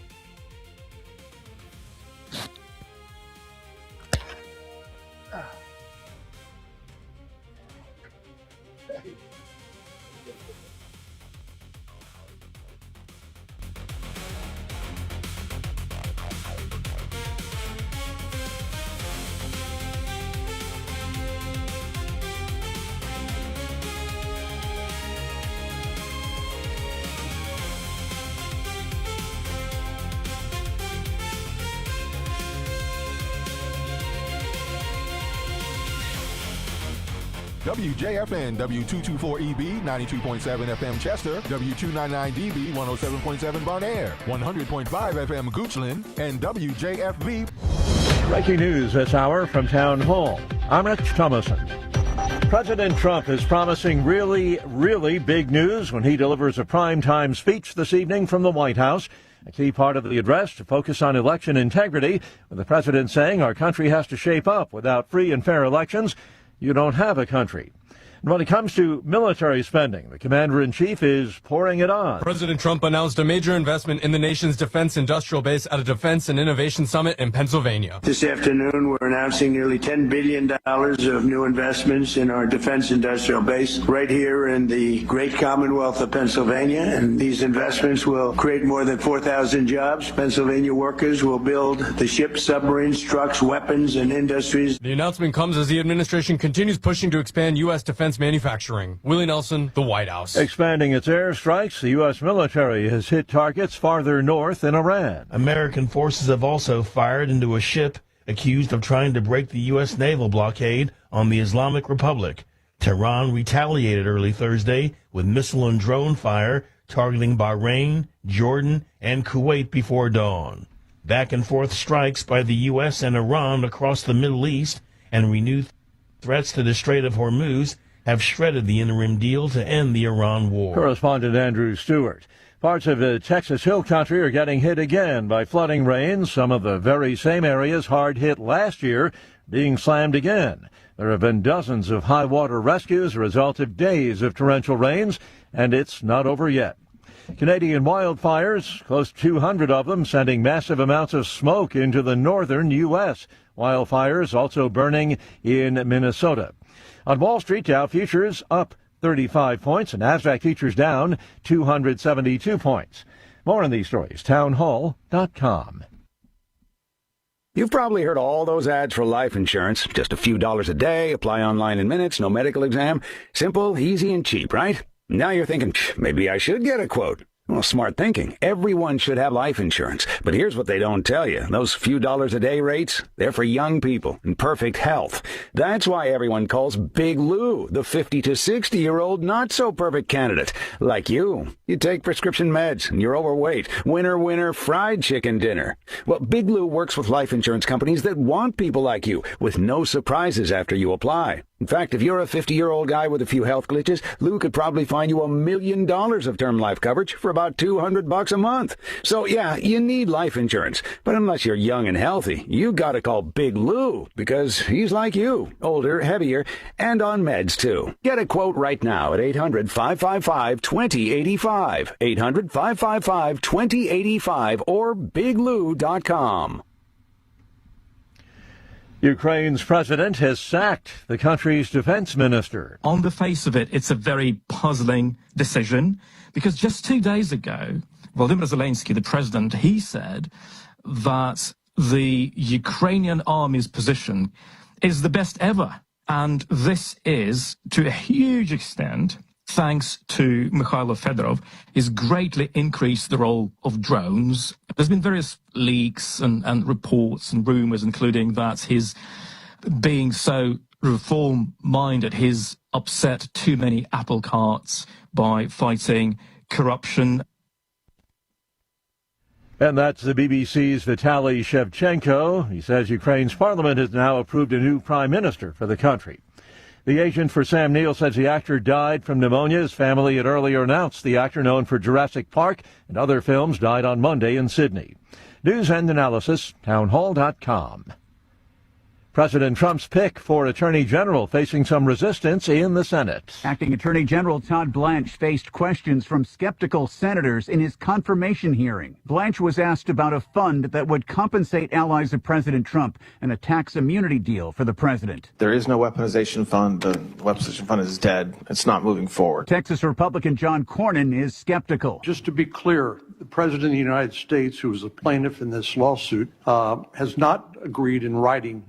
WJFN W224EB 92.7 FM Chester, W299DB 107.7 Bon Air, 100.5 FM Goochland, and WJFB. Breaking news this hour from Town Hall. I'm Rich Thomason. President Trump is promising really big news when he delivers a primetime speech this evening from the White House. A key part of the address to focus on election integrity, with the president saying our country has to shape up. Without free and fair elections, you don't have a country. And when it comes to military spending, the commander-in-chief is pouring it on. President Trump announced a major investment in the nation's defense industrial base at a defense and innovation summit in Pennsylvania. This afternoon, we're announcing nearly $10 billion of new investments in our defense industrial base right here in the great Commonwealth of Pennsylvania. And these investments will create more than 4,000 jobs. Pennsylvania workers will build the ships, submarines, trucks, weapons, and industries. The announcement comes as the administration continues pushing to expand U.S. defense manufacturing. Willie Nelson, the White House. Expanding its airstrikes, the U.S. military has hit targets farther north in Iran. American forces have also fired into a ship accused of trying to break the U.S. naval blockade on the Islamic Republic. Tehran retaliated early Thursday with missile and drone fire targeting Bahrain, Jordan, and Kuwait before dawn. Back and forth strikes by the U.S. and Iran across the Middle East and renewed threats to the Strait of Hormuz have shredded the interim deal to end the Iran war. Correspondent Andrew Stewart. Parts of the Texas Hill Country are getting hit again by flooding rains. Some of the very same areas hard hit last year being slammed again. There have been dozens of high water rescues as a result of days of torrential rains, and it's not over yet. Canadian wildfires, close to 200 of them, sending massive amounts of smoke into the northern U.S. Wildfires also burning in Minnesota. On Wall Street, Dow futures up 35 points and Nasdaq futures down 272 points. More on these stories, townhall.com. You've probably heard all those ads for life insurance. Just a few dollars a day, apply online in minutes, no medical exam. Simple, easy, and cheap, right? Now you're thinking, maybe I should get a quote. Well, smart thinking. Everyone should have life insurance. But here's what they don't tell you. Those few dollars a day rates, they're for young people in perfect health. That's why everyone calls Big Lou the 50 to 60-year-old not-so-perfect candidate. Like you. You take prescription meds and you're overweight. Winner, fried chicken dinner. Well, Big Lou works with life insurance companies that want people like you with no surprises after you apply. In fact, if you're a 50-year-old guy with a few health glitches, Lou could probably find you $1 million of term life coverage for about $200 a month. So, yeah, you need life insurance. But unless you're young and healthy, you gotta call Big Lou, because he's like you, older, heavier, and on meds, too. Get a quote right now at 800-555-2085, 800-555-2085, or biglou.com. Ukraine's president has sacked the country's defense minister. On the face of it, it's a very puzzling decision, because just 2 days ago, Volodymyr Zelensky, the president, he said that the Ukrainian army's position is the best ever. And this is, to a huge extent, thanks to Mikhailo Fedorov, has greatly increased the role of drones. There's been various leaks and reports and rumors, including that his being so reform-minded, he's upset too many apple carts by fighting corruption. And that's the BBC's Vitaly Shevchenko. He says Ukraine's parliament has now approved a new prime minister for the country. The agent for Sam Neill says the actor died from pneumonia. His family had earlier announced the actor, known for Jurassic Park and other films, died on Monday in Sydney. News and analysis, townhall.com. President Trump's pick for Attorney General facing some resistance in the Senate. Acting Attorney General Todd Blanche faced questions from skeptical senators in his confirmation hearing. Blanche was asked about a fund that would compensate allies of President Trump and a tax immunity deal for the president. There is no weaponization fund. The weaponization fund is dead. It's not moving forward. Texas Republican John Cornyn is skeptical. Just to be clear, the President of the United States, who is the plaintiff in this lawsuit, has not agreed in writing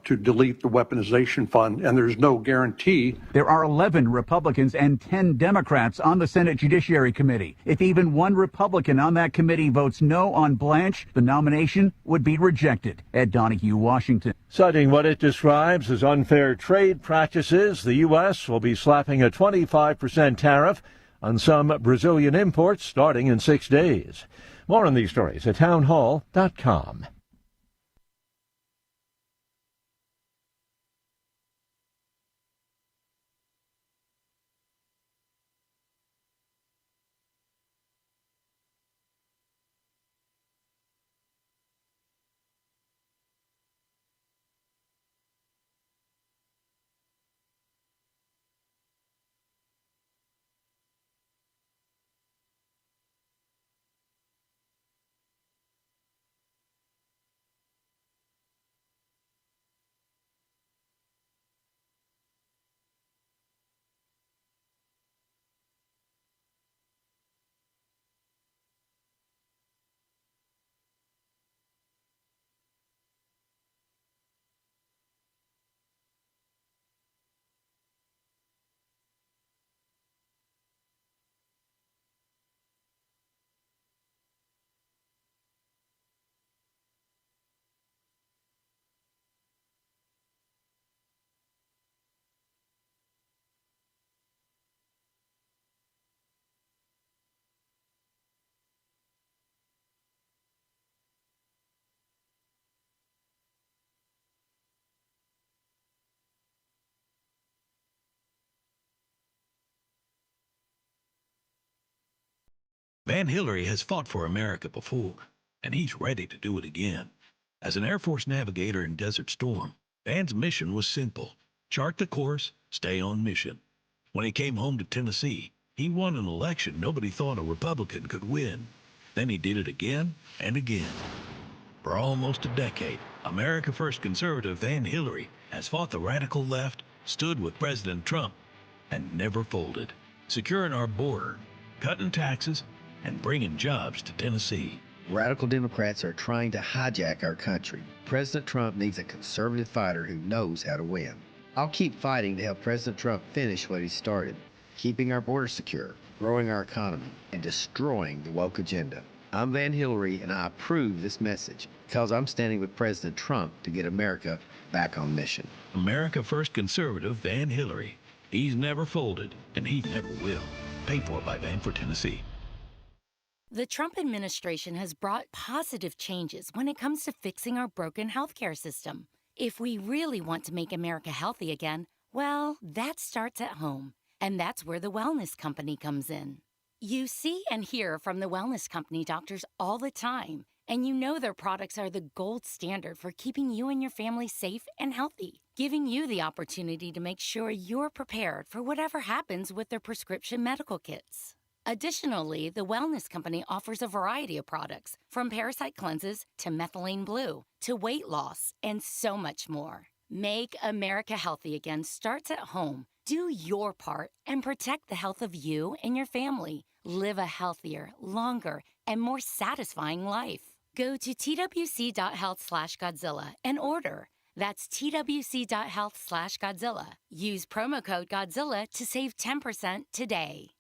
to delete the weaponization fund, and there's no guarantee. There are 11 Republicans and 10 Democrats on the Senate Judiciary Committee. If even one Republican on that committee votes no on Blanche, the nomination would be rejected. Ed Donahue, Washington. Citing what it describes as unfair trade practices, the U.S. will be slapping a 25% tariff on some Brazilian imports starting in 6 days. More on these stories at townhall.com. Van Hillary has fought for America before, and he's ready to do it again. As an Air Force navigator in Desert Storm, Van's mission was simple: chart the course, stay on mission. When he came home to Tennessee, he won an election nobody thought a Republican could win. Then he did it again and again. For almost a decade, America First conservative Van Hillary has fought the radical left, stood with President Trump, and never folded, securing our border, cutting taxes, and bringing jobs to Tennessee. Radical Democrats are trying to hijack our country. President Trump needs a conservative fighter who knows how to win. I'll keep fighting to help President Trump finish what he started, keeping our border secure, growing our economy, and destroying the woke agenda. I'm Van Hillary, and I approve this message because I'm standing with President Trump to get America back on mission. America First conservative Van Hillary. He's never folded, and he never will. Paid for by Van for Tennessee. The Trump administration has brought positive changes when it comes to fixing our broken healthcare system. If we really want to make America healthy again, well, that starts at home. And that's where the Wellness Company comes in. You see and hear from the Wellness Company doctors all the time, and you know their products are the gold standard for keeping you and your family safe and healthy, giving you the opportunity to make sure you're prepared for whatever happens with their prescription medical kits. Additionally, the Wellness Company offers a variety of products, from parasite cleanses to methylene blue to weight loss and so much more. Make America healthy again starts at home. Do your part and protect the health of you and your family. Live a healthier, longer, and more satisfying life. Go to twc.health/Godzilla and order. That's twc.health/Godzilla. Use promo code Godzilla to save 10% today.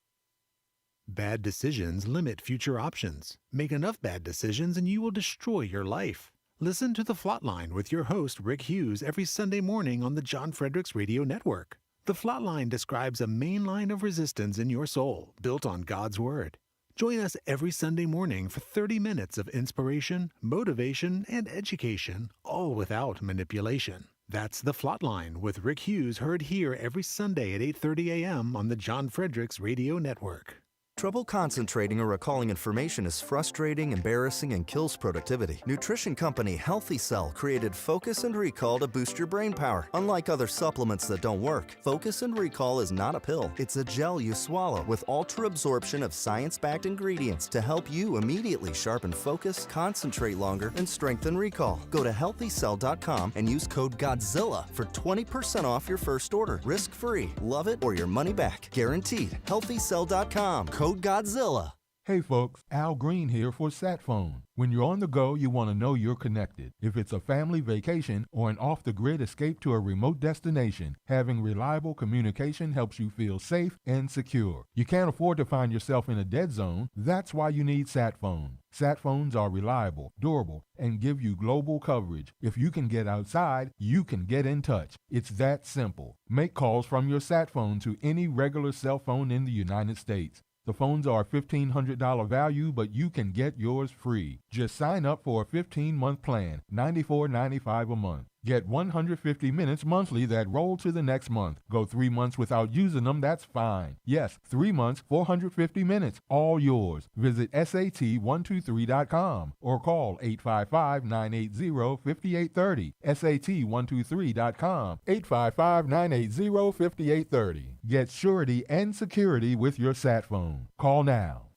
Bad decisions limit future options. Make enough bad decisions and you will destroy your life. Listen to The Flatline with your host, Rick Hughes, every Sunday morning on the John Fredericks Radio Network. The Flatline describes a main line of resistance in your soul, built on God's Word. Join us every Sunday morning for 30 minutes of inspiration, motivation, and education, all without manipulation. That's The Flatline with Rick Hughes, heard here every Sunday at 8:30 a.m. on the John Fredericks Radio Network. Trouble concentrating or recalling information is frustrating, embarrassing, and kills productivity. Nutrition company Healthy Cell created Focus and Recall to boost your brain power. Unlike other supplements that don't work, Focus and Recall is not a pill. It's a gel you swallow with ultra-absorption of science-backed ingredients to help you immediately sharpen focus, concentrate longer, and strengthen recall. Go to healthycell.com and use code GODZILLA for 20% off your first order. Risk-free. Love it or your money back. Guaranteed. Healthycell.com. Code Godzilla. Hey folks, Al Green here for SatPhone. When you're on the go, you want to know you're connected. If it's a family vacation or an off-the-grid escape to a remote destination, having reliable communication helps you feel safe and secure. You can't afford to find yourself in a dead zone. That's why you need SatPhone. SatPhones are reliable, durable, and give you global coverage. If you can get outside, you can get in touch. It's that simple. Make calls from your SatPhone to any regular cell phone in the United States. The phones are $1,500 value, but you can get yours free. Just sign up for a 15-month plan, $94.95 a month. Get 150 minutes monthly that roll to the next month. Go 3 months without using them, that's fine. Yes, 3 months, 450 minutes, all yours. Visit SAT123.com or call 855-980-5830. SAT123.com, 855-980-5830. Get surety and security with your SatPhone. Call now.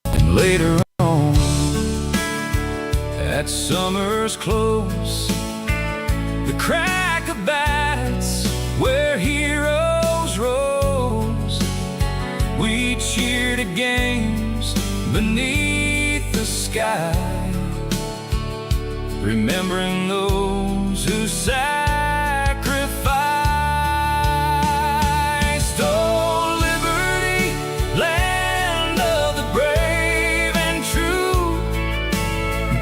And later on, at summer's close, the crack of bats where heroes rose. We cheered at games beneath the sky, remembering those who sacrificed. Oh, liberty, land of the brave and true,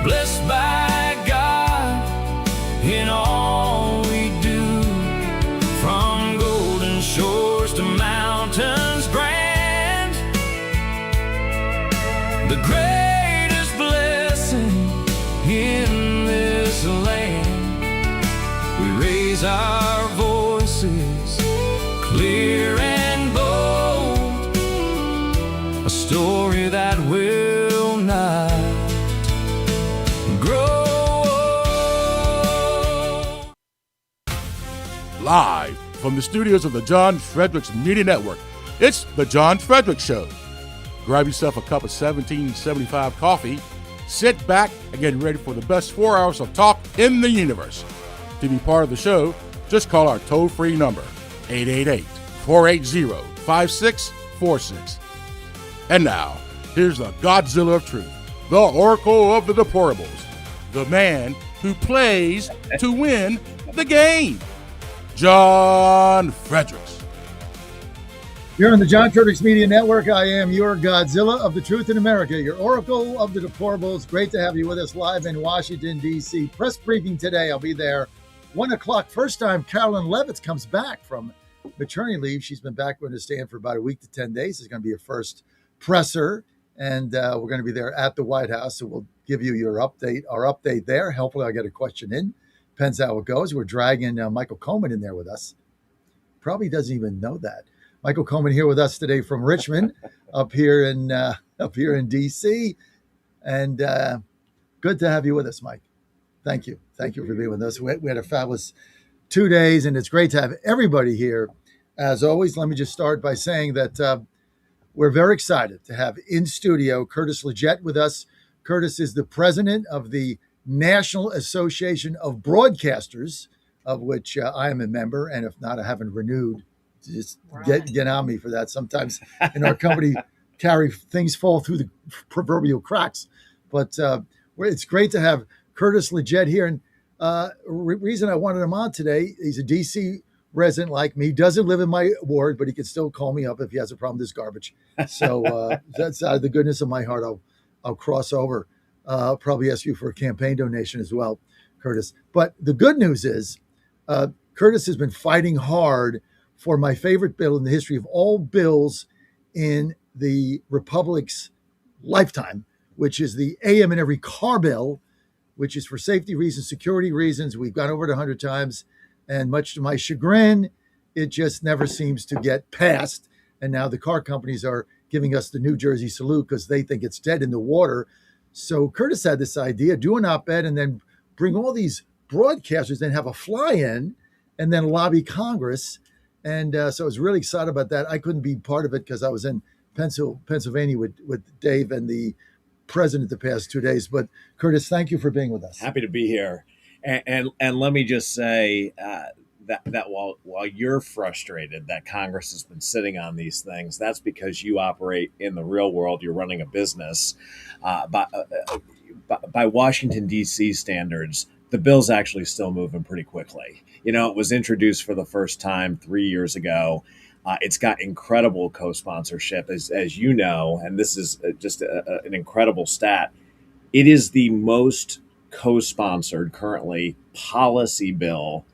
blessed by God in all we do, from golden shores to mountains grand. The greatest blessing in this land, we raise our voices clear and bold, a story that will not grow. Live from the studios of the John Fredericks Media Network, it's the John Fredericks Show. Grab yourself a cup of 1775 coffee, sit back, and get ready for the best 4 hours of talk in the universe. To be part of the show, just call our toll-free number, 888-480-5646. And now, here's the Godzilla of Truth, the Oracle of the Deplorables, the man who plays to win the game, John Fredericks. Here on the John Fredericks Media Network, I am your Godzilla of the Truth in America, your Oracle of the Deplorables. Great to have you with us live in Washington, D.C. Press briefing today. I'll be there 1 o'clock. First time Carolyn Leavitt comes back from maternity leave. She's been back on the stand for about a week to 10 days. It's going to be her first presser, and we're going to be there at the White House. So we'll give you our update there. Hopefully I'll get a question in. Depends how it goes. We're dragging Michael Coleman in there with us. Probably doesn't even know that. Michael Coleman here with us today from Richmond, up here in DC, and good to have you with us, Mike. Thank you for being with us. We had a fabulous 2 days, and it's great to have everybody here. As always, let me just start by saying that we're very excited to have in studio Curtis Leggett with us. Curtis is the president of the National Association of Broadcasters, of which I am a member, and if not, I haven't renewed. Just get on me for that. Sometimes in our company, things fall through the proverbial cracks. But it's great to have Curtis Leggett here. And reason I wanted him on today, he's a D.C. resident like me, doesn't live in my ward, but he can still call me up if he has a problem with this garbage. So that's out of the goodness of my heart. I'll cross over. I'll probably ask you for a campaign donation as well, Curtis. But the good news is Curtis has been fighting hard for my favorite bill in the history of all bills in the Republic's lifetime, which is the AM in every car bill, which is for safety reasons, security reasons. We've gone over it 100 times, and much to my chagrin, it just never seems to get passed. And now the car companies are giving us the New Jersey salute because they think it's dead in the water. So Curtis had this idea, do an op-ed and then bring all these broadcasters and have a fly-in and then lobby Congress. And so I was really excited about that. I couldn't be part of it because I was in Pennsylvania with Dave and the president the past 2 days. But Curtis, thank you for being with us. Happy to be here. And let me just say that while you're frustrated that Congress has been sitting on these things, that's because you operate in the real world. You're running a business. By Washington, D.C. standards, the bill's actually still moving pretty quickly. You know, it was introduced for the first time 3 years ago. It's got incredible co-sponsorship, as you know, and this is just an incredible stat. It is the most co-sponsored currently policy bill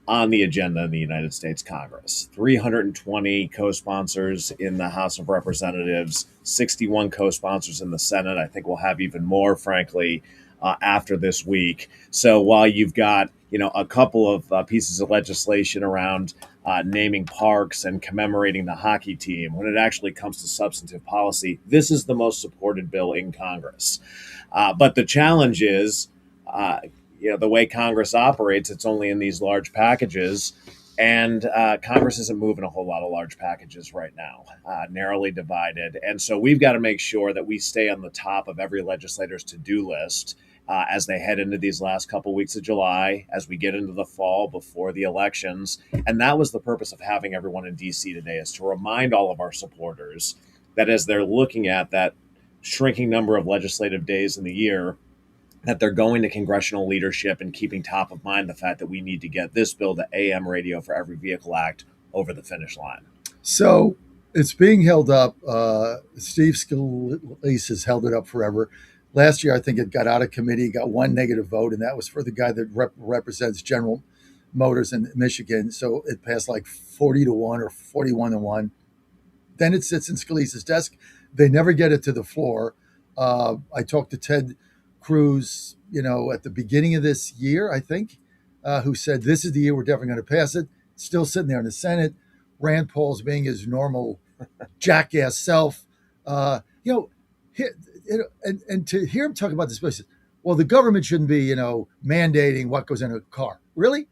on the agenda in the United States Congress. 320 co-sponsors in the House of Representatives, 61 co-sponsors in the Senate. I think we'll have even more, frankly, after this week. So while you've got, you know, a couple of pieces of legislation around naming parks and commemorating the hockey team, when it actually comes to substantive policy, this is the most supported bill in Congress. But the challenge is, you know, the way Congress operates, it's only in these large packages. And Congress isn't moving a whole lot of large packages right now, narrowly divided. And so we've got to make sure that we stay on the top of every legislator's to-do list as they head into these last couple weeks of July, as we get into the fall before the elections. And that was the purpose of having everyone in D.C. today, is to remind all of our supporters that as they're looking at that shrinking number of legislative days in the year, that they're going to congressional leadership and keeping top of mind the fact that we need to get this bill, the AM Radio for Every Vehicle Act, over the finish line. So it's being held up. Steve Scalise has held it up forever. Last year, I think it got out of committee, got one negative vote, and that was for the guy that represents General Motors in Michigan. So it passed like 40-1 or 41-1. Then it sits in Scalise's desk. They never get it to the floor. I talked to Ted Cruz, you know, at the beginning of this year, I think, who said, this is the year we're definitely going to pass it. It's still sitting there in the Senate. Rand Paul's being his normal jackass self. You know, and to hear him talk about this place, well, the government shouldn't be, you know, mandating what goes in a car. Really?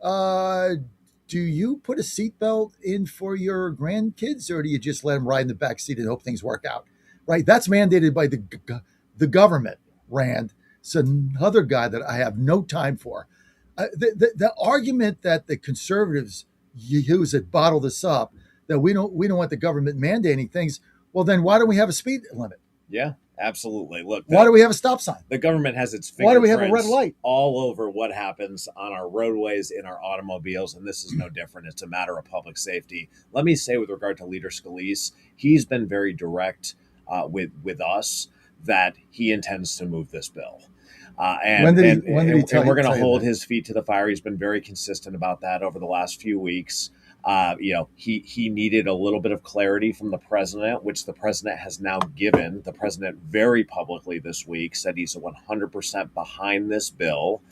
Do you put a seatbelt in for your grandkids, or do you just let them ride in the back seat and hope things work out? Right? That's mandated by the government, Rand. It's another guy that I have no time for. The argument that the conservatives use that bottle this up, that we don't want the government mandating things. Well, then why don't we have a speed limit? Yeah, absolutely. Look, why do we have a stop sign? The government has its fingerprints. Why do we have a red light? All over what happens on our roadways, in our automobiles, and this is no different. It's a matter of public safety. Let me say, with regard to Leader Scalise, he's been very direct with us that he intends to move this bill. When did he tell you? We're going to hold his feet to the fire. He's been very consistent about that over the last few weeks. You know, he needed a little bit of clarity from the president, which the president has now given. The president very publicly this week said he's 100% behind this bill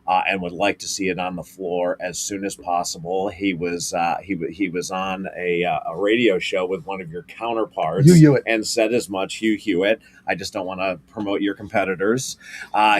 and would like to see it on the floor as soon as possible. He was on a radio show with one of your counterparts, Hugh Hewitt, and said as much. Hugh Hewitt. I just don't want to promote your competitors.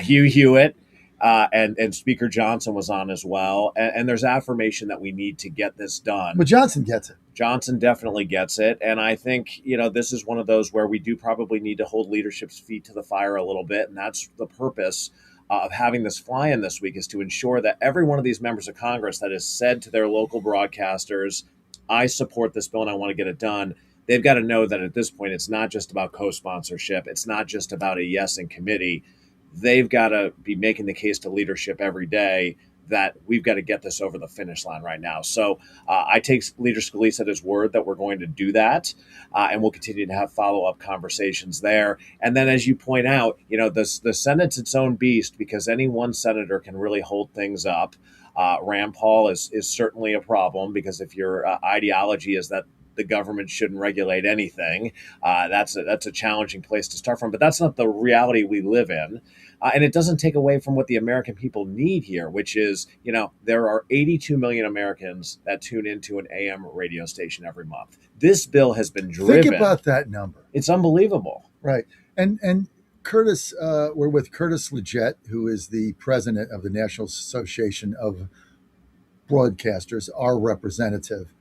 Hugh Hewitt. And Speaker Johnson was on as well. And there's affirmation that we need to get this done. But Johnson gets it. Johnson definitely gets it. And I think, you know, this is one of those where we do probably need to hold leadership's feet to the fire a little bit. And that's the purpose of having this fly-in this week, is to ensure that every one of these members of Congress that has said to their local broadcasters, I support this bill and I want to get it done, they've got to know that at this point, it's not just about co-sponsorship. It's not just about a yes in committee. They've got to be making the case to leadership every day that we've got to get this over the finish line right now. So I take Leader Scalise at his word that we're going to do that, and we'll continue to have follow-up conversations there. And then, as you point out, you know, the Senate's its own beast, because any one senator can really hold things up. Rand Paul is certainly a problem, because if your ideology is that the government shouldn't regulate anything. That's a challenging place to start from, but that's not the reality we live in. And it doesn't take away from what the American people need here, which is, there are 82 million Americans that tune into an AM radio station every month. This bill has been driven. Think about that number. It's unbelievable. Right. And Curtis, we're with Curtis Leggett, who is the president of the National Association of Broadcasters, our representative.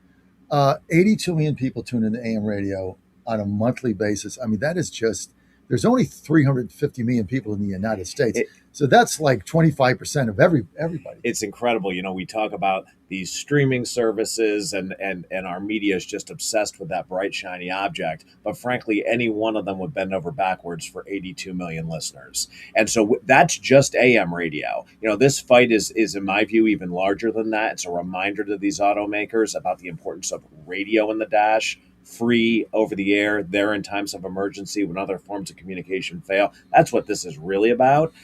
82 million people tune into AM radio on a monthly basis. I mean, that is just, there's only 350 million people in the United States. So that's like 25% of everybody. It's incredible. We talk about these streaming services and our media is just obsessed with that bright, shiny object. But frankly, any one of them would bend over backwards for 82 million listeners. And so that's just AM radio. This fight is in my view, even larger than that. It's a reminder to these automakers about the importance of radio in the dash, free over the air, there in times of emergency when other forms of communication fail. That's what this is really about.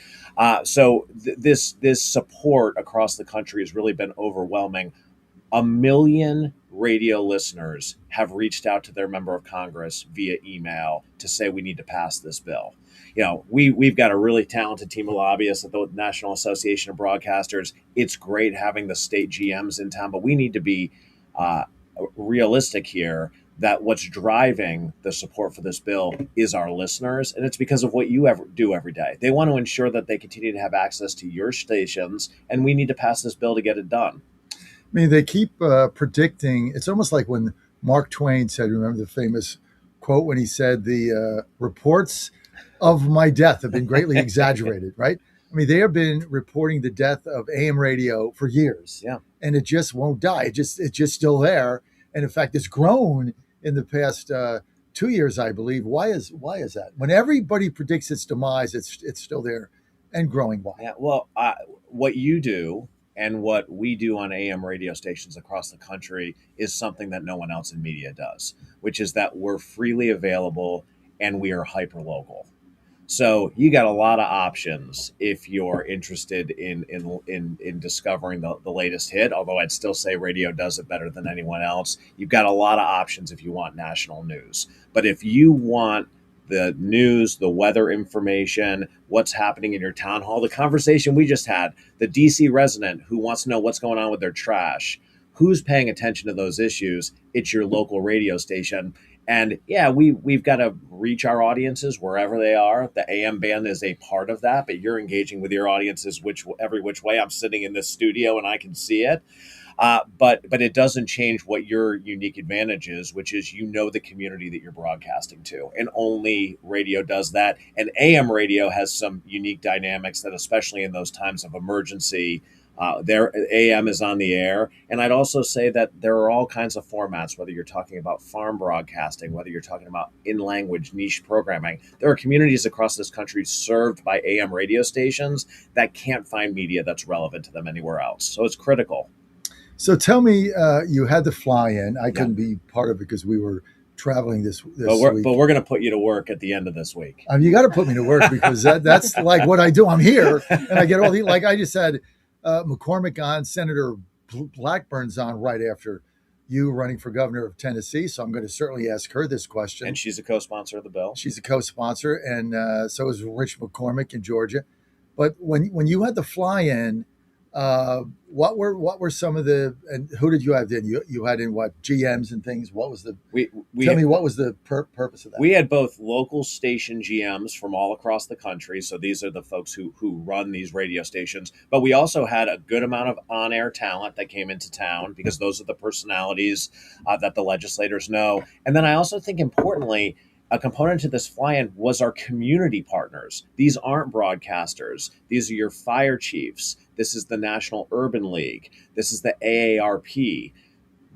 So this support across the country has really been overwhelming. 1 million radio listeners have reached out to their member of Congress via email to say we need to pass this bill. We've got a really talented team of lobbyists at the National Association of Broadcasters. It's great having the state GMs in town, but we need to be realistic here that what's driving the support for this bill is our listeners, and it's because of what you do every day. They want to ensure that they continue to have access to your stations, and we need to pass this bill to get it done. I mean, they keep predicting. It's almost like when Mark Twain said, remember the famous quote when he said, the reports of my death have been greatly exaggerated, right? I mean, they have been reporting the death of AM radio for years. Yeah. And it just won't die. It's just still there. And in fact, it's grown in the past 2 years, I believe. Why is that? When everybody predicts its demise, it's still there and growing. Why? Yeah, well, what you do and what we do on AM radio stations across the country is something that no one else in media does, which is that we're freely available and we are hyper-local. So you got a lot of options if you're interested in discovering the latest hit, although I'd still say radio does it better than anyone else. You've got a lot of options if you want national news. But if you want the news, the weather information, what's happening in your town hall, the conversation we just had, the DC resident who wants to know what's going on with their trash, who's paying attention to those issues, it's your local radio station. And yeah, we've got to reach our audiences wherever they are. The AM band is a part of that, but you're engaging with your audiences every which way. I'm sitting in this studio and I can see it. But it doesn't change what your unique advantage is, which is the community that you're broadcasting to. And only radio does that. And AM radio has some unique dynamics that, especially in those times of emergency, their AM is on the air. And I'd also say that there are all kinds of formats, whether you're talking about farm broadcasting, whether you're talking about in-language niche programming. There are communities across this country served by AM radio stations that can't find media that's relevant to them anywhere else. So it's critical. So tell me, you had to fly in. I couldn't be part of it because we were traveling this week. But we're going to put you to work at the end of this week. You got to put me to work because that's like what I do. I'm here and I get all the, like I just had McCormick on, Senator Blackburn's on right after you running for governor of Tennessee. So I'm going to certainly ask her this question. And she's a co-sponsor of the bill. She's a co-sponsor. And so is Rich McCormick in Georgia. But when you had the fly in, what were some of the, and who did you have in? You had in what, GMs and things? What was the, tell me what was the purpose of that? We had both local station GMs from all across the country. So these are the folks who run these radio stations, but we also had a good amount of on-air talent that came into town because those are the personalities that the legislators know. And then I also think importantly, a component to this fly-in was our community partners. These aren't broadcasters. These are your fire chiefs. This is the National Urban League. This is the AARP.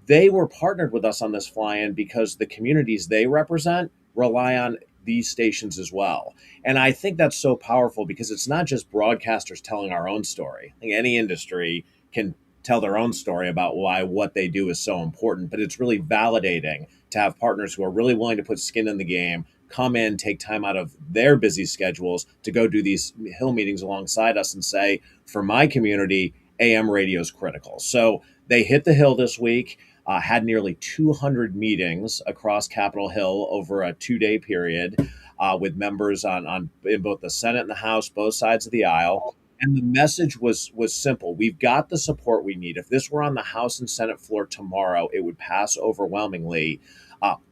They were partnered with us on this fly-in because the communities they represent rely on these stations as well. And I think that's so powerful because it's not just broadcasters telling our own story. I think any industry can tell their own story about why what they do is so important, but it's really validating to have partners who are really willing to put skin in the game, come in, take time out of their busy schedules to go do these Hill meetings alongside us and say, for my community, AM radio is critical. So they hit the Hill this week. had nearly 200 meetings across Capitol Hill over a 2-day period with members in both the Senate and the House, both sides of the aisle. And the message was simple. We've got the support we need. If this were on the House and Senate floor tomorrow, it would pass overwhelmingly.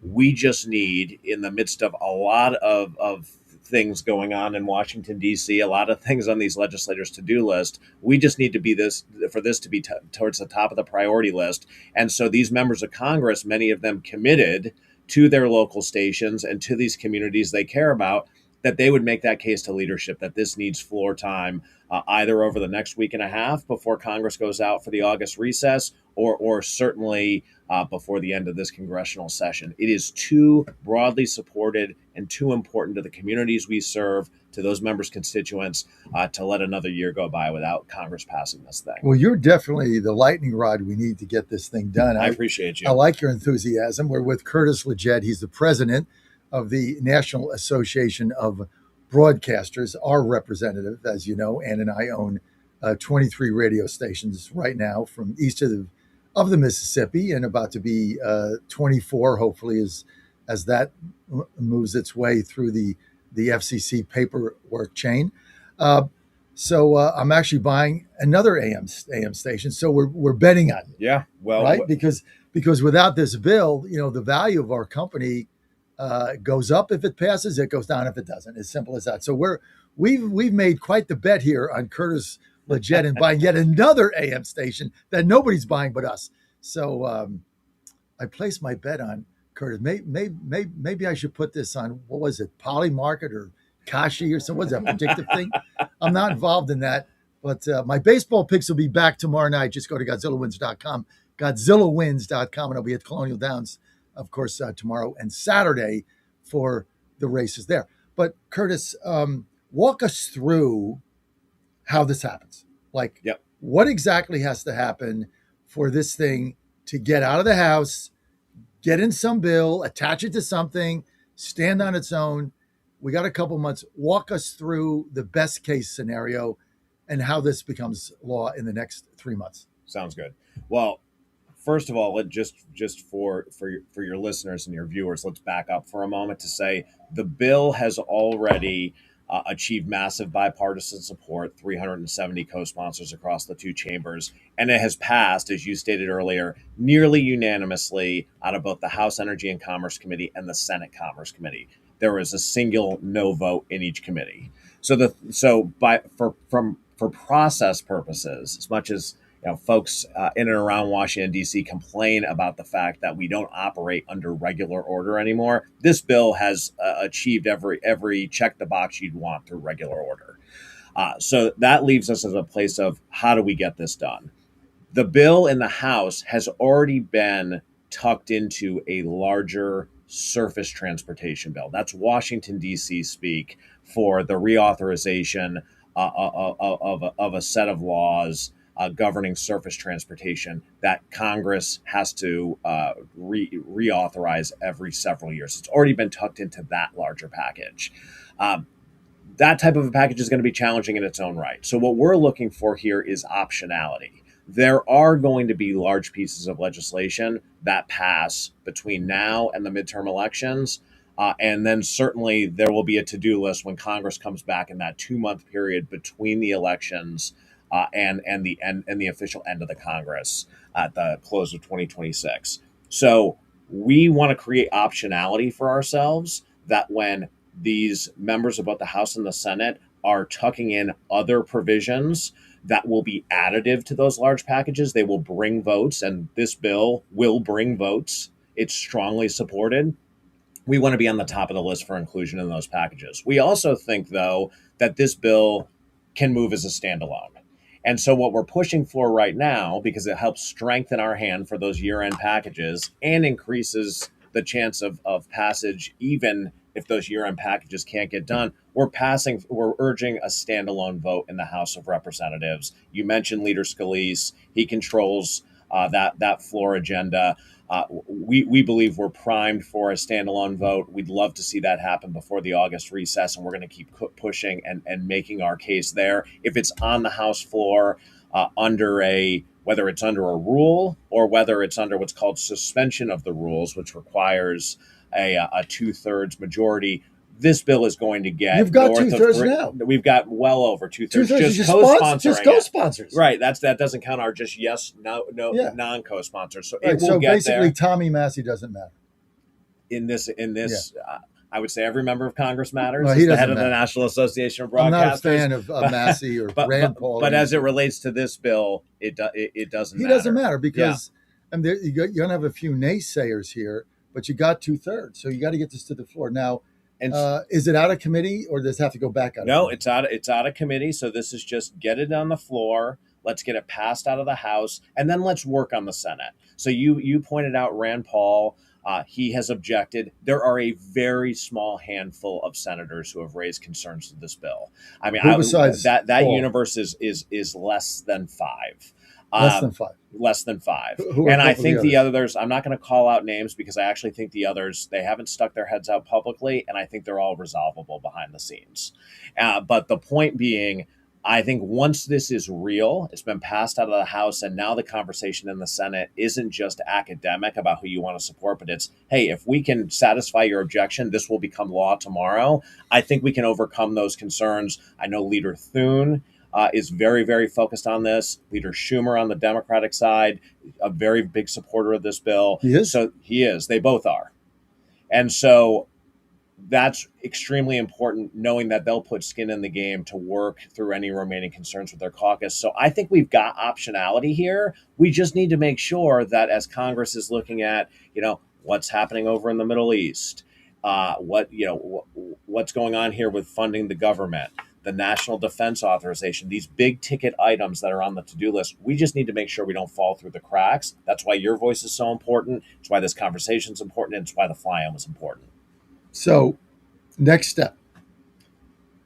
We just need, in the midst of a lot of things going on in Washington, D.C., a lot of things on these legislators' to-do list, we just need to be this to be towards the top of the priority list. And so these members of Congress, many of them committed to their local stations and to these communities they care about, that they would make that case to leadership that this needs floor time either over the next week and a half before Congress goes out for the August recess, or certainly before the end of this congressional session. It is too broadly supported and too important to the communities we serve, to those members' constituents, to let another year go by without Congress passing this thing. Well, you're definitely the lightning rod we need to get this thing done. I appreciate you. I like your enthusiasm. We're with Curtis Leggett. He's the president of the National Association of Broadcasters, our representative. As you know, Ann and I own 23 radio stations right now from east of the Mississippi, and about to be 24, hopefully, as that moves its way through the FCC paperwork chain. So I'm actually buying another AM station. So we're betting on it. Yeah, well, right, because without this bill, the value of our company goes up if it passes, it goes down if it doesn't. As simple as that. So we've made quite the bet here on Curtis Leggett and buying yet another AM station that nobody's buying but us. So I placed my bet on Curtis. Maybe I should put this on, what was it, Polymarket or Kashi or something? What's that predictive thing? I'm not involved in that. But my baseball picks will be back tomorrow night. Just go to GodzillaWins.com, GodzillaWins.com, and I'll be at Colonial Downs, of course, tomorrow and Saturday for the races there. But Curtis, walk us through how this happens. Like, what exactly has to happen for this thing to get out of the House, get in some bill, attach it to something, stand on its own? We got a couple months. Walk us through the best case scenario and how this becomes law in the next 3 months. Sounds good. Well, first of all, just for your listeners and your viewers, let's back up for a moment to say the bill has already achieved massive bipartisan support, 370 co-sponsors across the two chambers, and it has passed, as you stated earlier, nearly unanimously out of both the House Energy and Commerce Committee and the Senate Commerce Committee. There was a single no vote in each committee. For process purposes, as much as folks in and around Washington, D.C. complain about the fact that we don't operate under regular order anymore, this bill has achieved every check the box you'd want through regular order. So that leaves us as a place of, how do we get this done? The bill in the House has already been tucked into a larger surface transportation bill. That's Washington, D.C. speak for the reauthorization of a set of laws governing surface transportation that Congress has to reauthorize every several years. It's already been tucked into that larger package. That type of a package is going to be challenging in its own right. So what we're looking for here is optionality. There are going to be large pieces of legislation that pass between now and the midterm elections. And then certainly there will be a to-do list when Congress comes back in that 2-month period between the elections and the official end of the Congress at the close of 2026. So we want to create optionality for ourselves that when these members of both the House and the Senate are tucking in other provisions that will be additive to those large packages, they will bring votes, and this bill will bring votes. It's strongly supported. We want to be on the top of the list for inclusion in those packages. We also think, though, that this bill can move as a standalone. And so what we're pushing for right now, because it helps strengthen our hand for those year-end packages and increases the chance of passage, even if those year-end packages can't get done, we're urging a standalone vote in the House of Representatives. You mentioned Leader Scalise. He controls that floor agenda. We believe we're primed for a standalone vote. We'd love to see that happen before the August recess, and we're going to keep pushing and making our case there. If it's on the House floor under a whether it's under a rule or whether it's under what's called suspension of the rules, which requires a 2/3 majority. This bill is going to get. You've got north of 2/3 now. We've got well over 2/3. Just co-sponsors. Right. That doesn't count our just Yeah. non-co-sponsors. So Right. it will So get basically, there. Tommy Massey doesn't matter. In this, I would say every member of Congress matters. Well, As he the head doesn't of the matter. National Association of I'm Broadcasters. not a fan of Massey or Rand Paul. But as it relates to this bill, it doesn't. He doesn't matter because you're gonna have a few naysayers here, but you got 2/3, so you got to get this to the floor now. And is it out of committee or does it have to go back out? No, it's out of committee. So this is just get it on the floor. Let's get it passed out of the House, and then let's work on the Senate. So you pointed out Rand Paul. He has objected. There are a very small handful of senators who have raised concerns to this bill. I mean, besides that Paul? universe is less than 5. Less than 5. Less than 5. Who are And a I couple think of the others, I'm not going to call out names because I actually think the others, they haven't stuck their heads out publicly, and I think they're all resolvable behind the scenes. But the point being, I think once this is real, it's been passed out of the House, and now the conversation in the Senate isn't just academic about who you want to support, but it's, hey, if we can satisfy your objection, this will become law tomorrow. I think we can overcome those concerns. I know Leader Thune is very, very focused on this. Leader Schumer on the Democratic side, a very big supporter of this bill. He is? So he is. They both are. And so that's extremely important, knowing that they'll put skin in the game to work through any remaining concerns with their caucus. So I think we've got optionality here. We just need to make sure that as Congress is looking at, what's happening over in the Middle East, what's going on here with funding the government, the national defense authorization, these big ticket items that are on the to-do list, we just need to make sure we don't fall through the cracks. That's why your voice is so important. It's why this conversation is important. And it's why the fly-in was important. So next step.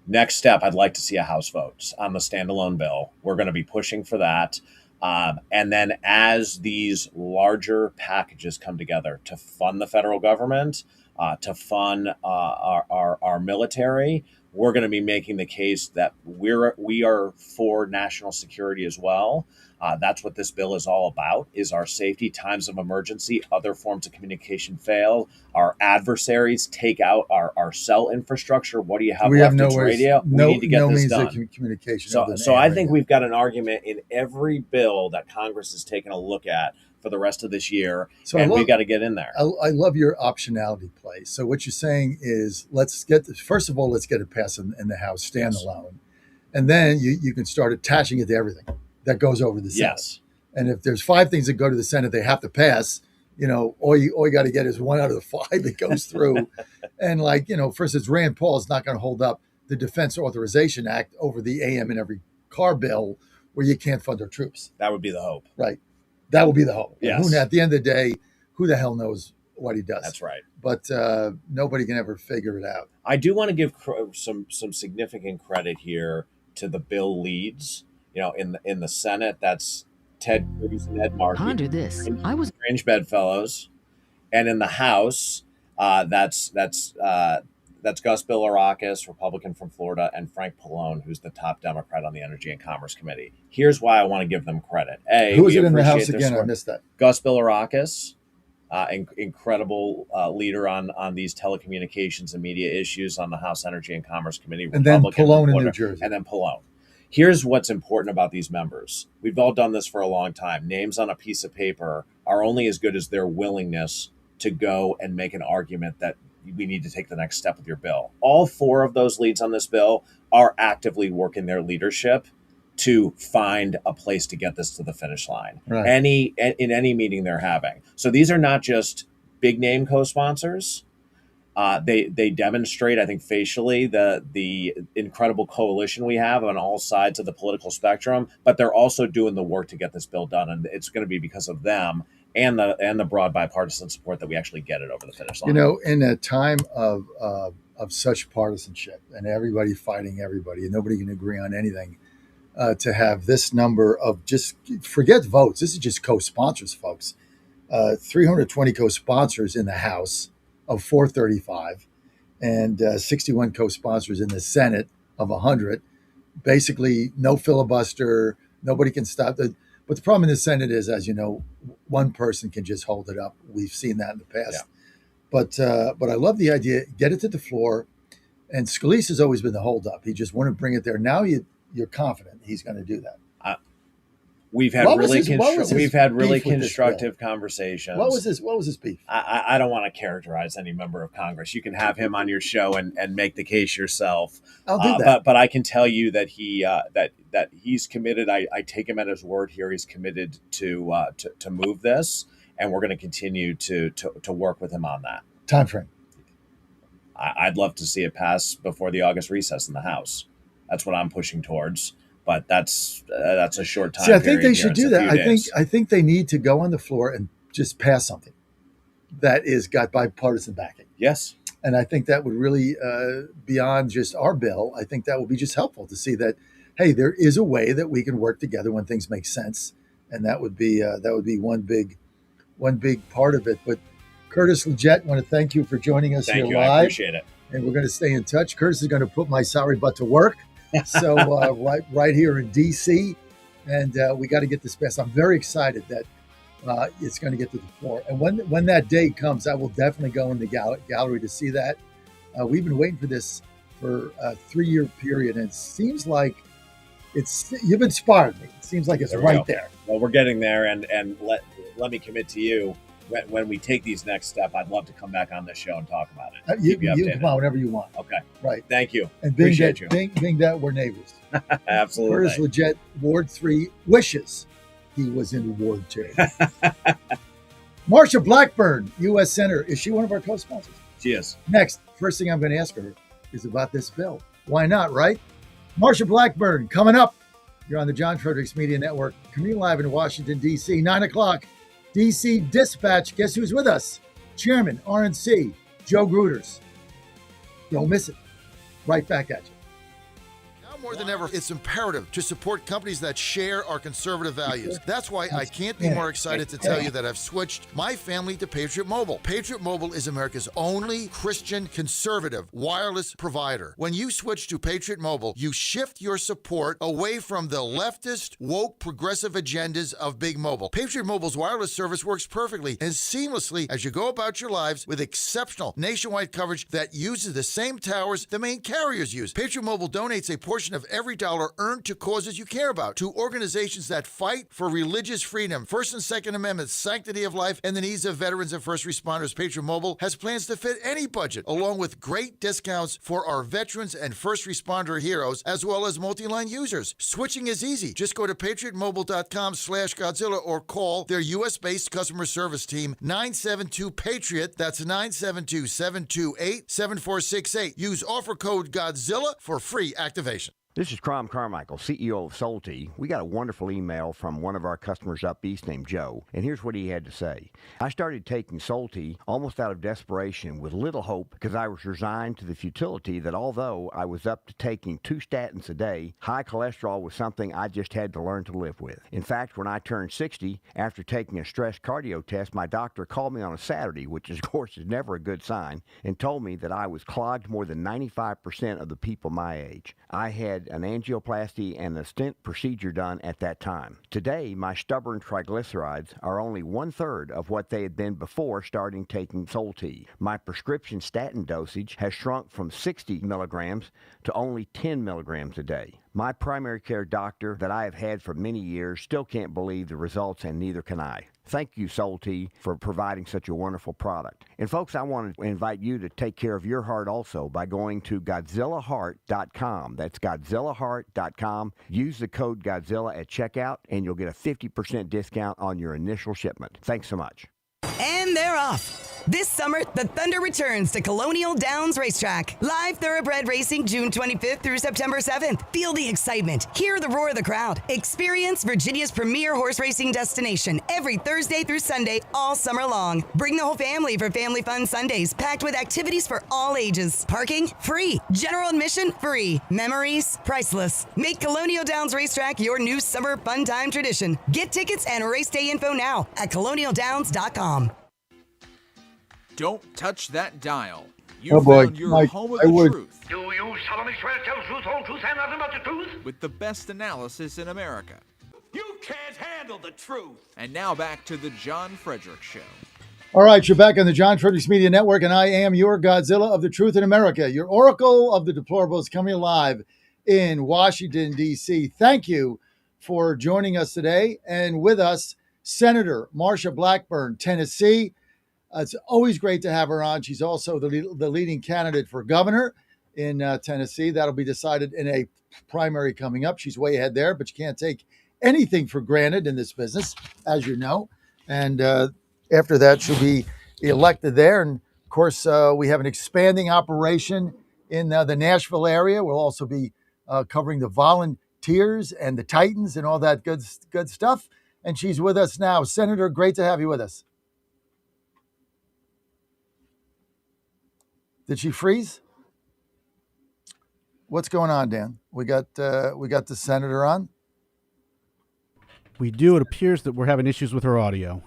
Next step, I'd like to see a House vote on the standalone bill. We're going to be pushing for that. And then as these larger packages come together to fund the federal government, to fund our military, we're going to be making the case that we are for national security as well. That's what this bill is all about, is our safety, times of emergency, other forms of communication fail, our adversaries take out our cell infrastructure. What do you have left? It's radio. We need to get this done. Communication. So I think we've got an argument in every bill that Congress has taken a look at for the rest of this year, and we got to get in there. I love your optionality play. So what you're saying is, first of all, let's get it passed in the House standalone, and then you can start attaching it to everything that goes over the Senate. Yes. And if there's 5 things that go to the Senate, they have to pass. All you got to get is 1 out of the 5 that goes through. And for instance, Rand Paul is not going to hold up the Defense Authorization Act over the AM in every car bill where you can't fund our troops. That would be the hope. Right. That will be the hope. Yes. At the end of the day, who the hell knows what he does? That's right. But nobody can ever figure it out. I do want to give some significant credit here to the bill leads. In the Senate, that's Ted Cruz and Ed Markey. Ponder this. Strange Bedfellows, and in the House, that's Gus Bilirakis, Republican from Florida, and Frank Pallone, who's the top Democrat on the Energy and Commerce Committee. Here's why I want to give them credit. Who is it in the House again? I missed that. Gus Bilirakis, incredible leader on these telecommunications and media issues on the House Energy and Commerce Committee. And then Pallone in New Jersey. And then Pallone. Here's what's important about these members. We've all done this for a long time. Names on a piece of paper are only as good as their willingness to go and make an argument that we need to take the next step with your bill. All 4 of those leads on this bill are actively working their leadership to find a place to get this to the finish line. Right. In any meeting they're having. So these are not just big name co-sponsors. They demonstrate, I think, facially the incredible coalition we have on all sides of the political spectrum, but they're also doing the work to get this bill done, and it's going to be because of them and the broad bipartisan support that we actually get it over the finish line. In a time of such partisanship and everybody fighting everybody and nobody can agree on anything, to have this number of just forget votes. This is just co-sponsors, folks. 320 co-sponsors in the House of 435 and 61 co-sponsors in the Senate of 100. Basically, no filibuster. Nobody can stop it. But the problem in the Senate is, as you know, one person can just hold it up. We've seen that in the past. Yeah. But I love the idea. Get it to the floor. And Scalise has always been the holdup. He just wouldn't bring it there. Now you're confident he's going to do that. We've had really constructive conversations. What was his beef? I don't want to characterize any member of Congress. You can have him on your show and make the case yourself. I'll do that. But I can tell you that that he's committed. I take him at his word here. He's committed to move this, and we're going to continue to work with him on that time frame. I'd love to see it pass before the August recess in the House. That's what I'm pushing towards. But that's a short time. See, I think they should do that. Days. I think they need to go on the floor and just pass something that is got bipartisan backing. Yes, and I think that would really beyond just our bill. I think that would be just helpful to see that. Hey, there is a way that we can work together when things make sense, and that would be one big part of it. But Curtis Leggett, I want to thank you for joining us here live. I appreciate it. And we're going to stay in touch. Curtis is going to put my sorry butt to work. So right here in D.C., and we got to get this passed. I'm very excited that it's going to get to the floor. And when that day comes, I will definitely go in the gallery to see that. We've been waiting for this for a 3-year period, and it seems like you've inspired me. It seems like it's right there. Well, we're getting there, and let me commit to you. When we take these next steps, I'd love to come back on this show and talk about it. You can come on whenever you want. Okay. Right. Thank you. And appreciate you. Being that we're neighbors. Absolutely. Curtis Leggett, Ward 3, wishes he was in Ward 2. Marsha Blackburn, U.S. Senator. Is she one of our co-sponsors? She is. Next, first thing I'm going to ask her is about this bill. Why not, right? Marsha Blackburn, coming up. You're on the John Fredericks Media Network. Coming live in Washington, D.C., 9 o'clock. DC Dispatch, guess who's with us? Chairman, RNC, Joe Gruters. Don't miss it. Right back at you. Now more than ever, it's imperative to support companies that share our conservative values. That's why I can't be more excited to tell you that I've switched my family to Patriot Mobile. Patriot Mobile is America's only Christian conservative wireless provider. When you switch to Patriot Mobile, you shift your support away from the leftist, woke, progressive agendas of Big Mobile. Patriot Mobile's wireless service works perfectly and seamlessly as you go about your lives with exceptional nationwide coverage that uses the same towers the main carriers use. Patriot Mobile donates a portion of every dollar earned to causes you care about, to organizations that fight for religious freedom, First and Second Amendments, sanctity of life, and the needs of veterans and first responders. Patriot Mobile has plans to fit any budget, along with great discounts for our veterans and first responder heroes, as well as multi-line users. Switching is easy. Just go to patriotmobile.com/Godzilla or call their U.S.-based customer service team, 972-PATRIOT. That's 972-728-7468. Use offer code Godzilla for free activation. This is Crom Carmichael, CEO of Solti. We got a wonderful email from one of our customers up east named Joe, and here's what he had to say. I started taking Solti almost out of desperation with little hope because I was resigned to the futility that although I was up to taking 2 statins a day, high cholesterol was something I just had to learn to live with. In fact, when I turned 60, after taking a stress cardio test, my doctor called me on a Saturday, which of course is never a good sign, and told me that I was clogged more than 95% of the people my age. I had an angioplasty and a stent procedure done at that time. Today, my stubborn triglycerides are only 1/3 of what they had been before starting taking Solti. My prescription statin dosage has shrunk from 60 milligrams to only 10 milligrams a day. My primary care doctor that I have had for many years still can't believe the results, and neither can I. Thank you, Solti, for providing such a wonderful product. And folks, I want to invite you to take care of your heart also by going to GodzillaHeart.com. That's GodzillaHeart.com. Use the code Godzilla at checkout, and you'll get a 50% discount on your initial shipment. Thanks so much. And they're off. This summer, the Thunder returns to Colonial Downs Racetrack. Live thoroughbred racing June 25th through September 7th. Feel the excitement. Hear the roar of the crowd. Experience Virginia's premier horse racing destination every Thursday through Sunday all summer long. Bring the whole family for Family Fun Sundays, packed with activities for all ages. Parking? Free. General admission? Free. Memories? Priceless. Make Colonial Downs Racetrack your new summer fun time tradition. Get tickets and race day info now at colonialdowns.com. Don't touch that dial. You found your home of the truth. Do you solemnly swear to tell the truth, whole truth, and nothing but the truth? With the best analysis in America. You can't handle the truth. And now back to the John Fredericks Show. All right, you're back on the John Fredericks Media Network, and I am your Godzilla of the Truth in America, your Oracle of the Deplorables, coming live in Washington, D.C. Thank you for joining us today. And with us, Senator Marsha Blackburn, Tennessee. It's always great to have her on. She's also the leading candidate for governor in Tennessee. That'll be decided in a primary coming up. She's way ahead there, but you can't take anything for granted in this business, as you know. And after that, she'll be elected there. And of course, we have an expanding operation in the Nashville area. We'll also be covering the Volunteers and the Titans and all that good stuff. And she's with us now. Senator, great to have you with us. Did she freeze? What's going on, Dan? We got the senator on. We do. It appears that we're having issues with her audio.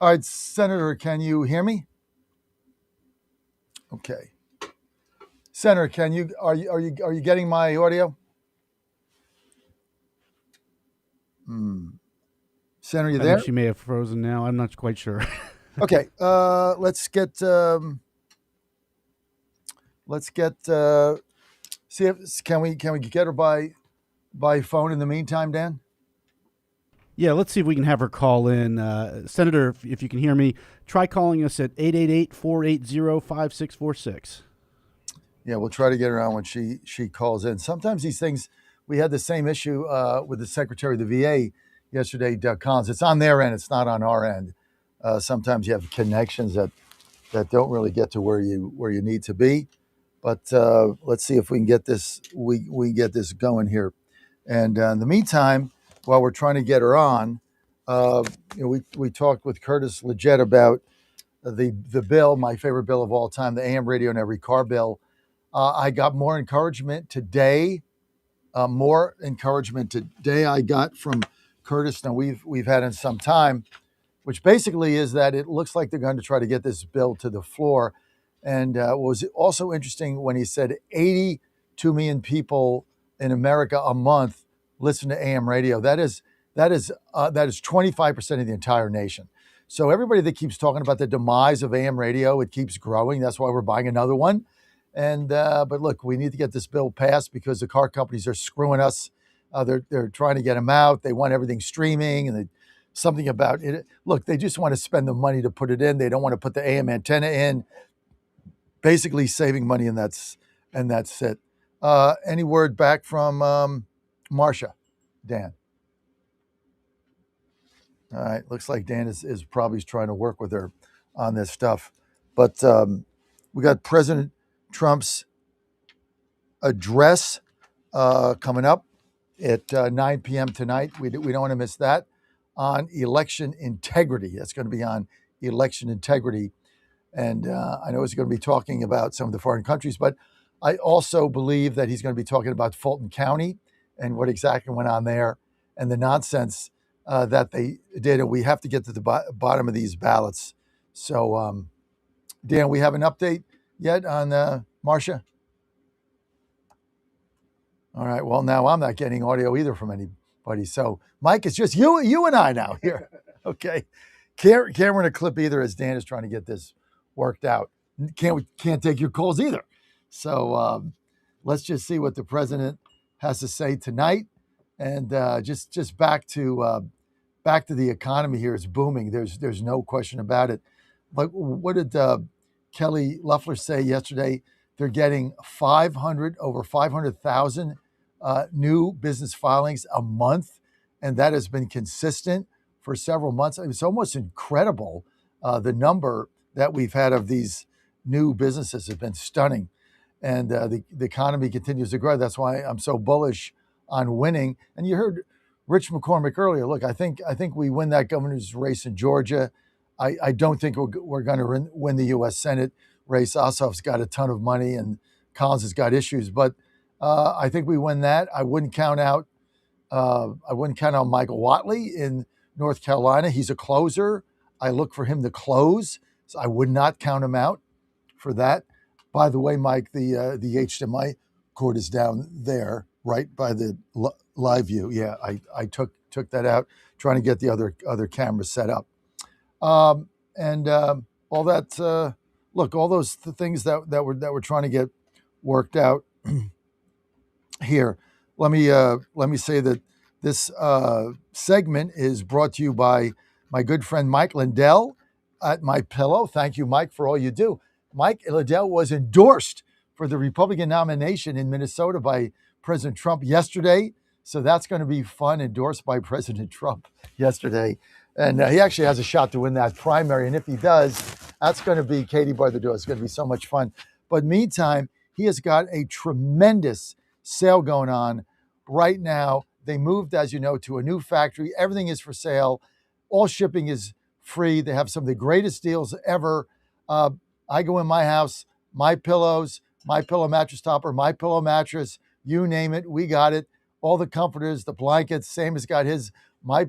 All right, Senator, can you hear me? Okay. Senator, are you getting my audio? Senator, you there? She may have frozen now. I'm not quite sure. Okay. Let's get see if can we get her by phone in the meantime, Dan? Yeah, let's see if we can have her call in. Senator, if you can hear me, try calling us at 888-480-5646. Yeah, we'll try to get her on when she calls in. Sometimes these things, we had the same issue with the Secretary of the VA yesterday, Doug Collins. It's on their end. It's not on our end. Sometimes you have connections that don't really get to where you need to be. But let's see if we can get this we get this going here. And in the meantime, while we're trying to get her on, we talked with Curtis Leggett about the bill, my favorite bill of all time, the AM radio in every car bill. I got more encouragement today. I got from Curtis than we've had in some time, which basically is that it looks like they're going to try to get this bill to the floor. And what was also interesting when he said 82 million people in America a month listen to AM radio. That is 25% of the entire nation. So everybody that keeps talking about the demise of AM radio, it keeps growing. That's why we're buying another one. And but look, we need to get this bill passed because the car companies are screwing us. They're trying to get them out. They want everything streaming, and something about it. Look, they just want to spend the money to put it in. They don't want to put the AM antenna in. Basically saving money, and that's it. Any word back from Marsha, Dan? All right, looks like Dan is probably trying to work with her on this stuff. But we got President Trump's address coming up at 9 p.m. tonight. We don't want to miss that on election integrity. That's going to be on election integrity. And I know he's going to be talking about some of the foreign countries, but I also believe that he's going to be talking about Fulton County and what exactly went on there and the nonsense that they did. And we have to get to the bottom of these ballots. So, Dan, we have an update yet on Marsha? All right. Well, now I'm not getting audio either from anybody. So, Mike, it's just you and I now here. Okay. Can't run a clip either as Dan is trying to get this worked out. Can't take your calls either. So let's just see what the president has to say tonight. And just back to the economy here. It's booming. There's no question about it. But what did Kelly Loeffler say yesterday? They're getting over 500,000 new business filings a month, and that has been consistent for several months. It's almost incredible. The number that we've had of these new businesses has been stunning, and the economy continues to grow. That's why I'm so bullish on winning. And you heard Rich McCormick earlier. Look, I think we win that governor's race in Georgia. I don't think we're going to win the U.S. Senate race. Ossoff's got a ton of money, and Collins has got issues, but I think we win that. I wouldn't count out Michael Whatley in North Carolina. He's a closer. I look for him to close, so I would not count him out for that. By the way, Mike, the HDMI cord is down there, right by the live view. Yeah, I took took that out, trying to get the other cameras set up. And all that, look, all those things that we're trying to get worked out here. Let me say that this segment is brought to you by my good friend Mike Lindell at My Pillow. Thank you, Mike, for all you do. Mike Lindell was endorsed for the Republican nomination in Minnesota by President Trump yesterday. So that's going to be fun, endorsed by President Trump yesterday. And he actually has a shot to win that primary. And if he does, that's going to be Katie bar the door. It's going to be so much fun. But meantime, he has got a tremendous sale going on right now. They moved, as you know, to a new factory. Everything is for sale. All shipping is free. They have some of the greatest deals ever. I go in my house, My Pillows, My Pillow mattress topper, My Pillow mattress, you name it, we got it. All the comforters, the blankets. Sam has got his My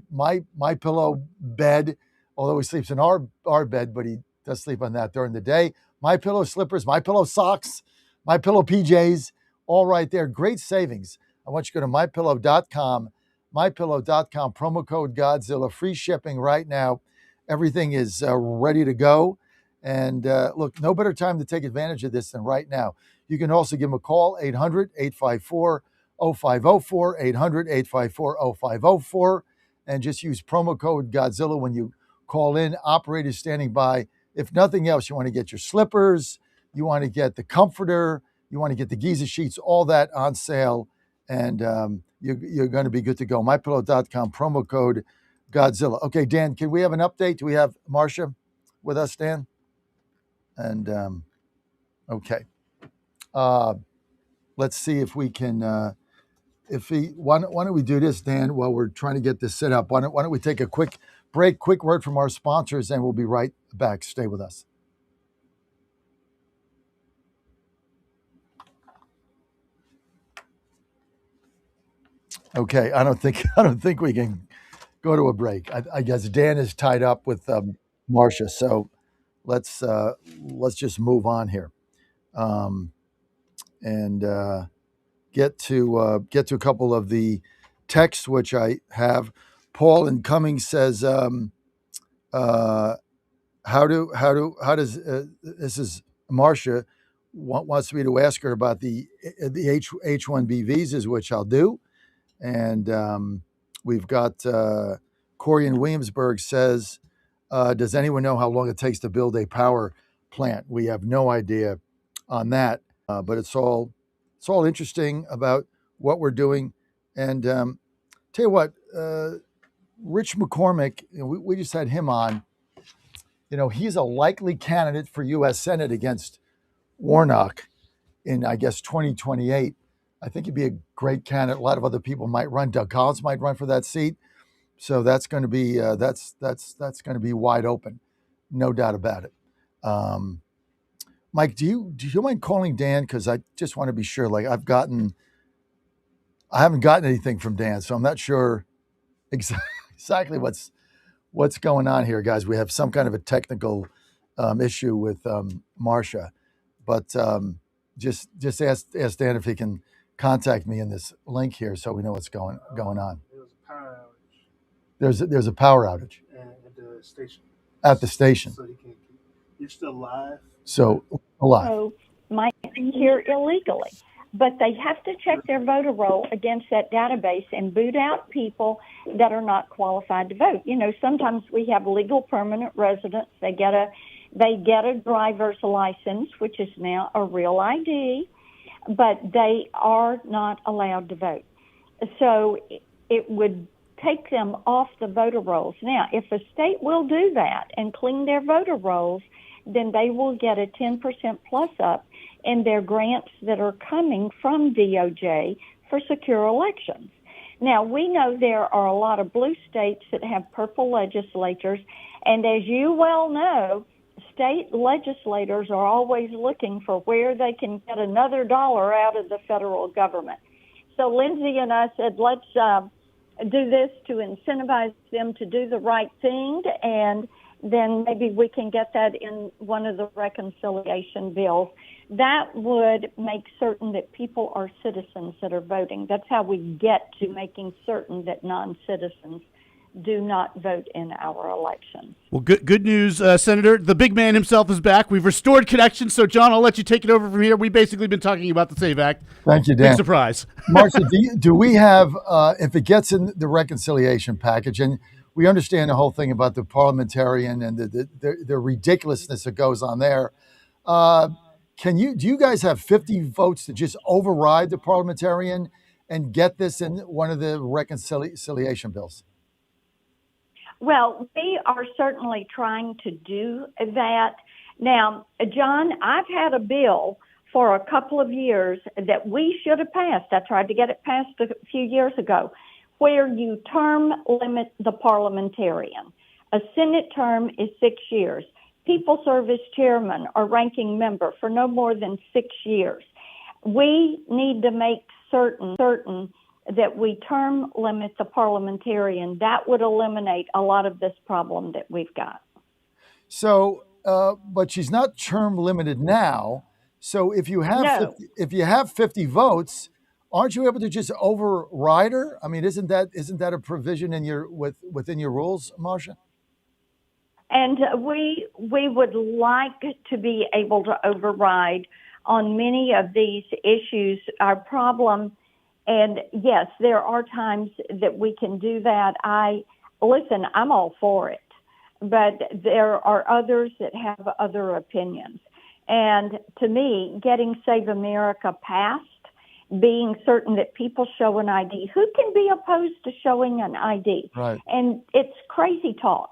Pillow bed, although he sleeps in our bed, but he does sleep on that during the day. My Pillow slippers, My Pillow socks, My Pillow PJs, all right there. Great savings. I want you to go to mypillow.com, mypillow.com, promo code Godzilla, free shipping right now. Everything is ready to go. And look, no better time to take advantage of this than right now. You can also give them a call, 800-854-0504, 800-854-0504, and just use promo code Godzilla when you call in. Operators standing by. If nothing else, you want to get your slippers, you want to get the comforter, you want to get the Giza sheets, all that on sale, and you're going to be good to go. MyPillow.com, promo code Godzilla. Okay, Dan, can we have an update? Do we have Marcia with us, Dan? And okay, let's see if we can. Why don't we do this, Dan? While we're trying to get this set up, why don't we take a quick break? Quick word from our sponsors, and we'll be right back. Stay with us. Okay, I don't think we can go to a break. I guess Dan is tied up with Marcia, so let's just move on here, and get to a couple of the texts which I have. Paul in Cummings says, "How does this is Marcia wants me to ask her about the H-1B visas, which I'll do." And we've got Corey in Williamsburg says, does anyone know how long it takes to build a power plant? We have no idea on that, but it's all interesting about what we're doing. And tell you what, Rich McCormick, we just had him on. He's a likely candidate for U.S. Senate against Warnock in, I guess, 2028. I think he'd be a great candidate. A lot of other people might run. Doug Collins might run for that seat. So that's going to be that's going to be wide open, no doubt about it. Mike, do you mind calling Dan? Because I just want to be sure. Like I haven't gotten anything from Dan, so I'm not sure exactly what's going on here, guys. We have some kind of a technical issue with Marcia, but just ask Dan if he can contact me in this link here so we know what's going on. There's a power outage at the station. At the station. So you're still live. So alive. So might be here illegally, but they have to check their voter roll against that database and boot out people that are not qualified to vote. Sometimes we have legal permanent residents. They get a driver's license, which is now a real ID, but they are not allowed to vote. So it would take them off the voter rolls. Now, if a state will do that and clean their voter rolls, then they will get a 10% plus up in their grants that are coming from DOJ for secure elections. Now, we know there are a lot of blue states that have purple legislatures, and as you well know, state legislators are always looking for where they can get another dollar out of the federal government. So Lindsay and I said, let's do this to incentivize them to do the right thing. And then maybe we can get that in one of the reconciliation bills. That would make certain that people are citizens that are voting. That's how we get to making certain that non-citizens do not vote in our elections. Well, good news, Senator. The big man himself is back. We've restored connections. So, John, I'll let you take it over from here. We've basically been talking about the SAVE Act. Thank you, Dan. Big surprise. Marcia, do we have, if it gets in the reconciliation package, and we understand the whole thing about the parliamentarian and the ridiculousness that goes on there, do you guys have 50 votes to just override the parliamentarian and get this in one of the reconciliation bills? Well, we are certainly trying to do that. Now, John, I've had a bill for a couple of years that we should have passed. I tried to get it passed a few years ago, where you term limit the parliamentarian. A Senate term is 6 years. People serve as chairman or ranking member for no more than 6 years. We need to make certain that we term limit the parliamentarian. That would eliminate a lot of this problem that we've got. So, but she's not term limited now. So if you have 50 votes, aren't you able to just override her? I mean, isn't that a provision in within your rules, Marcia? And we would like to be able to override on many of these issues. Our problem. And yes, there are times that we can do that. I'm all for it, but there are others that have other opinions. And to me, getting Save America passed, being certain that people show an ID, who can be opposed to showing an ID? Right. And it's crazy talk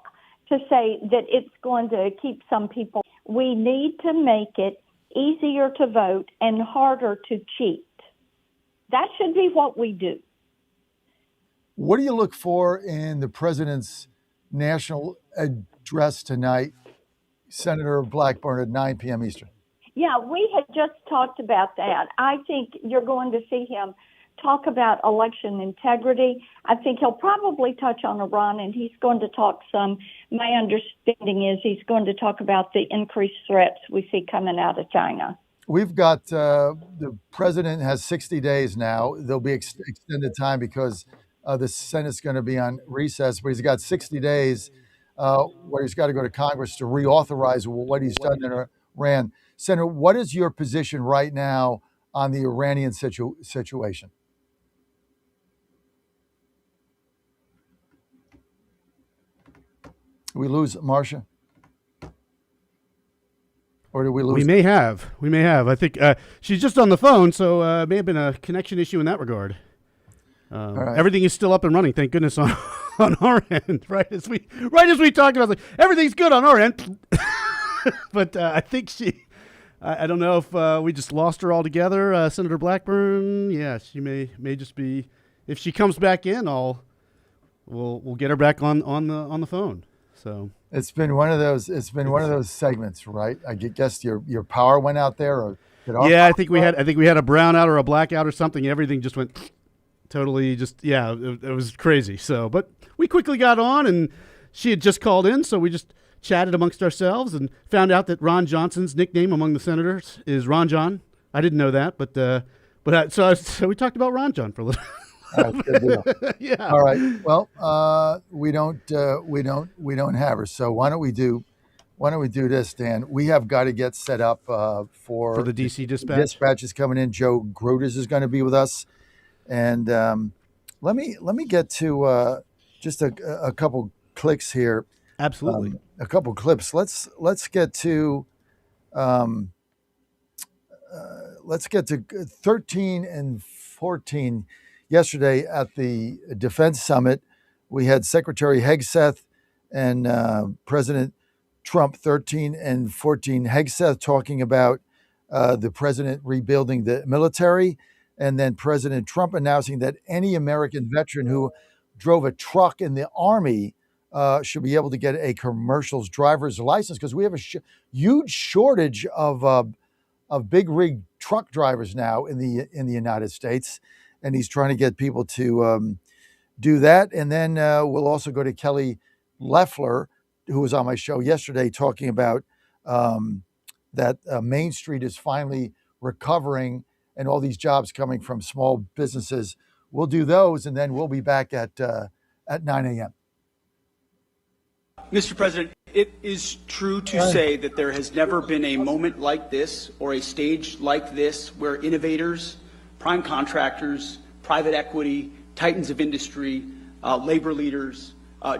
to say that it's going to keep some people. We need to make it easier to vote and harder to cheat. That should be what we do. What do you look for in the president's national address tonight, Senator Blackburn, at 9 p.m. Eastern? Yeah, we had just talked about that. I think you're going to see him talk about election integrity. I think he'll probably touch on Iran, and he's going to talk some. My understanding is he's going to talk about the increased threats we see coming out of China. We've got the president has 60 days now. There'll be extended time because the Senate's going to be on recess, but he's got 60 days where he's got to go to Congress to reauthorize what he's done in Iran. Senator, what is your position right now on the Iranian situation? We lose Marcia? Or do we lose? We may have. I think she's just on the phone, so it may have been a connection issue in that regard. Right. Everything is still up and running, thank goodness, on our end. Right as we talked about, like, everything's good on our end. But I think I don't know if we just lost her altogether. Senator Blackburn, yeah, she may just be. If she comes back in, we'll get her back on the phone. So. It's been one of those segments, right? I guess your power went out there, or I think we had a brownout or a blackout or something. Everything just went totally it was crazy. So, but we quickly got on, and she had just called in, so we just chatted amongst ourselves and found out that Ron Johnson's nickname among the senators is Ron John. I didn't know that, but so we talked about Ron John for a little. Good deal. Yeah. All right. Well, we don't have her. So why don't we do this, Dan? We have got to get set up for the DC dispatch. Dispatch is coming in. Joe Gruders is going to be with us, and let me get to just a couple clicks here. Absolutely. A couple clips. Let's get to 13 and 14. Yesterday at the Defense Summit, we had Secretary Hegseth and President Trump, 13 and 14. Hegseth talking about the president rebuilding the military, and then President Trump announcing that any American veteran who drove a truck in the Army should be able to get a commercial driver's license, because we have a huge shortage of big rig truck drivers now in the United States. And he's trying to get people to do that. And then we'll also go to Kelly Loeffler, who was on my show yesterday talking about that Main Street is finally recovering and all these jobs coming from small businesses. We'll do those, and then we'll be back at 9 a.m. Mr. President, it is true to say that there has never been a moment like this or a stage like this where innovators, prime contractors, private equity, titans of industry, labor leaders,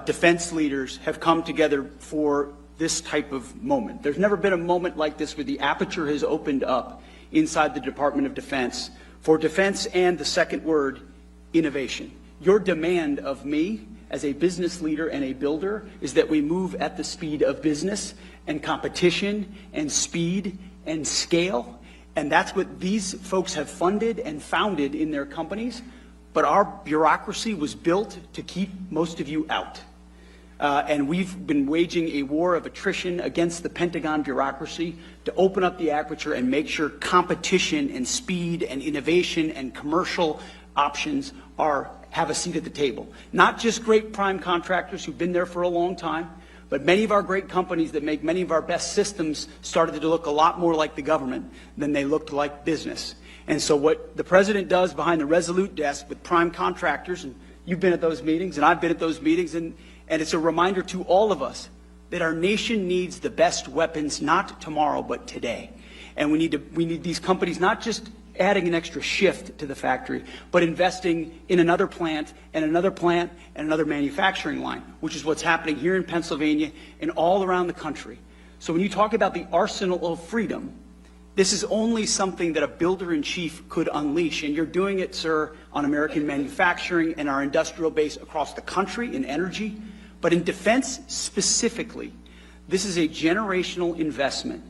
defense leaders have come together for this type of moment. There's never been a moment like this where the aperture has opened up inside the Department of Defense for defense and the second word, innovation. Your demand of me as a business leader and a builder is that we move at the speed of business and competition and speed and scale. And that's what these folks have funded and founded in their companies. But our bureaucracy was built to keep most of you out. And we've been waging a war of attrition against the Pentagon bureaucracy to open up the aperture and make sure competition and speed and innovation and commercial options have a seat at the table. Not just great prime contractors who've been there for a long time, but many of our great companies that make many of our best systems started to look a lot more like the government than they looked like business. And so what the president does behind the Resolute desk with prime contractors, and you've been at those meetings and I've been at those meetings, and it's a reminder to all of us that our nation needs the best weapons, not tomorrow, but today. And we need these companies not just adding an extra shift to the factory, but investing in another plant and another plant and another manufacturing line, which is what's happening here in Pennsylvania and all around the country. So when you talk about the arsenal of freedom, this is only something that a builder-in-chief could unleash, and you're doing it, sir, on American manufacturing and our industrial base across the country in energy. But in defense specifically, this is a generational investment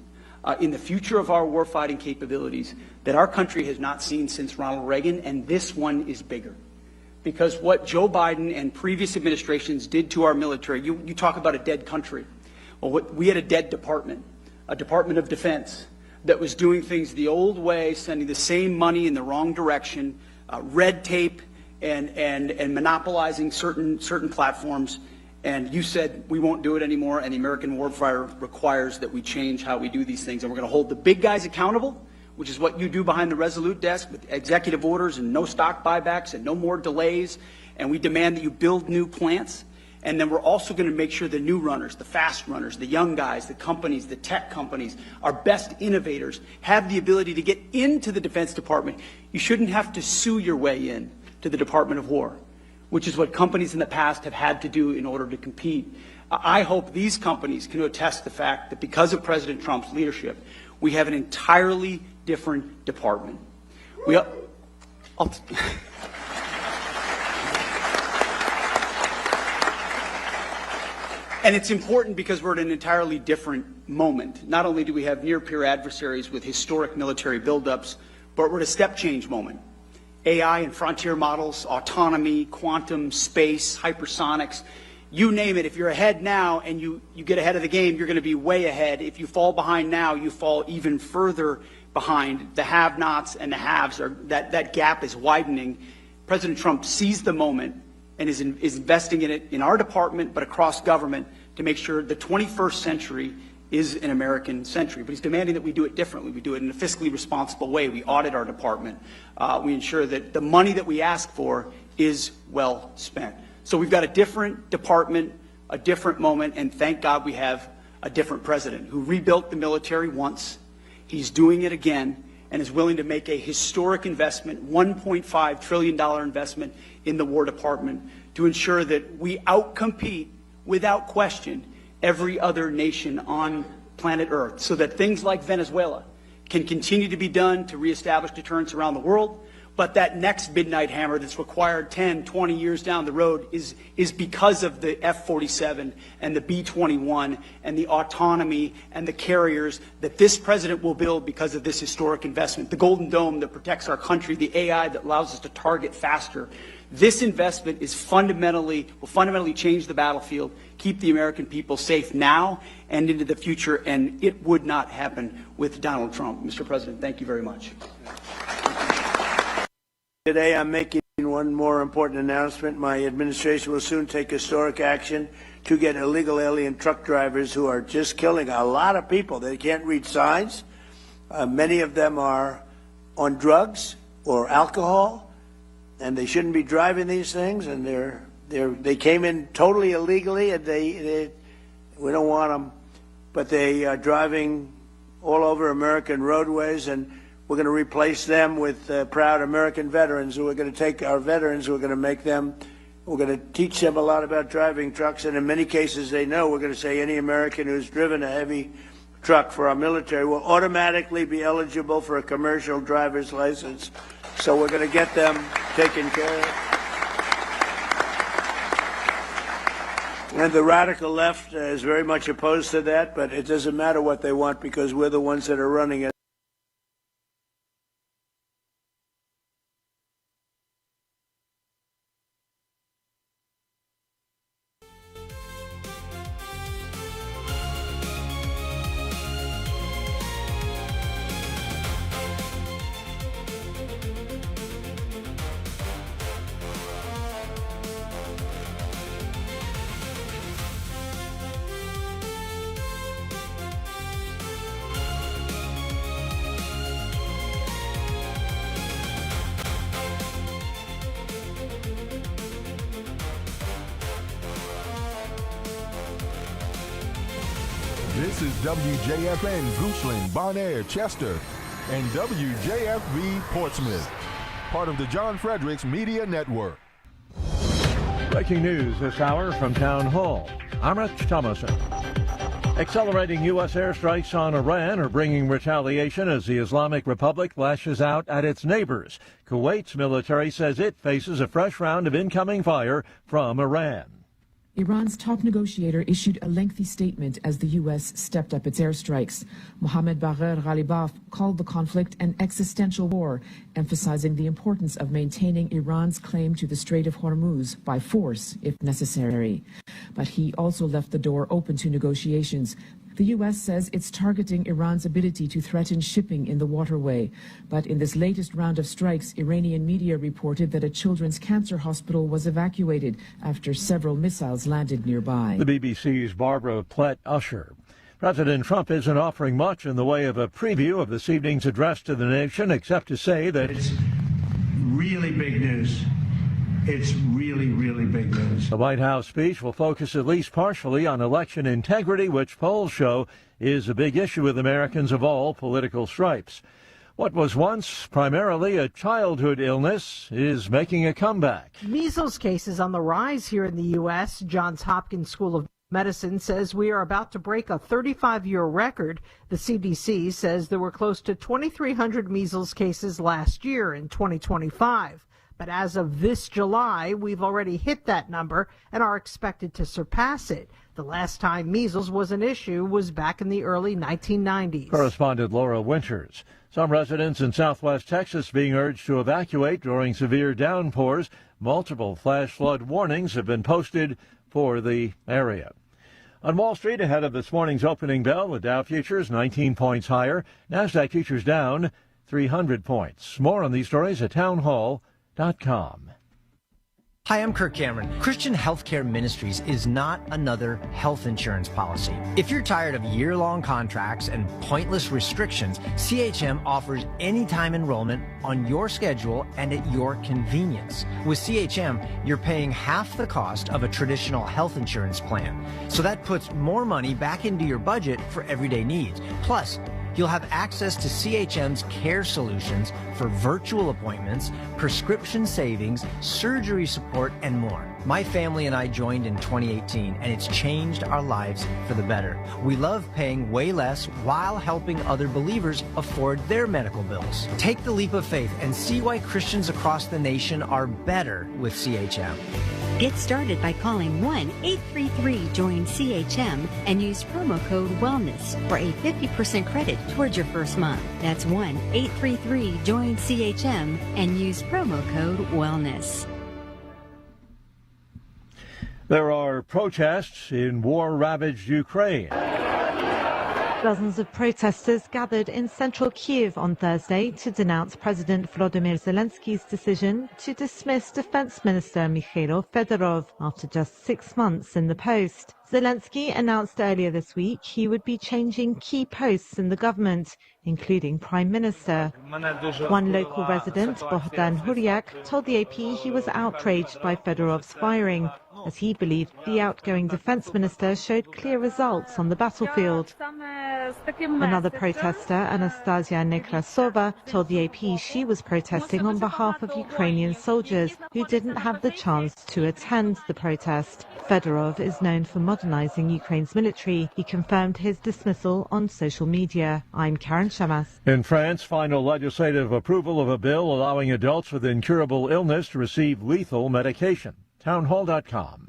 in the future of our warfighting capabilities that our country has not seen since Ronald Reagan, and this one is bigger. Because what Joe Biden and previous administrations did to our military, you talk about a dead country. Well, we had a dead department, a Department of Defense, that was doing things the old way, sending the same money in the wrong direction, red tape, and monopolizing certain platforms. And you said we won't do it anymore, and the American warfighter requires that we change how we do these things. And we're going to hold the big guys accountable, which is what you do behind the Resolute desk with executive orders and no stock buybacks and no more delays. And we demand that you build new plants. And then we're also going to make sure the new runners, the fast runners, the young guys, the companies, the tech companies, our best innovators have the ability to get into the Defense Department. You shouldn't have to sue your way in to the Department of War, which is what companies in the past have had to do in order to compete. I hope these companies can attest the fact that because of President Trump's leadership, we have an entirely different department. And it's important because we're at an entirely different moment. Not only do we have near-peer adversaries with historic military buildups, but we're at a step-change moment. AI and frontier models, autonomy, quantum, space, hypersonics, you name it. If you're ahead now and you get ahead of the game, you're going to be way ahead. If you fall behind now, you fall even further behind. The have-nots and the haves, that gap is widening. President Trump sees the moment and is investing in it in our department, but across government, to make sure the 21st century is an American century. But he's demanding that we do it differently. We do it in a fiscally responsible way. We audit our department. We ensure that the money that we ask for is well spent. So we've got a different department, a different moment, and thank God we have a different president who rebuilt the military once. He's doing it again and is willing to make a historic investment, $1.5 trillion investment in the War Department to ensure that we outcompete, without question, every other nation on planet Earth, so that things like Venezuela can continue to be done to reestablish deterrence around the world. But that next midnight hammer that's required 10, 20 years down the road is because of the F-47 and the B-21 and the autonomy and the carriers that this president will build because of this historic investment. The Golden Dome that protects our country, the AI that allows us to target faster. This investment will fundamentally change the battlefield, keep the American people safe now and into the future, and it would not happen with Donald Trump. Mr. President, thank you very much. Today I'm making one more important announcement. My administration will soon take historic action to get illegal alien truck drivers who are just killing a lot of people. They can't read signs. Many of them are on drugs or alcohol, and they shouldn't be driving these things. And they came in totally illegally, and we don't want them, but they are driving all over American roadways, and we're going to replace them with proud American veterans. We're going to take our veterans, we're going to make them, we're going to teach them a lot about driving trucks, and in many cases they know. We're going to say any American who's driven a heavy truck for our military will automatically be eligible for a commercial driver's license. So we're going to get them taken care of. And the radical left is very much opposed to that, but it doesn't matter what they want because we're the ones that are running it. This is WJFN Goochland, Bonaire, Chester, and WJFV Portsmouth, part of the John Fredericks Media Network. Breaking news this hour from Town Hall. I'm Rich Thomason. Accelerating U.S. airstrikes on Iran are bringing retaliation as the Islamic Republic lashes out at its neighbors. Kuwait's military says it faces a fresh round of incoming fire from Iran. Iran's top negotiator issued a lengthy statement as the U.S. stepped up its airstrikes. Mohammad Bagher Ghalibaf called the conflict an existential war, emphasizing the importance of maintaining Iran's claim to the Strait of Hormuz by force if necessary. But he also left the door open to negotiations. The U.S. says it's targeting Iran's ability to threaten shipping in the waterway. But in this latest round of strikes, Iranian media reported that a children's cancer hospital was evacuated after several missiles landed nearby. The BBC's Barbara Plett-Usher. President Trump isn't offering much in the way of a preview of this evening's address to the nation, except to say that it's really big news. It's really, really big news. The White House speech will focus at least partially on election integrity, which polls show is a big issue with Americans of all political stripes. What was once primarily a childhood illness is making a comeback. Measles cases on the rise here in the U.S. Johns Hopkins School of Medicine says we are about to break a 35-year record. The CDC says there were close to 2,300 measles cases last year in 2025. But as of this July, we've already hit that number and are expected to surpass it. The last time measles was an issue was back in the early 1990s. Correspondent Laura Winters. Some residents in southwest Texas being urged to evacuate during severe downpours. Multiple flash flood warnings have been posted for the area. On Wall Street, ahead of this morning's opening bell, the Dow futures 19 points higher. NASDAQ futures down 300 points. More on these stories at townhall.com. Hi, I'm Kirk Cameron. Christian Healthcare Ministries is not another health insurance policy. If you're tired of year-long contracts and pointless restrictions, CHM offers anytime enrollment on your schedule and at your convenience. With CHM, you're paying half the cost of a traditional health insurance plan. So that puts more money back into your budget for everyday needs. Plus, you'll have access to CHM's care solutions for virtual appointments, prescription savings, surgery support, and more. My family and I joined in 2018, and it's changed our lives for the better. We love paying way less while helping other believers afford their medical bills. Take the leap of faith and see why Christians across the nation are better with CHM. Get started by calling 1-833-JOIN-CHM and use promo code WELLNESS for a 50% credit towards your first month. That's 1-833-JOIN-CHM and use promo code WELLNESS. There are protests in war-ravaged Ukraine. Dozens of protesters gathered in central Kyiv on Thursday to denounce President Volodymyr Zelensky's decision to dismiss Defense Minister Mikhailo Fedorov after just 6 months in the post. Zelensky announced earlier this week he would be changing key posts in the government, including Prime Minister. One local resident, Bohdan Huryak, told the AP he was outraged by Fedorov's firing, as he believed the outgoing defense minister showed clear results on the battlefield. Another protester, Anastasia Nekrasova, told the AP she was protesting on behalf of Ukrainian soldiers who didn't have the chance to attend the protest. Fedorov is known for modernizing Ukraine's military. He confirmed his dismissal on social media. I'm Karen Shamas. In France, final legislative approval of a bill allowing adults with incurable illness to receive lethal medication. Townhall.com.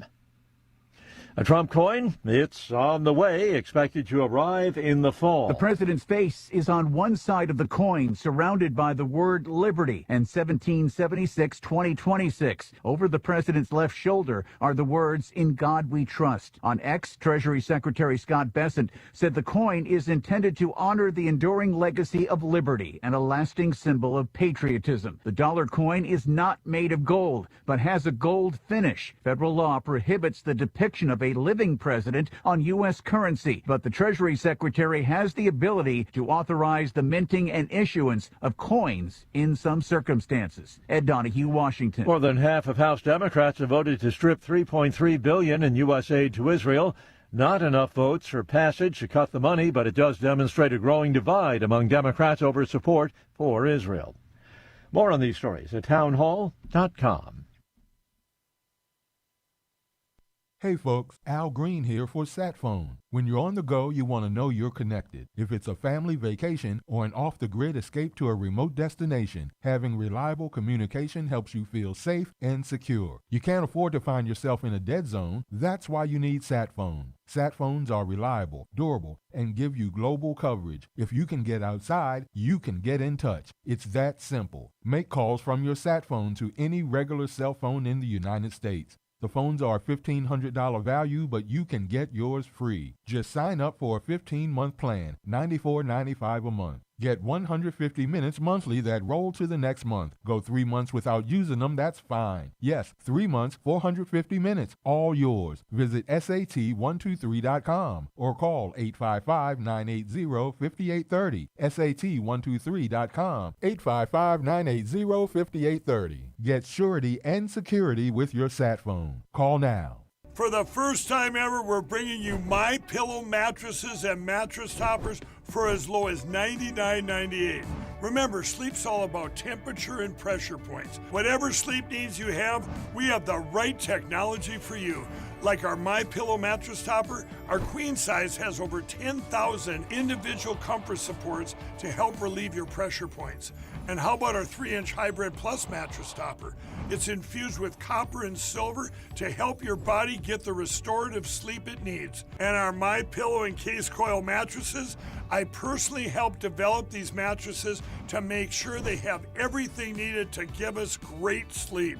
A Trump coin, it's on the way, expected to arrive in the fall. The president's face is on one side of the coin, surrounded by the word liberty and 1776-2026. Over the president's left shoulder are the words, "In God We Trust." On X, Treasury Secretary Scott Bessent said the coin is intended to honor the enduring legacy of liberty and a lasting symbol of patriotism. The dollar coin is not made of gold, but has a gold finish. Federal law prohibits the depiction of a living president on U.S. currency, but the Treasury Secretary has the ability to authorize the minting and issuance of coins in some circumstances. Ed Donahue, Washington. More than half of House Democrats have voted to strip $3.3 billion in U.S. aid to Israel. Not enough votes for passage to cut the money, but it does demonstrate a growing divide among Democrats over support for Israel. More on these stories at townhall.com. Hey folks, Al Green here for SatPhone. When you're on the go, you want to know you're connected. If it's a family vacation or an off-the-grid escape to a remote destination, having reliable communication helps you feel safe and secure. You can't afford to find yourself in a dead zone. That's why you need SatPhone. SatPhones are reliable, durable, and give you global coverage. If you can get outside, you can get in touch. It's that simple. Make calls from your SatPhone to any regular cell phone in the United States. The phones are $1,500 value, but you can get yours free. Just sign up for a 15-month plan, $94.95 a month. Get 150 minutes monthly that roll to the next month. Go 3 months without using them, that's fine. Yes, 3 months, 450 minutes, all yours. Visit SAT123.com or call 855-980-5830. SAT123.com, 855-980-5830. Get surety and security with your SatPhone. Call now. For the first time ever, we're bringing you MyPillow mattresses and mattress toppers for as low as $99.98. Remember, sleep's all about temperature and pressure points. Whatever sleep needs you have, we have the right technology for you. Like our MyPillow mattress topper, our queen size has over 10,000 individual comfort supports to help relieve your pressure points. And how about our 3-inch Hybrid Plus mattress topper? It's infused with copper and silver to help your body get the restorative sleep it needs. And our MyPillow and Case Coil mattresses, I personally helped develop these mattresses to make sure they have everything needed to give us great sleep.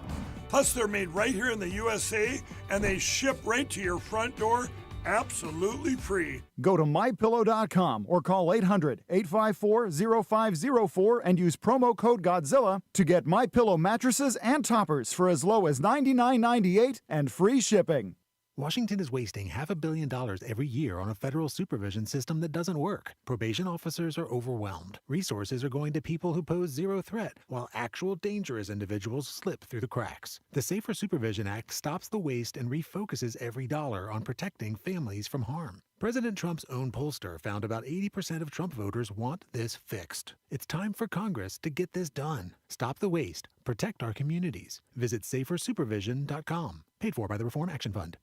Plus, they're made right here in the USA, and they ship right to your front door, absolutely free. Go to MyPillow.com or call 800-854-0504 and use promo code Godzilla to get MyPillow mattresses and toppers for as low as $99.98 and free shipping. Washington is wasting $500 million every year on a federal supervision system that doesn't work. Probation officers are overwhelmed. Resources are going to people who pose zero threat, while actual dangerous individuals slip through the cracks. The Safer Supervision Act stops the waste and refocuses every dollar on protecting families from harm. President Trump's own pollster found about 80% of Trump voters want this fixed. It's time for Congress to get this done. Stop the waste. Protect our communities. Visit safersupervision.com. Paid for by the Reform Action Fund.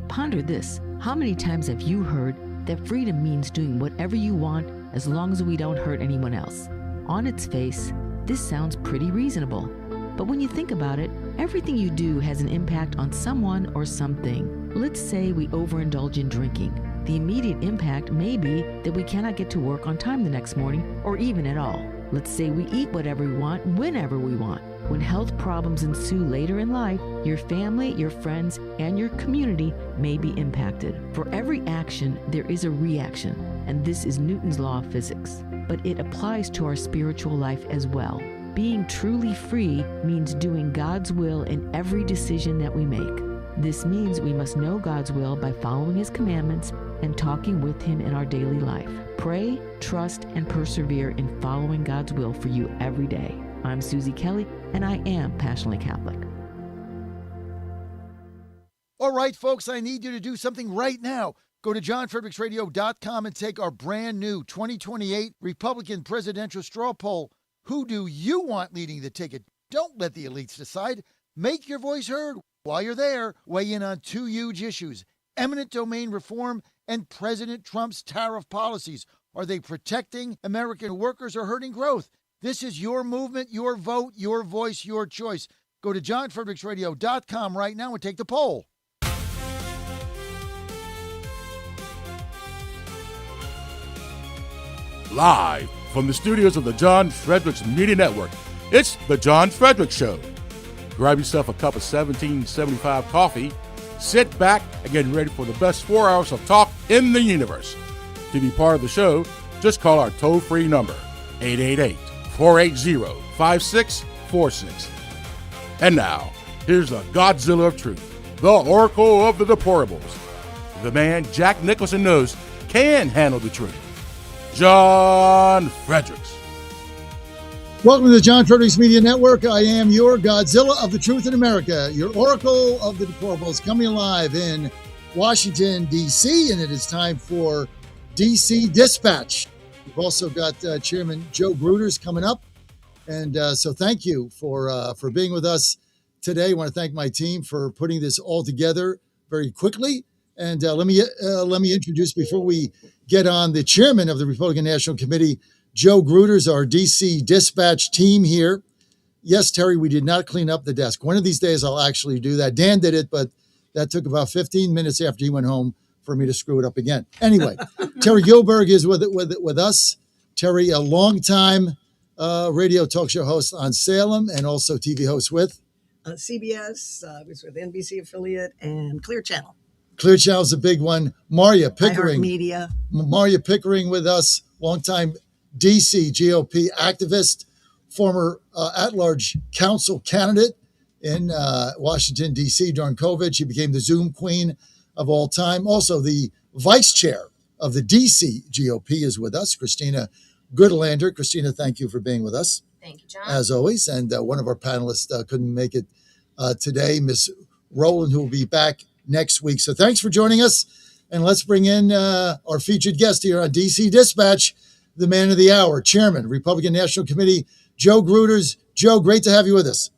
Ponder this. How many times have you heard that freedom means doing whatever you want as long as we don't hurt anyone else? On its face, this sounds pretty reasonable. But when you think about it, everything you do has an impact on someone or something. Let's say we overindulge in drinking. The immediate impact may be that we cannot get to work on time the next morning or even at all. Let's say we eat whatever we want, whenever we want. When health problems ensue later in life, your family, your friends, and your community may be impacted. For every action, there is a reaction. and this is Newton's law of physics. But it applies to our spiritual life as well. Being truly free means doing God's will in every decision that we make. This means we must know God's will by following His commandments and talking with Him in our daily life. Pray, trust, and persevere in following God's will for you every day. I'm Susie Kelly, and I am passionately Catholic. All right, folks, I need you to do something right now. Go to johnfredericksradio.com and take our brand new 2028 Republican presidential straw poll. Who do you want leading the ticket? Don't let the elites decide. Make your voice heard. While you're there, weigh in on two huge issues: eminent domain reform and President Trump's tariff policies. Are they protecting American workers or hurting growth? This is your movement, your vote, your voice, your choice. Go to johnfredericksradio.com right now and take the poll. Live from the studios of the John Fredericks Media Network, it's The John Fredericks Show. Grab yourself a cup of 1775 coffee, sit back, and get ready for the best 4 hours of talk in the universe. To be part of the show, just call our toll-free number, 888-480-5646. And now, here's the Godzilla of Truth, the Oracle of the Deplorables, the man Jack Nicholson knows can handle the truth, John Fredericks. Welcome to the John Fredericks Media Network. I am your Godzilla of the Truth in America, your Oracle of the Deplorables, coming alive in Washington, D.C., and it is time for D.C. Dispatch. We've also got Chairman Joe Gruters coming up, and so thank you for being with us today. I want to thank my team for putting this all together very quickly. And let me introduce, before we get on, the chairman of the Republican National Committee, Joe Gruters, our D.C. Dispatch team here. Yes, Terry, we did not clean up the desk. One of these days I'll actually do that. Dan did it, but that took about 15 minutes after he went home for me to screw it up again. Anyway, Terry Gilberg is with us. Terry, a longtime radio talk show host on Salem and also TV host with CBS, was with NBC affiliate and Clear Channel. Clear Channel's a big one. Maria Pickering. Media. Maria Pickering with us, longtime DC GOP activist, former at-large council candidate in Washington, D.C. during COVID. She became the Zoom queen of all time. Also, the vice chair of the D.C. GOP is with us, Christina Goodlander. Christina, thank you for being with us. Thank you, John. As always. And one of our panelists couldn't make it today, Miss Rowland, who will be back next week. So thanks for joining us. And let's bring in our featured guest here on DC Dispatch, the man of the hour, Chairman, Republican National Committee, Joe Gruters. Joe, great to have you with us.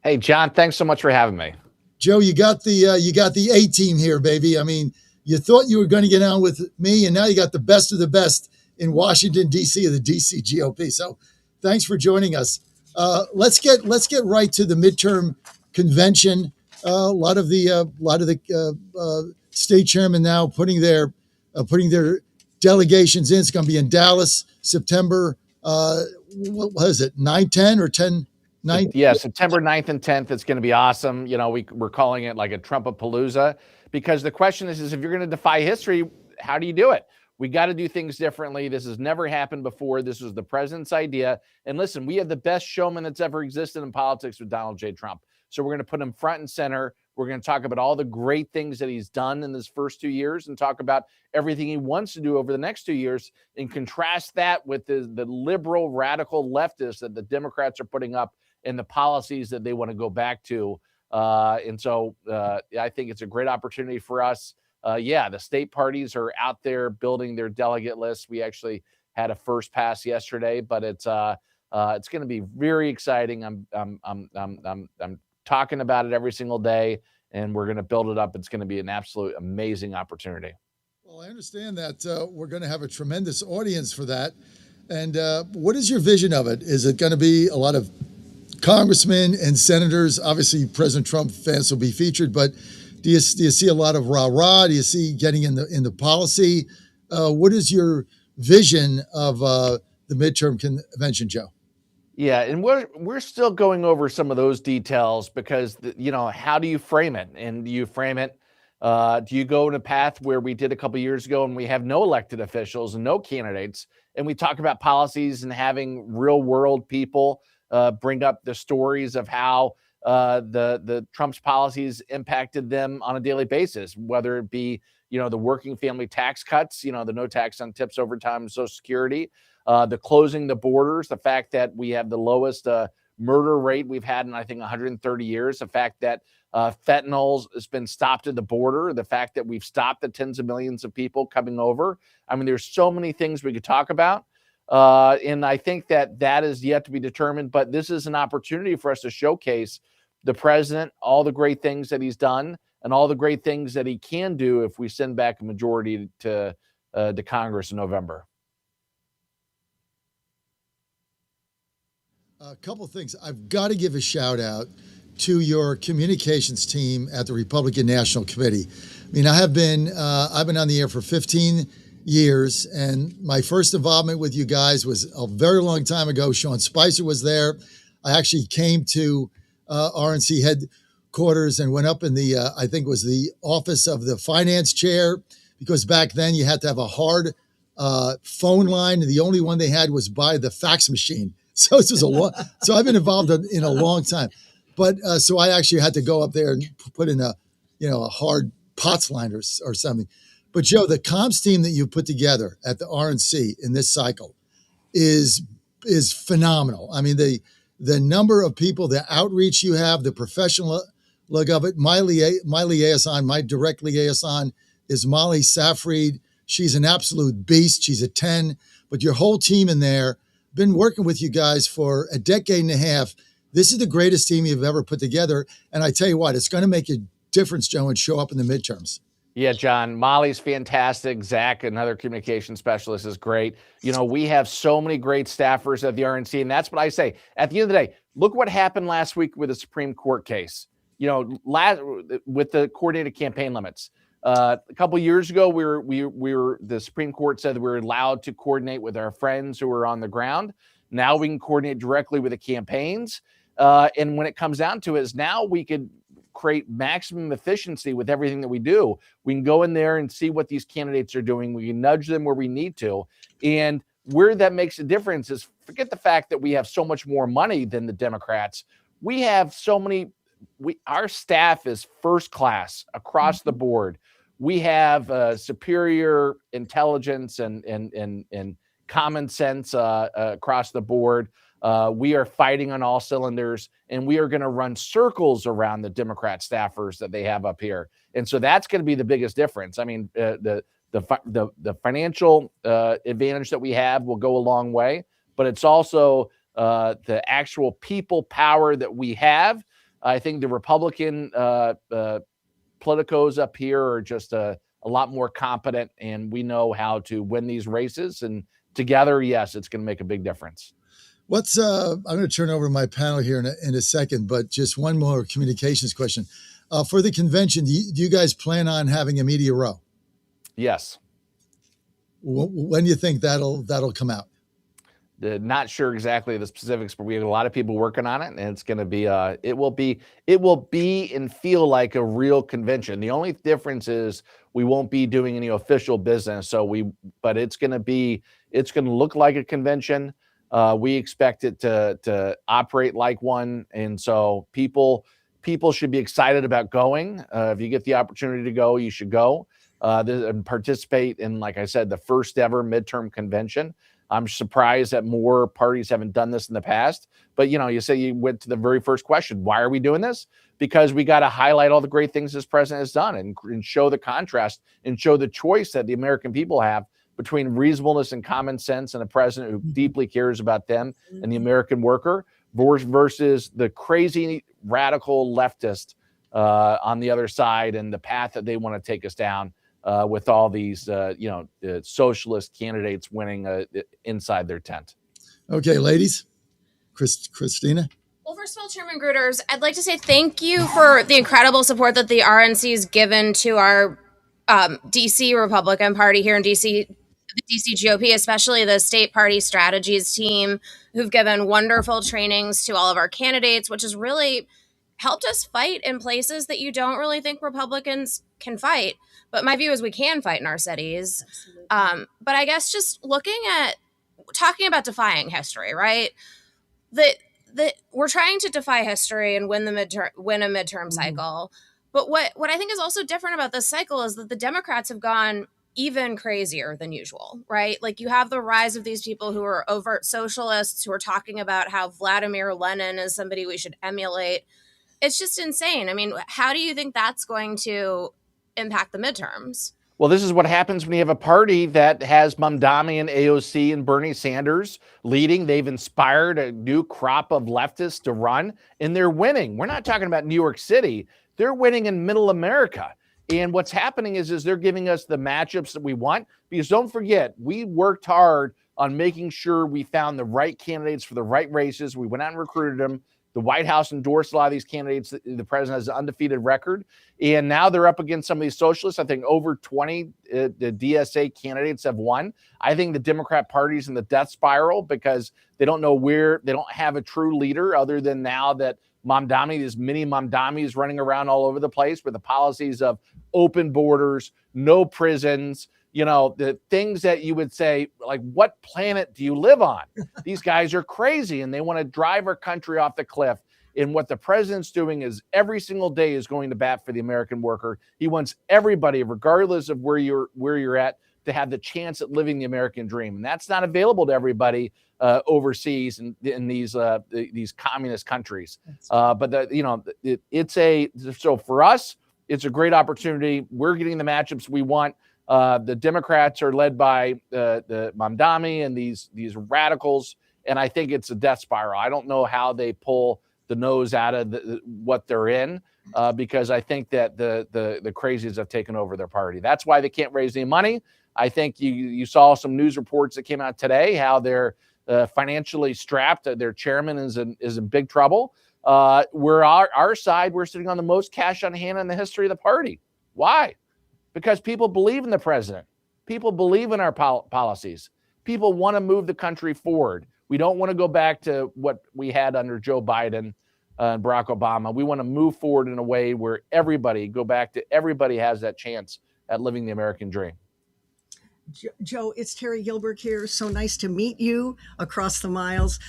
Hey, John, thanks so much for having me. Joe, you got the A team here, baby. I mean, you thought you were going to get on with me, and now you got the best of the best in Washington, D.C. of the D.C. GOP. So thanks for joining us. Let's get right to the midterm convention. A lot of the state chairmen now putting their delegations in. It's going to be in Dallas, September. What is it? 9, 10 or 10? 9? Yeah, September 9th and 10th. It's going to be awesome. You know, we're calling it like a Trumpapalooza, because the question is if you're going to defy history, how do you do it? We got to do things differently. This has never happened before. This was the president's idea. And listen, we have the best showman that's ever existed in politics with Donald J. Trump. So we're going to put him front and center. We're going to talk about all the great things that he's done in his first 2 years and talk about everything he wants to do over the next 2 years, and contrast that with the liberal, radical leftists that the Democrats are putting up and the policies that they want to go back to. And so I think it's a great opportunity for us. The state parties are out there building their delegate lists. We actually had a first pass yesterday, but it's going to be very exciting. I'm talking about it every single day, and we're going to build it up. It's going to be an absolute amazing opportunity. Well, I understand that we're going to have a tremendous audience for that. And what is your vision of it? Is it going to be a lot of congressmen and senators? Obviously, President Trump fans will be featured, but do you see a lot of rah-rah? Do you see getting in the policy? What is your vision of the midterm convention, Joe? Yeah, and we're still going over some of those details because, how do you frame it? And do you frame it Do you go in a path where we did a couple years ago and we have no elected officials and no candidates, and we talk about policies and having real world people bring up the stories of how the Trump's policies impacted them on a daily basis, whether it be, the working family tax cuts, the no tax on tips, overtime, Social Security, the closing the borders, the fact that we have the lowest murder rate we've had in, I think, 130 years, the fact that fentanyl has been stopped at the border, the fact that we've stopped the tens of millions of people coming over. I mean, there's so many things we could talk about. And I think that is yet to be determined, but this is an opportunity for us to showcase the president, all the great things that he's done, and all the great things that he can do if we send back a majority to Congress in November. A couple of things. I've got to give a shout out to your communications team at the Republican National Committee. I mean, I've been on the air for 15 years, and my first involvement with you guys was a very long time ago. Sean Spicer was there. I actually came to RNC headquarters and went up in the, I think it was the office of the finance chair, because back then you had to have a hard phone line, and the only one they had was by the fax machine. So this was a long. So I've been involved in a long time, but so I actually had to go up there and put in a hard POTS line or something. But Joe, the comms team that you put together at the RNC in this cycle is phenomenal. I mean, the number of people, the outreach you have, the professional look of it. My liaison, my direct liaison is Molly Safried. She's an absolute beast. She's a 10. But your whole team in there, been working with you guys for a decade and a half. This is the greatest team you've ever put together. And I tell you what, it's going to make a difference, Joe, and show up in the midterms. Yeah, John, Molly's fantastic. Zach, another communication specialist, is great. We have so many great staffers at the RNC, and that's what I say. At the end of the day, look what happened last week with the Supreme Court case, with the coordinated campaign limits. A couple of years ago, the Supreme Court said that we were allowed to coordinate with our friends who are on the ground. Now we can coordinate directly with the campaigns. And when it comes down to it, is now we could create maximum efficiency with everything that we do. We can go in there and see what these candidates are doing. We can nudge them where we need to. And where that makes a difference is, forget the fact that we have so much more money than the Democrats. We have so many. Our staff is first class across the board. We have superior intelligence and common sense across the board. We are fighting on all cylinders, and we are going to run circles around the Democrat staffers that they have up here. And so that's going to be the biggest difference. I mean, the financial advantage that we have will go a long way, but it's also the actual people power that we have. I think the Republican politicos up here are just a lot more competent, and we know how to win these races. And together, yes, it's going to make a big difference. I'm going to turn over to my panel here in a second, but just one more communications question. For the convention, do you guys plan on having a media row? Yes. When do you think that'll come out? Not sure exactly the specifics, but we have a lot of people working on it, and it's going to be it will be and feel like a real convention. The only difference is we won't be doing any official business. But it's going to look like a convention. We expect it to operate like one, and so people should be excited about going. If you get the opportunity to go, you should go and participate in, like I said, the first ever midterm convention. I'm surprised that more parties haven't done this in the past. But, you say you went to the very first question. Why are we doing this? Because we got to highlight all the great things this president has done and show the contrast and show the choice that the American people have between reasonableness and common sense and a president who deeply cares about them and the American worker versus the crazy radical leftist on the other side and the path that they want to take us down. With all these, socialist candidates winning inside their tent. Okay, ladies. Christina? Well, first of all, Chairman Gruters, I'd like to say thank you for the incredible support that the RNC has given to our D.C. Republican Party here in D.C., the D.C. GOP, especially the state party strategies team, who've given wonderful trainings to all of our candidates, which has really helped us fight in places that you don't really think Republicans can fight. But my view is we can fight in our cities. But I guess just talking about defying history, right? That we're trying to defy history and win a midterm cycle. But what I think is also different about this cycle is that the Democrats have gone even crazier than usual, right? Like, you have the rise of these people who are overt socialists who are talking about how Vladimir Lenin is somebody we should emulate. It's just insane. I mean, how do you think that's going to impact the midterms? Well, this is what happens when you have a party that has Mamdani and AOC and Bernie Sanders leading. They've inspired a new crop of leftists to run, and they're winning. We're not talking about New York City. They're winning in middle America. And what's happening is they're giving us the matchups that we want. Because don't forget, we worked hard on making sure we found the right candidates for the right races. We went out and recruited them. The White House endorsed a lot of these candidates. The president has an undefeated record. And now they're up against some of these socialists. I think over 20 the DSA candidates have won. I think the Democrat Party's in the death spiral because they don't know they don't have a true leader other than now that Mamdani, this mini Mamdani, is running around all over the place with the policies of open borders, no prisons, the things that you would say, like, what planet do you live on? These guys are crazy and they want to drive our country off the cliff. And what the president's doing is every single day is going to bat for the American worker. He wants everybody, regardless of where you're at, to have the chance at living the American dream. And that's not available to everybody overseas and in these communist countries. So for us, it's a great opportunity. We're getting the matchups we want. The Democrats are led by the Mamdani and these radicals, and I think it's a death spiral. I don't know how they pull the nose out of what they're in because I think that the crazies have taken over their party. That's why they can't raise any money. I think you saw some news reports that came out today how they're financially strapped. Their chairman is in big trouble. We're our side. We're sitting on the most cash on hand in the history of the party. Why? Because people believe in the president. People believe in our policies. People want to move the country forward. We don't want to go back to what we had under Joe Biden and Barack Obama. We want to move forward in a way where everybody has that chance at living the American dream. Joe, it's Terry Gilbert here. So nice to meet you across the miles.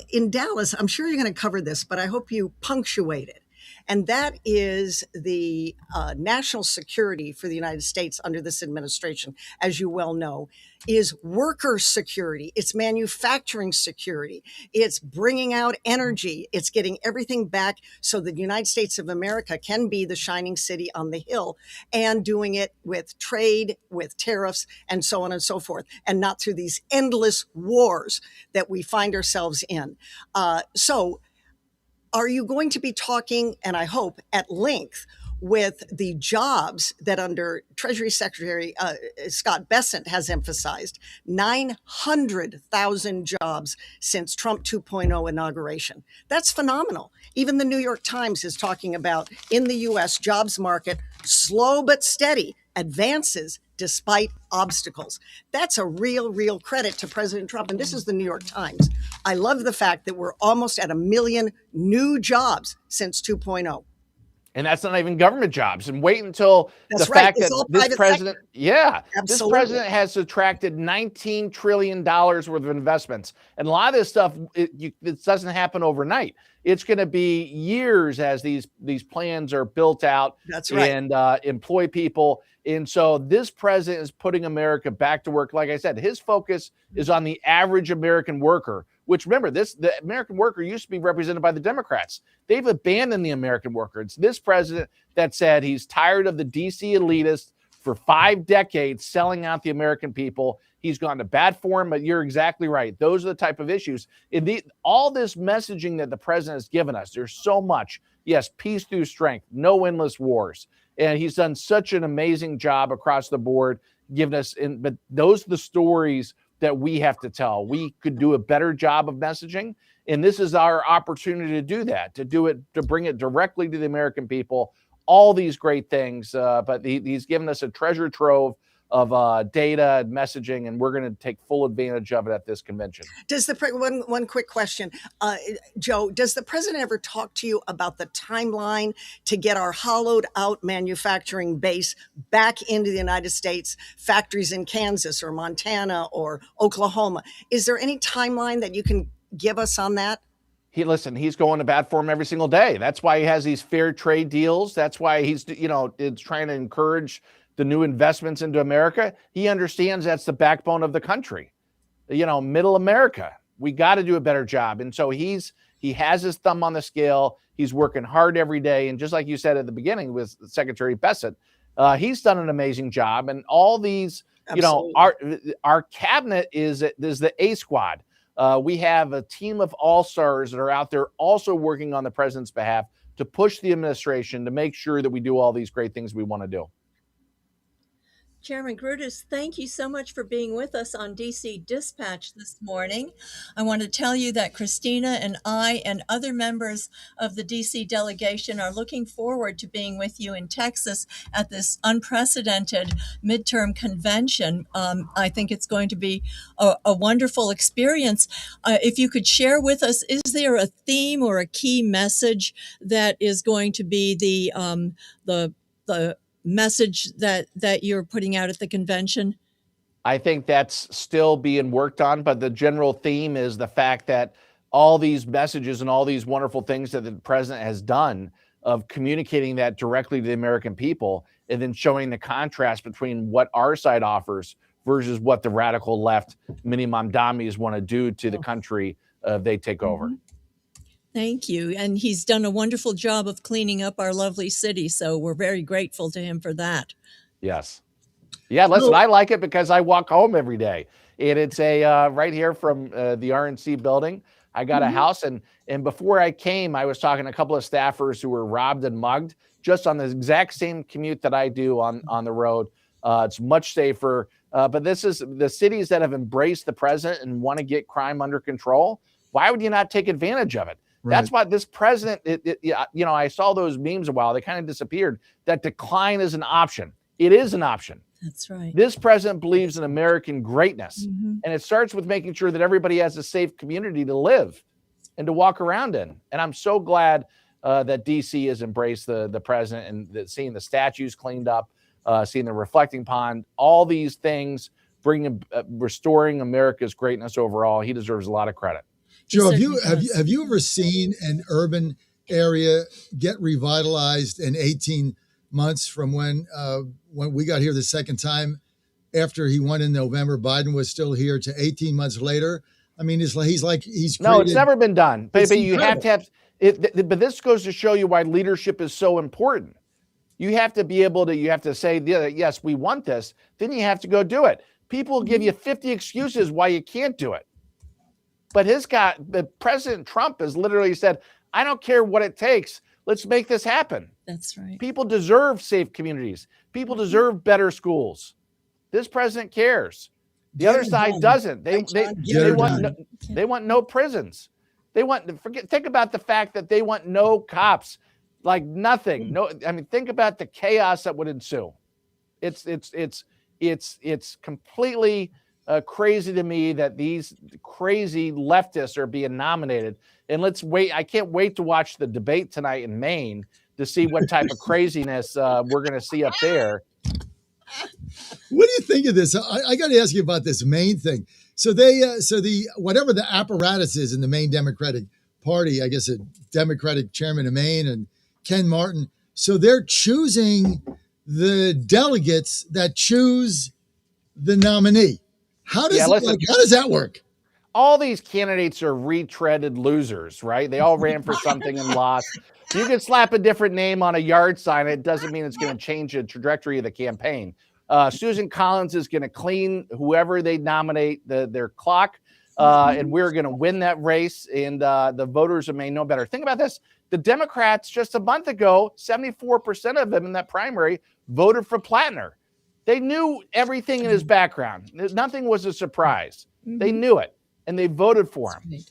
In Dallas, I'm sure you're going to cover this, but I hope you punctuate it. And that is the national security for the United States under this administration, as you well know, is worker security. It's manufacturing security. It's bringing out energy. It's getting everything back so the United States of America can be the shining city on the hill, and doing it with trade, with tariffs, and so on and so forth, and not through these endless wars that we find ourselves in. Are you going to be talking, and I hope at length, with the jobs that under Treasury Secretary Scott Bessent has emphasized, 900,000 jobs since Trump 2.0 inauguration. That's phenomenal. Even the New York Times is talking about, in the U.S. jobs market, slow but steady advances despite obstacles. That's a real credit to President Trump. And this is the New York Times. I love the fact that we're almost at 1 million new jobs since 2.0. And that's not even government jobs. And wait until fact that this president, this president has attracted $19 trillion worth of investments. And a lot of this stuff, it doesn't happen overnight. It's going to be years as these plans are built out and employ people. And so this president is putting America back to work. Like I said, his focus is on the average American worker, which, remember, the American worker used to be represented by the Democrats. They've abandoned the American worker. It's this president that said he's tired of the D.C. elitists for 5 decades selling out the American people. He's gone to bat for him, but you're exactly right. Those are the type of issues. All this messaging that the president has given us, there's so much. Yes, peace through strength, no endless wars. And he's done such an amazing job across the board, giving us, but those are the stories that we have to tell. We could do a better job of messaging. And this is our opportunity to do that, to bring it directly to the American people, all these great things. But he's given us a treasure trove data and messaging, and we're going to take full advantage of it at this convention. Does the one quick question, Joe? Does the president ever talk to you about the timeline to get our hollowed out manufacturing base back into the United States, factories in Kansas or Montana or Oklahoma? Is there any timeline that you can give us on that? He's going to bat for him every single day. That's why he has these fair trade deals. That's why he's, it's trying to encourage the new investments into America. He understands that's the backbone of the country. Middle America. We got to do a better job. And so he has his thumb on the scale. He's working hard every day. And just like you said at the beginning with Secretary Bessent, he's done an amazing job. And all these, our cabinet is the A squad. We have a team of all-stars that are out there also working on the president's behalf to push the administration to make sure that we do all these great things we want to do. Chairman Grutus, thank you so much for being with us on DC Dispatch this morning. I want to tell you that Christina and I and other members of the DC delegation are looking forward to being with you in Texas at this unprecedented midterm convention. I think it's going to be a wonderful experience. If you could share with us, is there a theme or a key message that is going to be the message that you're putting out at the convention? I think that's still being worked on, but the general theme is the fact that all these messages and all these wonderful things that the president has done of communicating that directly to the American people and then showing the contrast between what our side offers versus what the radical left mini mamdamis want to do to the country if they take over. Thank you. And he's done a wonderful job of cleaning up our lovely city. So we're very grateful to him for that. Yes. Yeah, listen, I like it because I walk home every day. And it's right here from the RNC building. I got a house. And before I came, I was talking to a couple of staffers who were robbed and mugged just on the exact same commute that I do on the road. It's much safer. But this is the cities that have embraced the president and want to get crime under control. Why would you not take advantage of it? Right. That's why this president, I saw those memes a while. They kind of disappeared. That decline is an option. It is an option. That's right. This president believes in American greatness. And it starts with making sure that everybody has a safe community to live and to walk around in. And I'm so glad that DC has embraced the president and seeing the statues cleaned up, seeing the reflecting pond, all these things, restoring America's greatness overall. He deserves a lot of credit. Joe, have you ever seen an urban area get revitalized in 18 months from when we got here the second time after he won in November? Biden was still here to 18 months later. I mean, he's no, it's never been done. But you have to have it. But this goes to show you why leadership is so important. You have to be able to. You have to say, yes, we want this. Then you have to go do it. People will give you 50 excuses why you can't do it. But President Trump has literally said, I don't care what it takes. Let's make this happen. That's right. People deserve safe communities. People deserve better schools. This president cares. The other side doesn't. They want no prisons. Think about the fact that they want no cops, like nothing. Think about the chaos that would ensue. It's completely crazy to me that these crazy leftists are being nominated. And let's wait. I can't wait to watch the debate tonight in Maine to see what type of craziness we're going to see up there. What do you think of this? I got to ask you about this Maine thing. So whatever the apparatus is in the Maine Democratic Party, I guess a Democratic chairman of Maine and Ken Martin. So they're choosing the delegates that choose the nominee. How does that work? All these candidates are retreaded losers, right? They all ran for something and lost. You can slap a different name on a yard sign. It doesn't mean it's going to change the trajectory of the campaign. Susan Collins is going to clean whoever they nominate their clock, and we're going to win that race, and the voters may know better. Think about this. The Democrats just a month ago, 74% of them in that primary voted for Plattner. They knew everything in his background. Nothing was a surprise. They knew it, and they voted for him.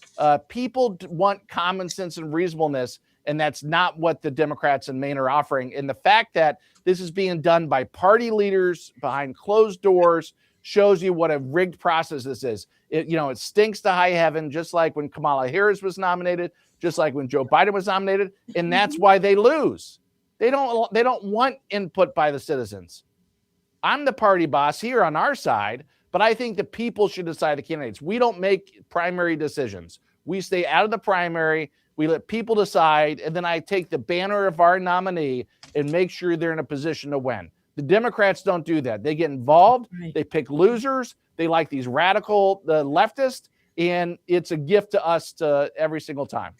People want common sense and reasonableness, And that's not what the Democrats in Maine are offering. And the fact that this is being done by party leaders behind closed doors shows you what a rigged process this is. It stinks to high heaven, just like when Kamala Harris was nominated, just like when Joe Biden was nominated. And that's why they lose. They don't want input by the citizens. I'm the party boss here on our side, but I think the people should decide the candidates. We don't make primary decisions. We stay out of the primary. We let people decide, and then I take the banner of our nominee and make sure they're in a position to win. The Democrats don't do that. They get involved. Right. They pick losers. They like these radical leftists, and it's a gift to us every single time.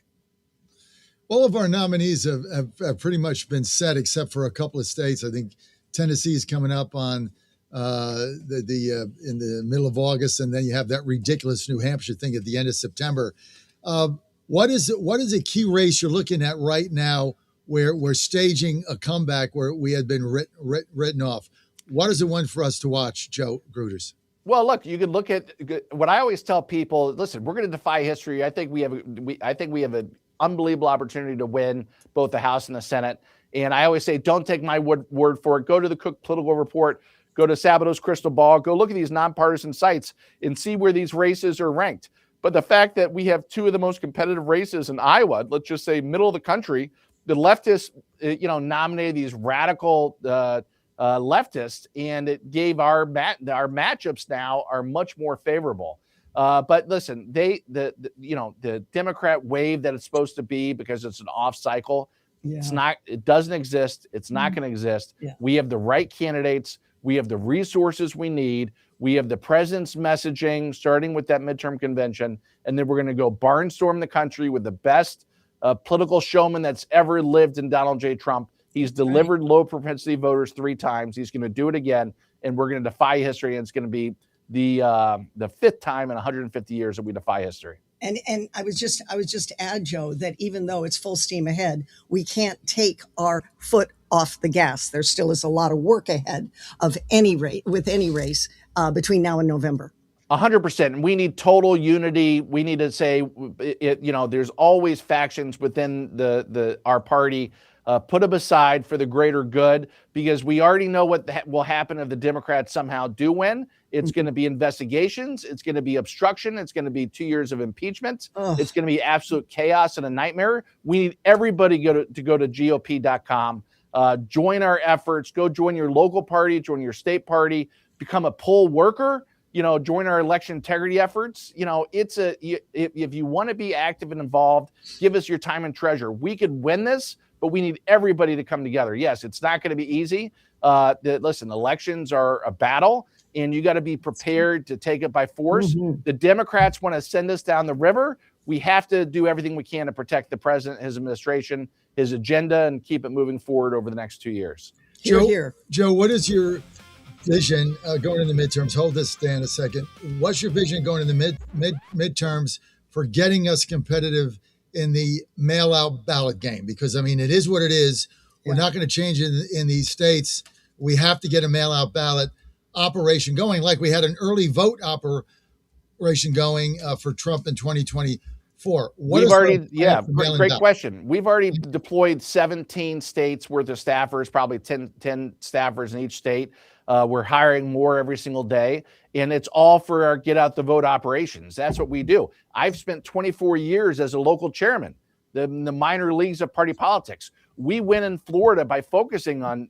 All of our nominees have pretty much been set, except for a couple of states. I think Tennessee is coming up on in the middle of August, and then you have that ridiculous New Hampshire thing at the end of September. What is a key race you're looking at right now where we're staging a comeback where we had been written off? What is the one for us to watch, Joe Gruters? Well, look, you could look at what I always tell people. Listen, we're going to defy history. I think we have an unbelievable opportunity to win both the House and the Senate. And I always say, don't take my word for it. Go to the Cook Political Report. Go to Sabato's Crystal Ball. Go look at these nonpartisan sites and see where these races are ranked. But the fact that we have two of the most competitive races in Iowa, let's just say middle of the country, the leftists, nominated these radical leftists, and it gave our matchups now are much more favorable. But listen, the Democrat wave that it's supposed to be because it's an off cycle. Yeah. It's not. It doesn't exist. It's not going to exist. Yeah. We have the right candidates. We have the resources we need. We have the president's messaging, starting with that midterm convention, and then we're going to go barnstorm the country with the best political showman that's ever lived in Donald J. Trump. He's delivered low propensity voters 3 times. He's going to do it again, and we're going to defy history. And it's going to be the 5th time in 150 years that we defy history. And I was just to add, Joe, that even though it's full steam ahead, we can't take our foot off the gas. There still is a lot of work ahead of any race between now and November. 100%. We need total unity. We need to say, there's always factions within our party. Put them aside for the greater good, because we already know what will happen if the Democrats somehow do win. It's going to be investigations. It's going to be obstruction. It's going to be 2 years of impeachment. It's going to be absolute chaos and a nightmare. We need everybody to go to GOP.com. Join our efforts. Go join your local party. Join your state party. Become a poll worker. Join our election integrity efforts. If you want to be active and involved, give us your time and treasure. We could win this, but we need everybody to come together. Yes, it's not going to be easy. Listen, elections are a battle, and you got to be prepared to take it by force. Mm-hmm. The Democrats want to send us down the river. We have to do everything we can to protect the president, his administration, his agenda, and keep it moving forward over the next 2 years. Joe, what is your vision going in the midterms? Hold this, Dan, a second. What's your vision going in the midterms for getting us competitive in the mail-out ballot game? Because, it is what it is. We're not going to change it in these states. We have to get a mail-out ballot operation going, like we had an early vote operation going for Trump in 2024. Great question. We've already deployed 17 states worth of staffers, probably 10 staffers in each state. We're hiring more every single day, and it's all for our get out the vote operations. That's what we do. I've spent 24 years as a local chairman, the minor leagues of party politics. We win in Florida by focusing on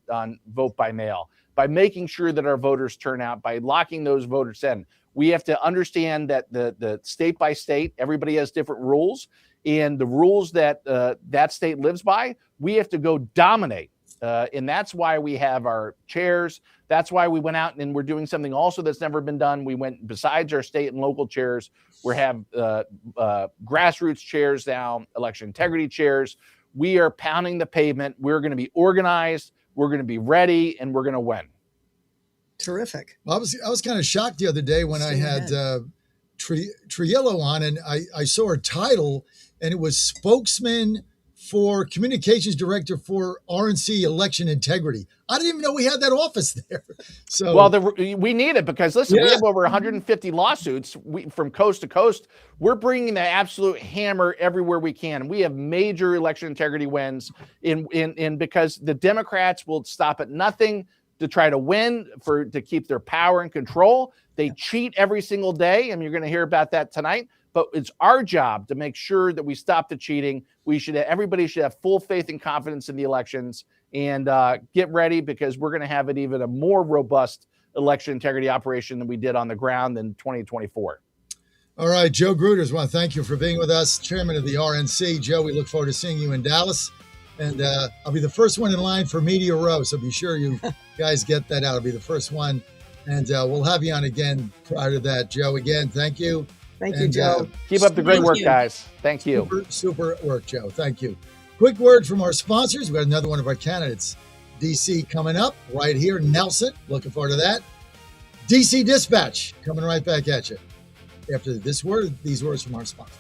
vote by mail, by making sure that our voters turn out, by locking those voters in. We have to understand that the state by state, everybody has different rules, and the rules that that state lives by, we have to go dominate. And that's why we have our chairs. That's why we went out and we're doing something also that's never been done. We went, besides our state and local chairs, we have grassroots chairs now, election integrity chairs. We are pounding the pavement. We're going to be organized. We're going to be ready, and we're going to win. Terrific. Well, I was kind of shocked the other day when I had Triello on, and I saw her title, and it was spokesman for communications director for RNC election integrity. I didn't even know we had that office there. So, well, we need it because listen, we Yeah. have over 150 lawsuits from coast to coast. We're bringing the absolute hammer everywhere we can. We have major election integrity wins in because the Democrats will stop at nothing to try to win, to keep their power and control. They cheat every single day, and you're going to hear about that tonight. But it's our job to make sure that we stop the cheating. Everybody should have full faith and confidence in the elections, and get ready because we're going to have even a more robust election integrity operation than we did on the ground in 2024. All right, Joe Gruters, I want to thank you for being with us, chairman of the RNC. Joe, we look forward to seeing you in Dallas. And I'll be the first one in line for Media Row, so be sure you guys get that out. I'll be the first one. And we'll have you on again prior to that. Joe, again, thank you. Thank you, Joe. Keep up the great work, guys. Thank you. Super work, Joe. Thank you. Quick word from our sponsors. We got another one of our candidates, DC, coming up right here. Nelson, looking forward to that. DC Dispatch coming right back at you after these words from our sponsors.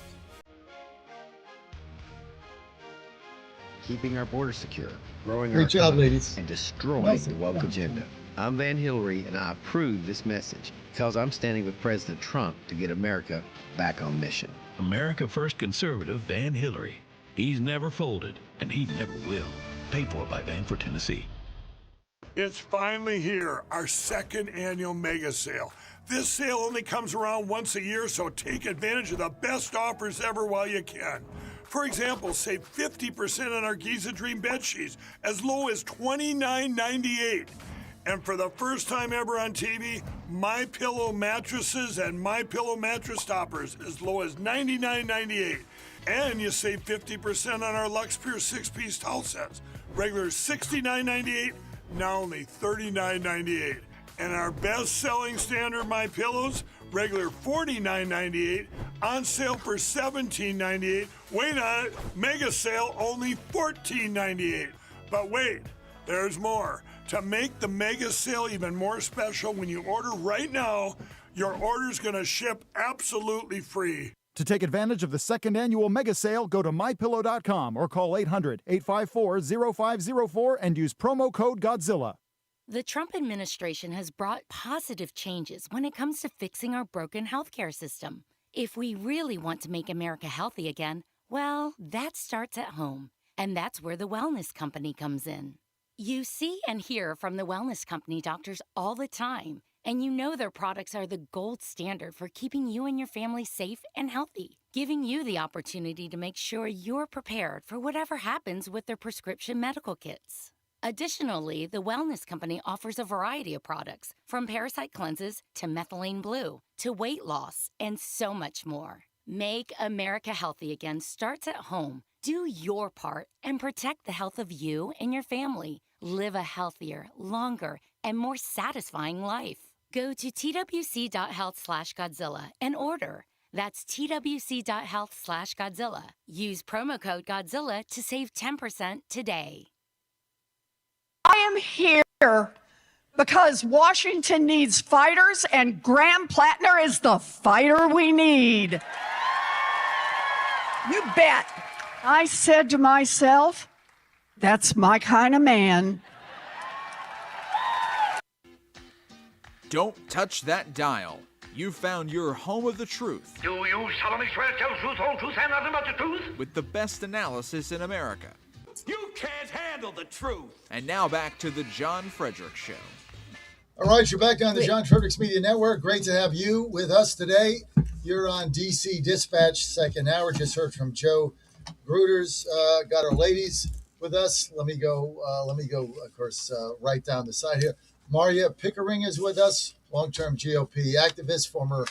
Keeping our border secure, growing Great our job, economy, ladies. and destroying Nelson, the woke yeah. agenda. I'm Van Hillary, and I approve this message because I'm standing with President Trump to get America back on mission. America First conservative Van Hillary. He's never folded, and he never will. Paid for by Van for Tennessee. It's finally here, our second annual mega sale. This sale only comes around once a year, so take advantage of the best offers ever while you can. For example, save 50% on our Giza Dream bed sheets, as low as $29.98. And for the first time ever on TV, MyPillow mattresses and MyPillow mattress toppers as low as $99.98. And you save 50% on our Lux Pure 6-piece towel sets. Regular $69.98, now only $39.98. And our best-selling standard MyPillows, regular $49.98, on sale for $17.98. Wait on it, mega sale only $14.98. But wait, there's more. To make the mega sale even more special, when you order right now, your order's gonna ship absolutely free. To take advantage of the second annual mega sale, go to mypillow.com or call 800-854-0504 and use promo code Godzilla. The Trump administration has brought positive changes when it comes to fixing our broken healthcare system. If we really want to make America healthy again, well, that starts at home. And that's where the Wellness Company comes in. You see and hear from the Wellness Company doctors all the time, and you know their products are the gold standard for keeping you and your family safe and healthy, giving you the opportunity to make sure you're prepared for whatever happens with their prescription medical kits. Additionally, the Wellness Company offers a variety of products, from parasite cleanses to methylene blue to weight loss and so much more. Make America healthy again starts at home. Do your part and protect the health of you and your family. Live a healthier, longer, and more satisfying life. Go to twc.health/Godzilla and order. That's twc.health/Godzilla. Use promo code Godzilla to save 10% today. I am here because Washington needs fighters, and Graham Plattner is the fighter we need. You bet. I said to myself, that's my kind of man. Don't touch that dial. You've found your home of the truth. Do you solemnly swear to tell the truth, whole truth, and nothing but the truth? With the best analysis in America. You can't handle the truth. And now back to the John Fredericks Show. All right, you're back on the John Fredericks Media Network. Great to have you with us today. You're on DC Dispatch, second hour. Just heard from Joe Gruters. Got our ladies with us. Let me go, of course, right down the side here. Maria Pickering is with us, long-term GOP activist, former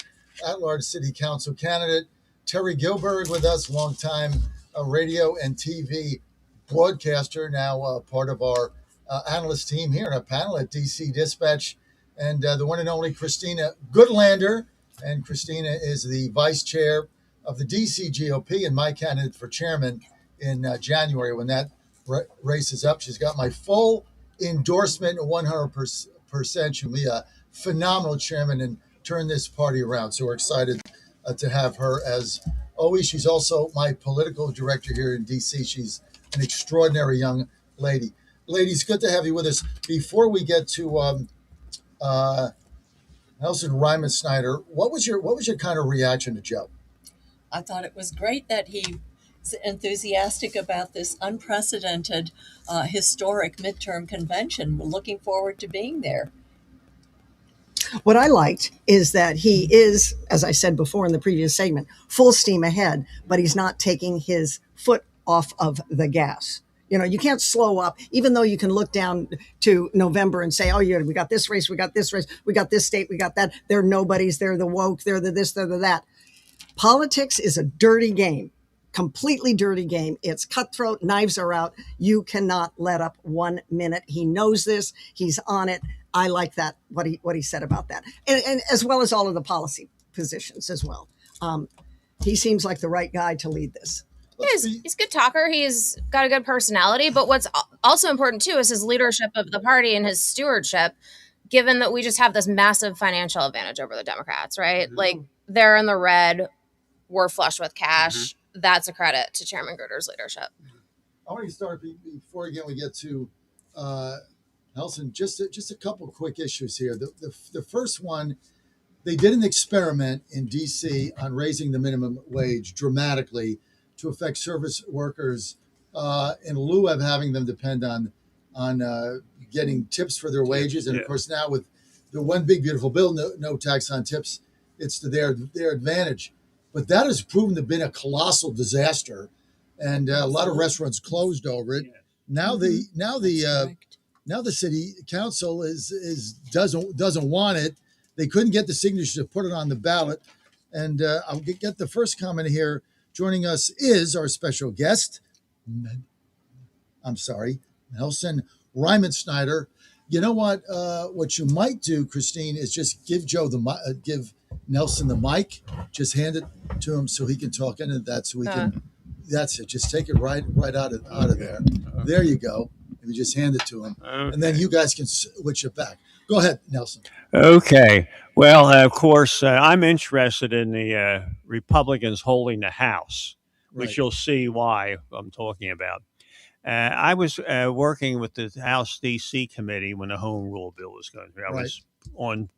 at-large city council candidate. Terry Gilberg with us, longtime radio and TV broadcaster, now part of our analyst team here in a panel at DC Dispatch. And the one and only Christina Goodlander. And Christina is the vice chair of the DC GOP and my candidate for chairman in January when that race is up. She's got my full endorsement, 100%. She'll be a phenomenal chairman and turn this party around. So we're excited to have her as always. She's also my political director here in DC. She's an extraordinary young lady. Ladies, good to have you with us. Before we get to Nelson Ryman Snyder, what was your kind of reaction to Joe? I thought it was great that he's enthusiastic about this unprecedented, historic midterm convention. We're looking forward to being there. What I liked is that he is, as I said before in the previous segment, full steam ahead, but he's not taking his foot off of the gas. You know, you can't slow up, even though you can look down to November and say, oh, yeah, we got this race, we got this race, we got this state, we got that. They're nobodies, they're the woke, they're the this, they're the that. Politics is a dirty game, completely dirty game. It's cutthroat, knives are out. You cannot let up 1 minute. He knows this. He's on it. I like that, what he said about that. And as well as all of the policy positions as well. He seems like the right guy to lead this. He's a good talker. He's got a good personality. But what's also important, too, is his leadership of the party and his stewardship, given that we just have this massive financial advantage over the Democrats, right? Mm-hmm. Like, they're in the red. We're flush with cash. Mm-hmm. That's a credit to Chairman Gruder's leadership. I want to start before again we get to Nelson. Just a couple quick issues here. The first one, they did an experiment in D.C. on raising the minimum wage dramatically to affect service workers in lieu of having them depend on getting tips for their wages. And of course, now with the one big beautiful bill, no tax on tips, it's to their advantage. But that has proven to have been a colossal disaster, and a lot of restaurants closed over it. Now the city council doesn't want it. They couldn't get the signatures to put it on the ballot. And I'll get the first comment here. Joining us is our special guest. Nelson Ryman Snyder. You know what? What you might do, Christine, is just give give Nelson the mic. Just hand it to him so he can talk into that. So we can. That's it. Just take it right out of there. Okay. There you go. And you just hand it to him, and then you guys can switch it back. Go ahead, Nelson. Okay. Well, of course, I'm interested in the Republicans holding the House, which you'll see why I'm talking about. I was working with the House D.C. committee when the Home Rule bill was going through. I was on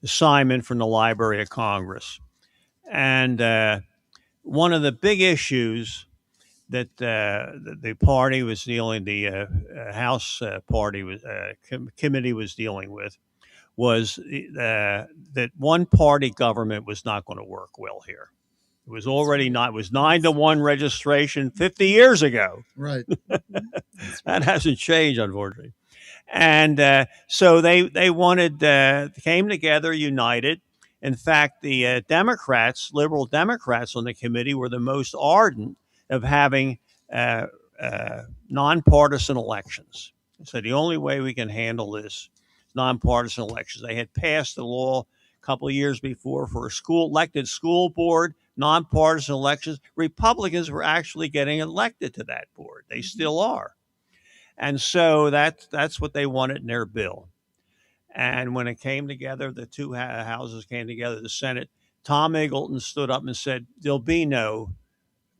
assignment from the Library of Congress. And one of the big issues that the party was dealing, the House party was committee was dealing with, was that one party government was not going to work well here. It was already not. It was 9-1 registration 50 years ago. Right. That hasn't changed, unfortunately. And so they wanted came together, united. In fact, the Democrats, liberal Democrats on the committee, were the most ardent of having nonpartisan elections. So the only way we can handle this is nonpartisan elections. They had passed the law a couple of years before for a elected school board, nonpartisan elections. Republicans were actually getting elected to that board. They still are. And so that's what they wanted in their bill. And when it came together, the two houses came together, the Senate, Tom Eagleton stood up and said, there'll be no,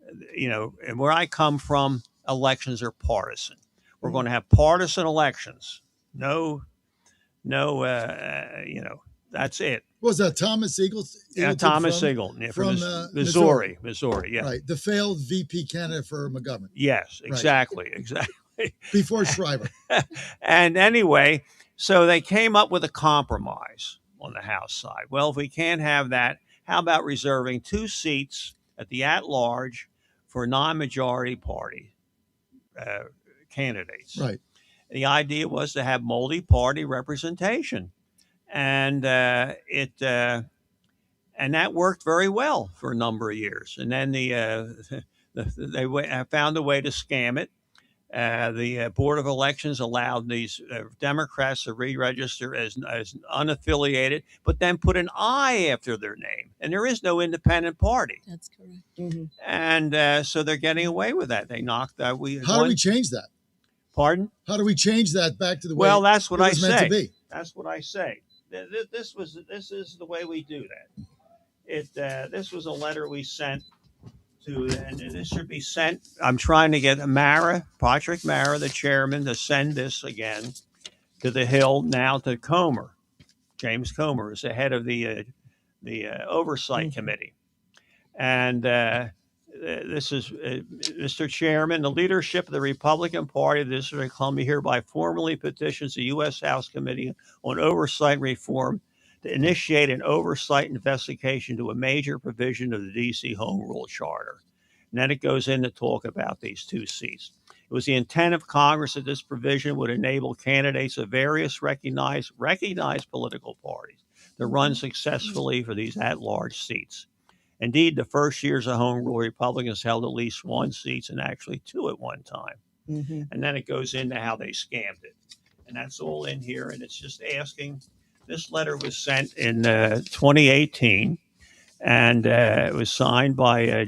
and where I come from, elections are partisan. We're going to have partisan elections. No, that's it. Was that Thomas Eagleton? Yeah, Thomas Eagleton from Missouri. Yeah. Right. The failed VP candidate for McGovern. Yes, exactly. Before Shriver. And anyway, so they came up with a compromise on the House side. Well, if we can't have that, how about reserving 2 seats at the at-large for non-majority party candidates? Right. The idea was to have multi-party representation, and and that worked very well for a number of years. And then they found a way to scam it. The Board of Elections allowed these Democrats to re-register as unaffiliated, but then put an I after their name. And there is no independent party. That's correct. Mm-hmm. And so they're getting away with that. They knocked that. How do we change that? Pardon? How do we change that back to the way that's what it I was say. meant to be? That's what I say. This is the way we do that. This was a letter we sent and this should be sent. I'm trying to get Patrick Mara, the chairman, to send this again to the Hill, now to Comer. James Comer is the head of the oversight committee. And this is Mr. Chairman, the leadership of the Republican Party of the District of Columbia hereby formally petitions the U.S. House Committee on Oversight and Reform to initiate an oversight investigation to a major provision of the D.C. Home Rule Charter. And then it goes in to talk about these 2 seats. It was the intent of Congress that this provision would enable candidates of various recognized political parties to run successfully for these at-large seats. Indeed, the first years of Home Rule, Republicans held at least 1 seat and actually 2 at one time. Mm-hmm. And then it goes into how they scammed it. And that's all in here. And it's just asking. This letter was sent in 2018, and it was signed by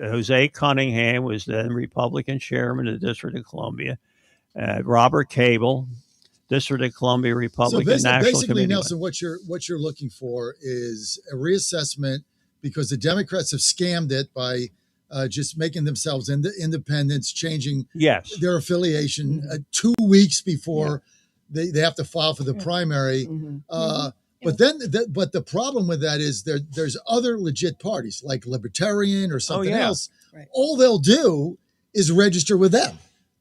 Jose Cunningham, was then Republican chairman of the District of Columbia, Robert Cable, District of Columbia Republican National basically, Committee. Nelson, what you're looking for is a reassessment because the Democrats have scammed it by just making themselves independents, changing their affiliation 2 weeks before they have to file for the primary. But the problem with that is there's other legit parties like Libertarian or something else. Right. All they'll do is register with them,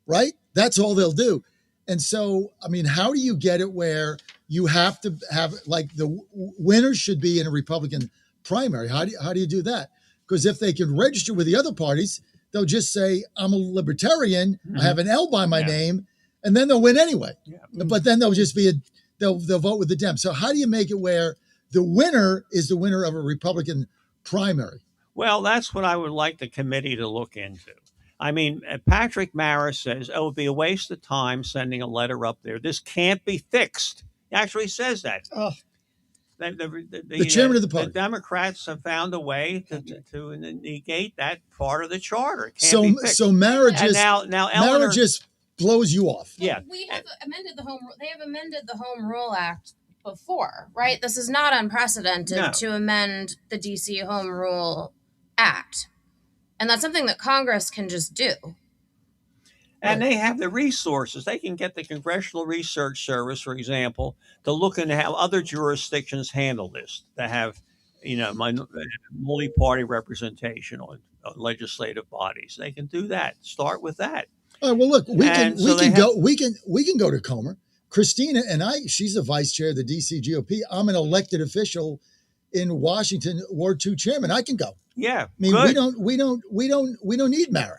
right? That's all they'll do. And so, I mean, how do you get it where you have to have, like, the winner should be in a Republican primary? How do you do that? Because if they can register with the other parties, they'll just say, I'm a Libertarian, I have an L by my name, and then they'll win anyway. But then they'll just be they'll vote with the Dems. So how do you make it where the winner is the winner of a Republican primary? Well, that's what I would like the committee to look into. I mean, Patrick Mara says, it would be a waste of time sending a letter up there. This can't be fixed. He actually says that. Oh. The chairman of the party. The Democrats have found a way to negate that part of the charter. It can't be fixed. So Mara just, now Eleanor, Mara just blows you off. Yeah. We have amended the home. They have amended the Home Rule Act before, right? This is not unprecedented to amend the DC Home Rule Act, and that's something that Congress can just do. And they have the resources. They can get the Congressional Research Service, for example, to look into how other jurisdictions handle this, to have, multi-party representation on legislative bodies. They can do that. Start with that. All right, well, look, we can go to Comer. Christina and I, she's a vice chair of the DC GOP. I'm an elected official in Washington, Ward 2 chairman. I can go. Yeah. I mean, we don't need Mara.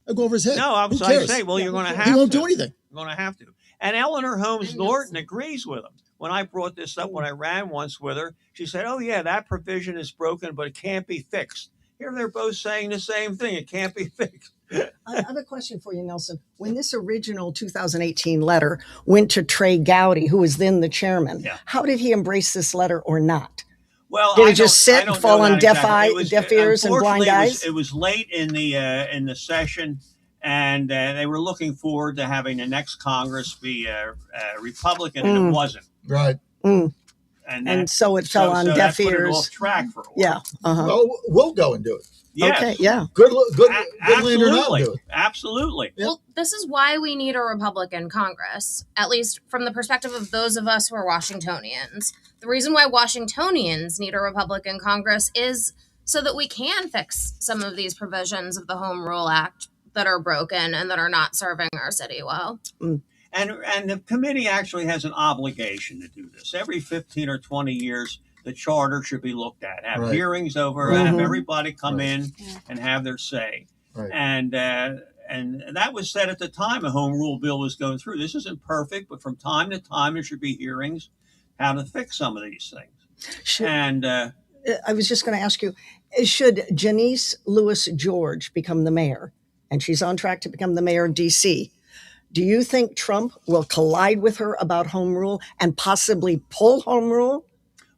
I'll go over his head. No, I'm sorry to say, well, you're going to have to. He won't do anything. You're going to have to. And Eleanor Holmes Norton agrees with him. When I brought this up, when I ran once with her, she said, oh, yeah, that provision is broken, but it can't be fixed. Here they're both saying the same thing. It can't be fixed. I have a question for you, Nelson. When this original 2018 letter went to Trey Gowdy, who was then the chairman, how did he embrace this letter or not? Well, did it just sit and fall on deaf ears and blind eyes? It was late in the session, and they were looking forward to having the next Congress be Republican, and it wasn't. Right. And so it fell on deaf ears. Put it off track for a while. Yeah. Well, we'll go and do it. Yes. Okay. Yeah. Good land or not do it. Absolutely. Well, this is why we need a Republican Congress, at least from the perspective of those of us who are Washingtonians. The reason why Washingtonians need a Republican Congress is so that we can fix some of these provisions of the Home Rule Act that are broken and that are not serving our city well. And the committee actually has an obligation to do this. Every 15 or 20 years, the charter should be looked at, have hearings over, have everybody come in and have their say. Right. And that was said at the time a home rule bill was going through. This isn't perfect, but from time to time there should be hearings how to fix some of these things. I was just going to ask you, should Janice Lewis George become the mayor? And she's on track to become the mayor of D.C. Do you think Trump will collide with her about home rule and possibly pull home rule?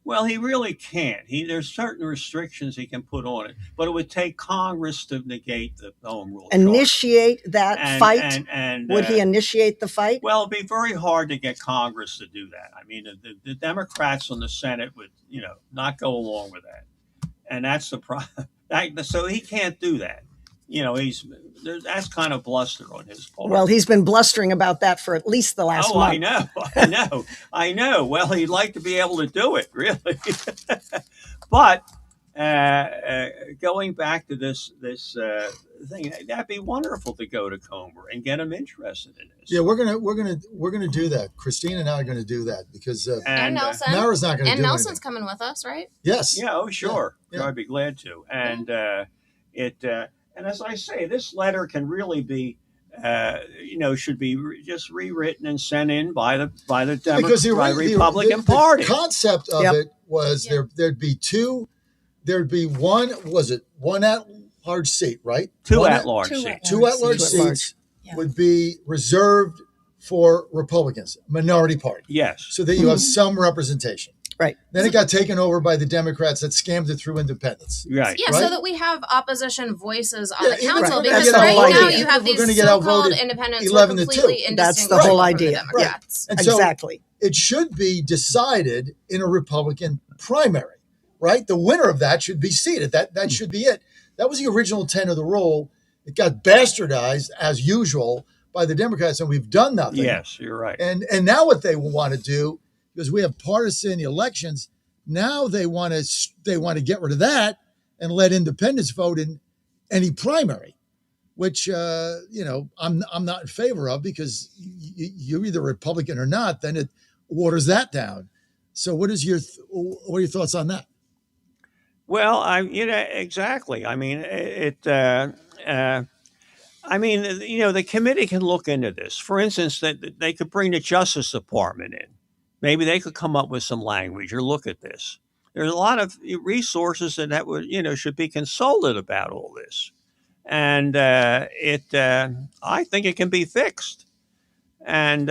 Well, he really can't. There's certain restrictions he can put on it, but it would take Congress to negate the home rule. Initiate that fight? Would he initiate the fight? Well, it'd be very hard to get Congress to do that. I mean, the Democrats on the Senate would, not go along with that, and that's So he can't do that. That's kind of bluster on his part. Well, he's been blustering about that for at least the last month. I know. Well, he'd like to be able to do it, really. But going back to this thing, that'd be wonderful to go to Comer and get him interested in this. Yeah, we're gonna do that. Christina and I are gonna do that because and Nelson. Mara's not gonna do And Nelson's anything. coming with us, right? Yes. Yeah. Oh, sure. Yeah. I'd be glad to. And and as I say, this letter can really be, should be just rewritten and sent in by the Republican Party. The concept of it was there'd be one at-large seat, right? Two at-large seats. Two at-large seats would be reserved for Republicans, minority party. Yes. So that you have some representation. Right. Then it got taken over by the Democrats that scammed it through independents. Right. Yeah, right? so that we have opposition voices on the even- council, right. because That's the right whole now idea. you have We're gonna these get so-called outvoted independents who are 11 to 2. completely That's the indistinguishable whole from the idea. Democrats. And so Exactly. it should be decided in a Republican primary, right? The winner of that should be seated. That should be it. That was the original intent of the rule. It got bastardized as usual by the Democrats, and we've done nothing. Yes, you're right. And now what they want to do, because we have partisan elections, now they want to get rid of that and let independents vote in any primary, which I'm not in favor of, because you're either Republican or not. Then it waters that down. So what are your thoughts on that? Well, exactly. I mean, the committee can look into this. For instance, that they could bring the Justice Department in. Maybe they could come up with some language or look at this. There's a lot of resources that would, should be consulted about all this. And I think it can be fixed. And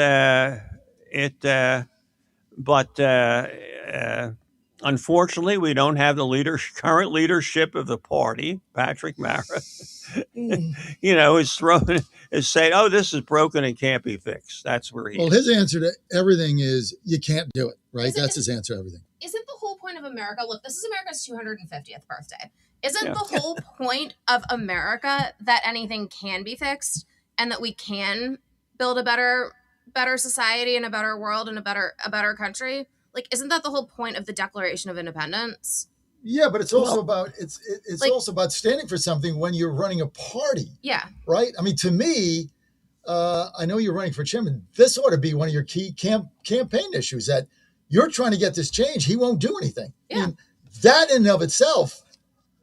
unfortunately, we don't have the current leadership of the party. Patrick Mara, is saying, "Oh, this is broken and can't be fixed." That's where he. Well, his answer to everything is you can't do it, right? That's his answer to everything. Isn't the whole point of America, look, this is America's 250th birthday. Isn't the whole point of America that anything can be fixed and that we can build a better society and a better world and a better country? Like, isn't that the whole point of the Declaration of Independence? Yeah, but it's also about also about standing for something when you're running a party. Yeah. Right? I mean, to me, I know you're running for chairman. This ought to be one of your key campaign issues, that you're trying to get this change. He won't do anything. Yeah. I mean, that in and of itself,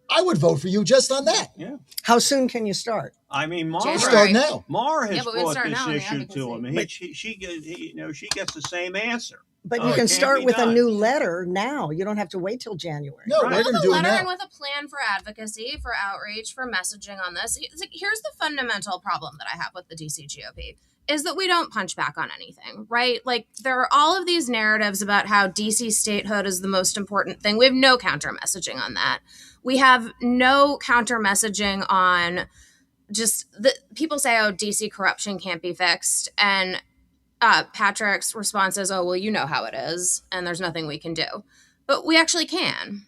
I would vote for you just on that. Yeah. How soon can you start? I mean, Start now. Mara has but we brought start this now in the issue to him, and advocacy. she gets the same answer. But Oh, you it can can't start be with done. a new letter now. You don't have to wait till January. No, Right. we're going to With a do it letter now. and with a plan for advocacy, for outreach, for messaging on this. It's like, here's the fundamental problem that I have with the DC GOP is that we don't punch back on anything, right? Like, there are all of these narratives about how DC statehood is the most important thing. We have no counter messaging on that. We have no counter messaging on just people say, oh, DC corruption can't be fixed. And Patrick's response is, oh, well, you know how it is, and there's nothing we can do. But we actually can.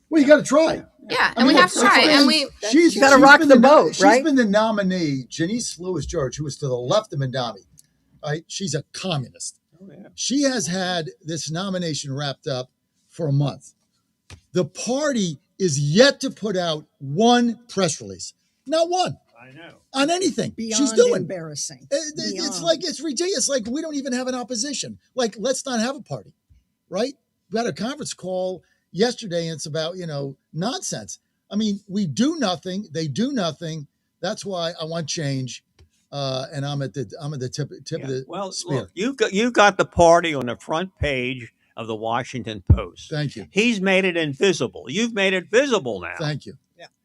Well, you got to try. Yeah, and we have to try. And She's You gotta rock been the boat, right? She's been the nominee, Janice Lewis George, who was to the left of Mandami. Right? She's a communist. Oh, yeah. She has had this nomination wrapped up for a month. The party is yet to put out one press release. Not one. I know. On anything Beyond she's doing. embarrassing. It's like, it's ridiculous. Like, we don't even have an opposition. Like, let's not have a party, right? We had a conference call yesterday, and it's about, nonsense. I mean, we do nothing. They do nothing. That's why I want change. And I'm at the tip of the spear. Look, you got the party on the front page of the Washington Post. Thank you. He's made it invisible. You've made it visible now. Thank you.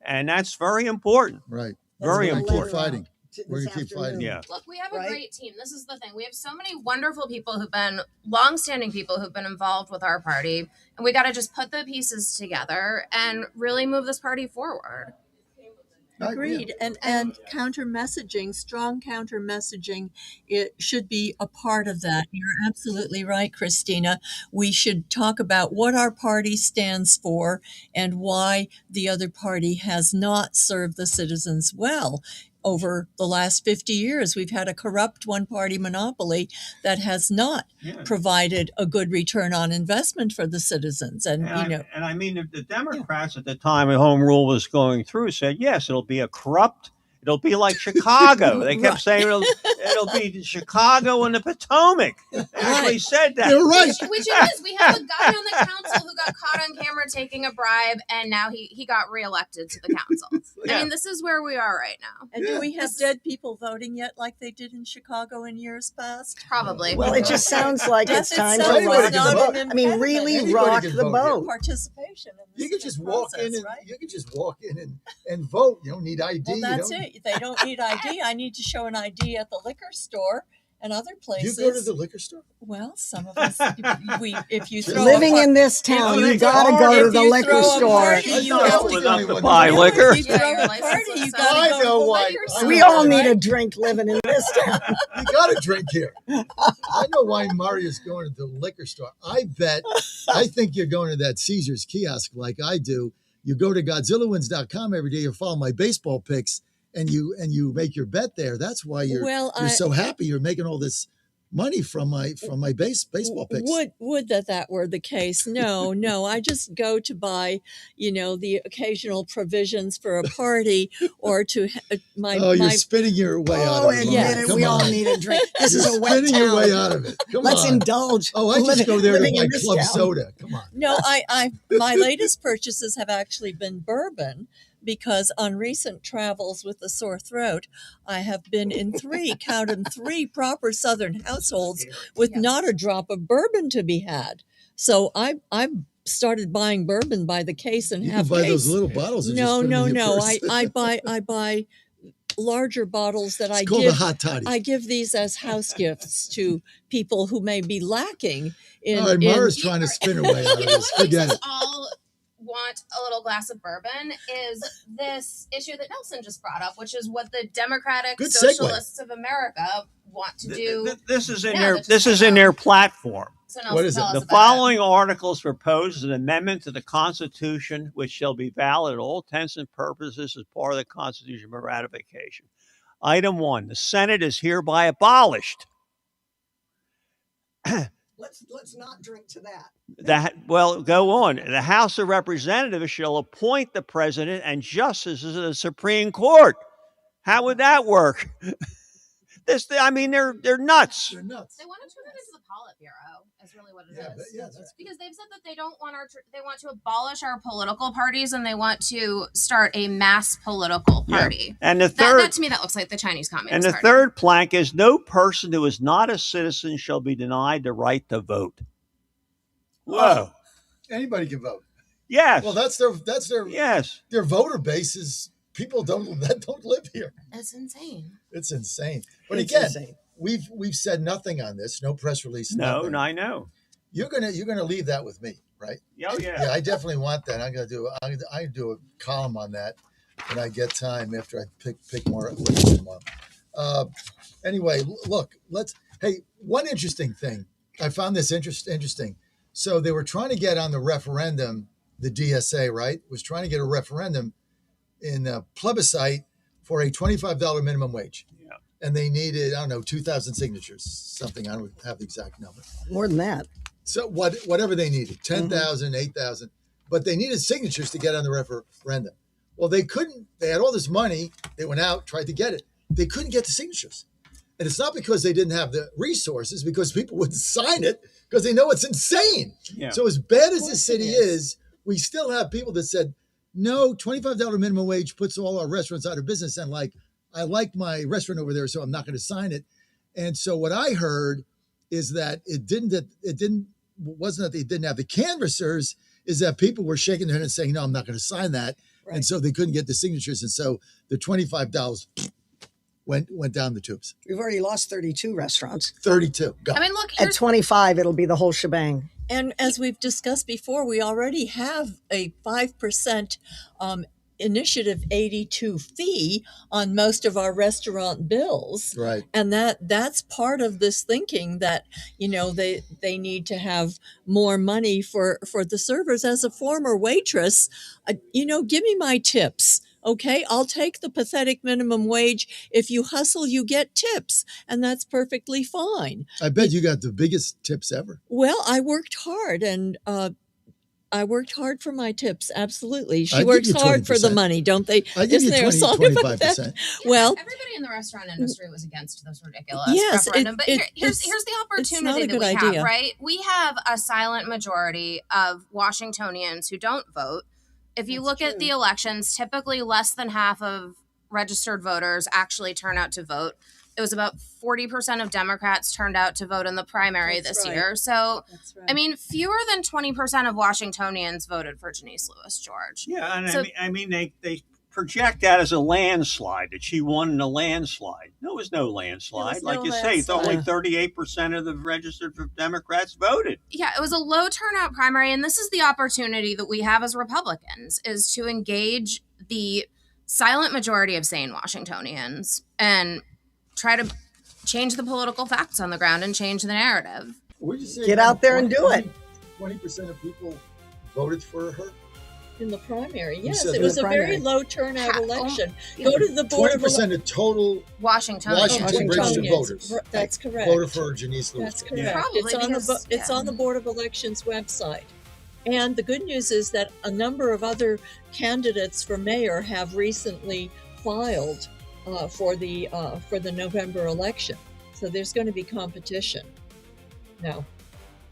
And that's very important. Right. Very We're important. Keep fighting. We're going to keep fighting. Yeah. look, we have a great team. This is the thing. We have so many wonderful people who've been longstanding people who've been involved with our party. And we got to just put the pieces together and really move this party forward. Agreed. And counter messaging, strong counter messaging, it should be a part of that. You're absolutely right, Christina. We should talk about what our party stands for and why the other party has not served the citizens well. Over the last 50 years, we've had a corrupt one-party monopoly that has not provided a good return on investment for the citizens. And I mean, the Democrats at the time when Home Rule was going through said, yes, it'll be a corrupt. It'll be like Chicago. They kept saying it'll be Chicago and the Potomac. They actually said that. You're right. Which it is. We have a guy on the council who got caught on camera taking a bribe, and now he got reelected to the council. I mean, this is where we are right now. And do we have dead people voting yet like they did in Chicago in years past? Probably. Well, it just sounds like it's time to rock the boat. I mean, really rock the boat. Participation in this You can just walk process, in right? you can just walk in and vote. You don't need ID. Well, that's it. They don't need ID. I need to show an ID at the liquor store and other places. You go to the liquor store? Well, some of us, if you throw Living in this town, you got to go to the liquor store. You have to buy liquor. If you throw a party, you got to go to the liquor store. We all need a drink living in this town. You got to drink here. I know why Maria's going to the liquor store. I think you're going to that Caesar's kiosk like I do. You go to GodzillaWins.com every day. You follow my baseball picks, and you make your bet there. That's why you're so happy. You're making all this money from my baseball picks. Would that were the case? No. I just go to buy, the occasional provisions for a party or to you're spinning your way out of it. Admit it. We all need a drink. This is a wet town. Spinning your way out of it. Let's indulge. Oh, I just go there to buy club soda. Come on. No, my latest purchases have actually been bourbon. Because on recent travels with a sore throat, I have been in three proper Southern households with not a drop of bourbon to be had. So I've started buying bourbon by the case and half. You can buy those little bottles. And no. just I buy larger bottles that it's called a hot toddy. I give these as house gifts to people who may be lacking. All right, Mara's trying to spin her way out of this. Forget it. Want a little glass of bourbon is this issue that Nelson just brought up, which is what the Democratic Socialists of America want to do. This is in their platform. So what is it? The following articles propose an amendment to the Constitution, which shall be valid at all intents and purposes as part of the Constitution for ratification. Item 1: the Senate is hereby abolished. Let's not drink to that. Go on. The House of Representatives shall appoint the president and justices of the Supreme Court. How would that work? They're nuts. They're nuts. They want to turn it into the Politburo. Is really what it is. Because they've said that they don't want they want to abolish our political parties and they want to start a mass political party. Yeah. And the third, that to me, that looks like the Chinese Communist Party. And the third plank is no person who is not a citizen shall be denied the right to vote. Whoa! Anybody can vote. Yes. Well, that's their yes. Their voter base is people don't live here. That's insane. It's insane. But again, we've said nothing on this. No press release. No, I know. You're gonna leave that with me, right? Oh yeah. Yeah, I definitely want that. I'm gonna do a column on that when I get time after I pick more of them up. Anyway, look. One interesting thing. I found this interesting. So they were trying to get on the referendum. The DSA, right, was trying to get a referendum in a plebiscite for a $25 minimum wage. Yeah. And they needed, 2,000 signatures, something. I don't have the exact number. More than that. So whatever they needed, 10,000, 8,000, but they needed signatures to get on the referendum. Well, they couldn't. They had all this money. They went out, tried to get it. They couldn't get the signatures. And it's not because they didn't have the resources, because people wouldn't sign it because they know it's insane. Yeah. So as bad as the city is, we still have people that said, no, $25 minimum wage puts all our restaurants out of business. And I like my restaurant over there, so I'm not going to sign it. And so what I heard is that wasn't that they didn't have the canvassers, is that people were shaking their head and saying, no, I'm not going to sign that. Right. And so they couldn't get the signatures. And so the $25 went down the tubes. We've already lost 32 restaurants. 32. Go. I mean, look, at 25, it'll be the whole shebang. And as we've discussed before, we already have a 5% Initiative 82 fee on most of our restaurant bills. Right. And that's part of this thinking that, they need to have more money for the servers. As a former waitress, give me my tips. Okay, I'll take the pathetic minimum wage. If you hustle, you get tips, and that's perfectly fine. I bet you got the biggest tips ever. Well, I worked hard, and I worked hard for my tips. Absolutely. She I'd give works you hard for the 20%. money, don't they? I give Isn't you there 20, a song about that? 25%. Well, everybody in the restaurant industry was against this ridiculous Yes, referendum. But here's the it's not opportunity a that good we idea. have, right? We have a silent majority of Washingtonians who don't vote. If you look at the elections, typically less than half of registered voters actually turn out to vote. It was about 40% of Democrats turned out to vote in the primary this year. So, I mean, fewer than 20% of Washingtonians voted for Janice Lewis George. Yeah, and So- I mean, they project that as a landslide, that she won in a landslide. No, it was no landslide. There was Like no you say, it's only landslide. 38% of the registered Democrats voted. Yeah, it was a low turnout primary, and this is the opportunity that we have as Republicans, is to engage the silent majority of sane Washingtonians and try to change the political facts on the ground and change the narrative. Get out there and do it. 20% of people voted for her. in the primary, You yes, said it in was the a very primary. low turnout election. yeah. Go to the board of 20% of total Washingtonians. Washington registered Washingtonians. voters. That's correct. Voted for Janice Lewis. That's George. correct. Probably It's on because- it's on the Board of Elections website. And the good news is that a number of other candidates for mayor have recently filed for the November election. So there's going to be competition. Now,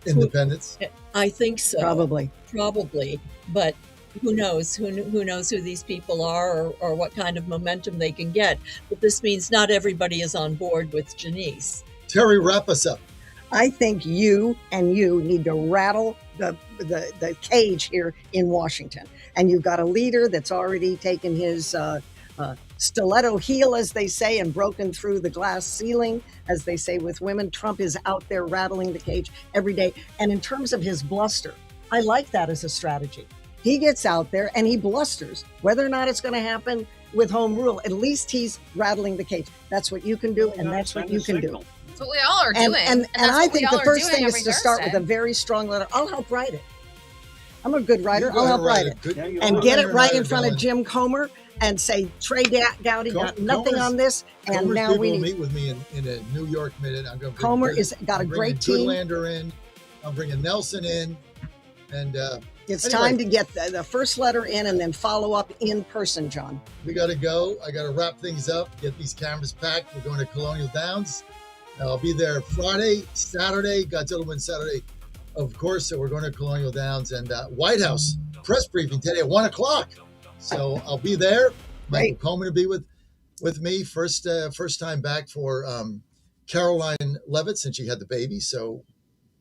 Independents. I think so. Probably. But who knows? Who knows who these people are or what kind of momentum they can get? But this means not everybody is on board with Janice. Terry, wrap us up. I think you need to rattle the cage here in Washington. And you've got a leader that's already taken his stiletto heel, as they say, and broken through the glass ceiling, as they say with women. Trump is out there rattling the cage every day. And in terms of his bluster, I like that as a strategy. He gets out there and he blusters. Whether or not it's going to happen with home rule, at least he's rattling the cage. That's what you can do, and that's what you can do. That's what we all are And, doing. and, that's I what we think all the are first doing thing is every to start with Thursday. a very strong letter. I'll help write it. I'm a good writer. You I'll help gotta write write it. a good- Yeah, you And are. get it You're right right, in front of Dylan. Jim Comer and say, Trey Gowdy got nothing Comer's- on this, and Comer's now people we will need. meet with me in a New York minute. I'm going to Comer is got a great team. Goodlander in. I'm bringing Nelson in. And It's anyway, time to get the first letter in and then follow up in person, John. we got to go. I got to wrap things up, get these cameras packed. We're going to Colonial Downs. I'll be there Friday, Saturday, Godzilla wins Saturday, of course. So we're going to Colonial Downs and White House press briefing today at 1 o'clock. So I'll be there. Michael Coleman will be with me. First time back for Caroline Levitt since she had the baby. So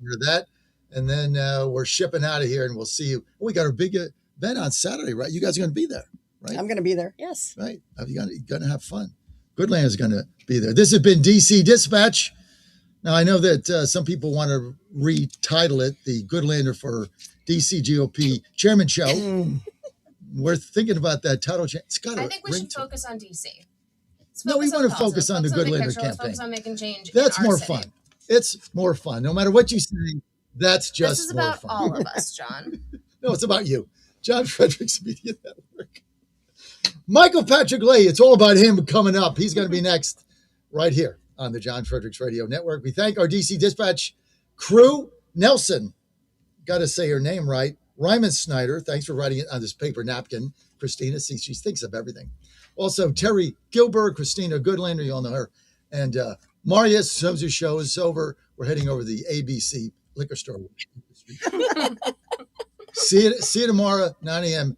we're that. And then we're shipping out of here and we'll see you. We got our big event on Saturday, right? You guys are going to be there, right? I'm going to be there. Yes. Right. You're going to have fun. Goodland is going to be there. This has been DC Dispatch. Now, I know that some people want to retitle it the Goodlander for DC GOP Chairman Show. We're thinking about that title change. It's got I to think we ring should to it. focus on DC. Let's No, we focus on want to policy. focus on the Let's Goodlander picture. Let's campaign. focus on making change. That's in our more city. fun. It's more fun. No matter what you say, that's just This is more about fun. all of us, John. No, it's about you. John Fredericks Media Network. Michael Patrick Lay, it's all about him coming up. He's going to be next right here on the John Fredericks Radio Network. We thank our DC Dispatch crew. Nelson, got to say her name right. Ryman Snyder, thanks for writing it on this paper napkin. Christina, see, she thinks of everything. Also, Terry Gilbert, Christina Goodlander, you all know her. And Maria, as soon as your show is over, we're heading over to the ABC liquor store. See you tomorrow, 9 a.m.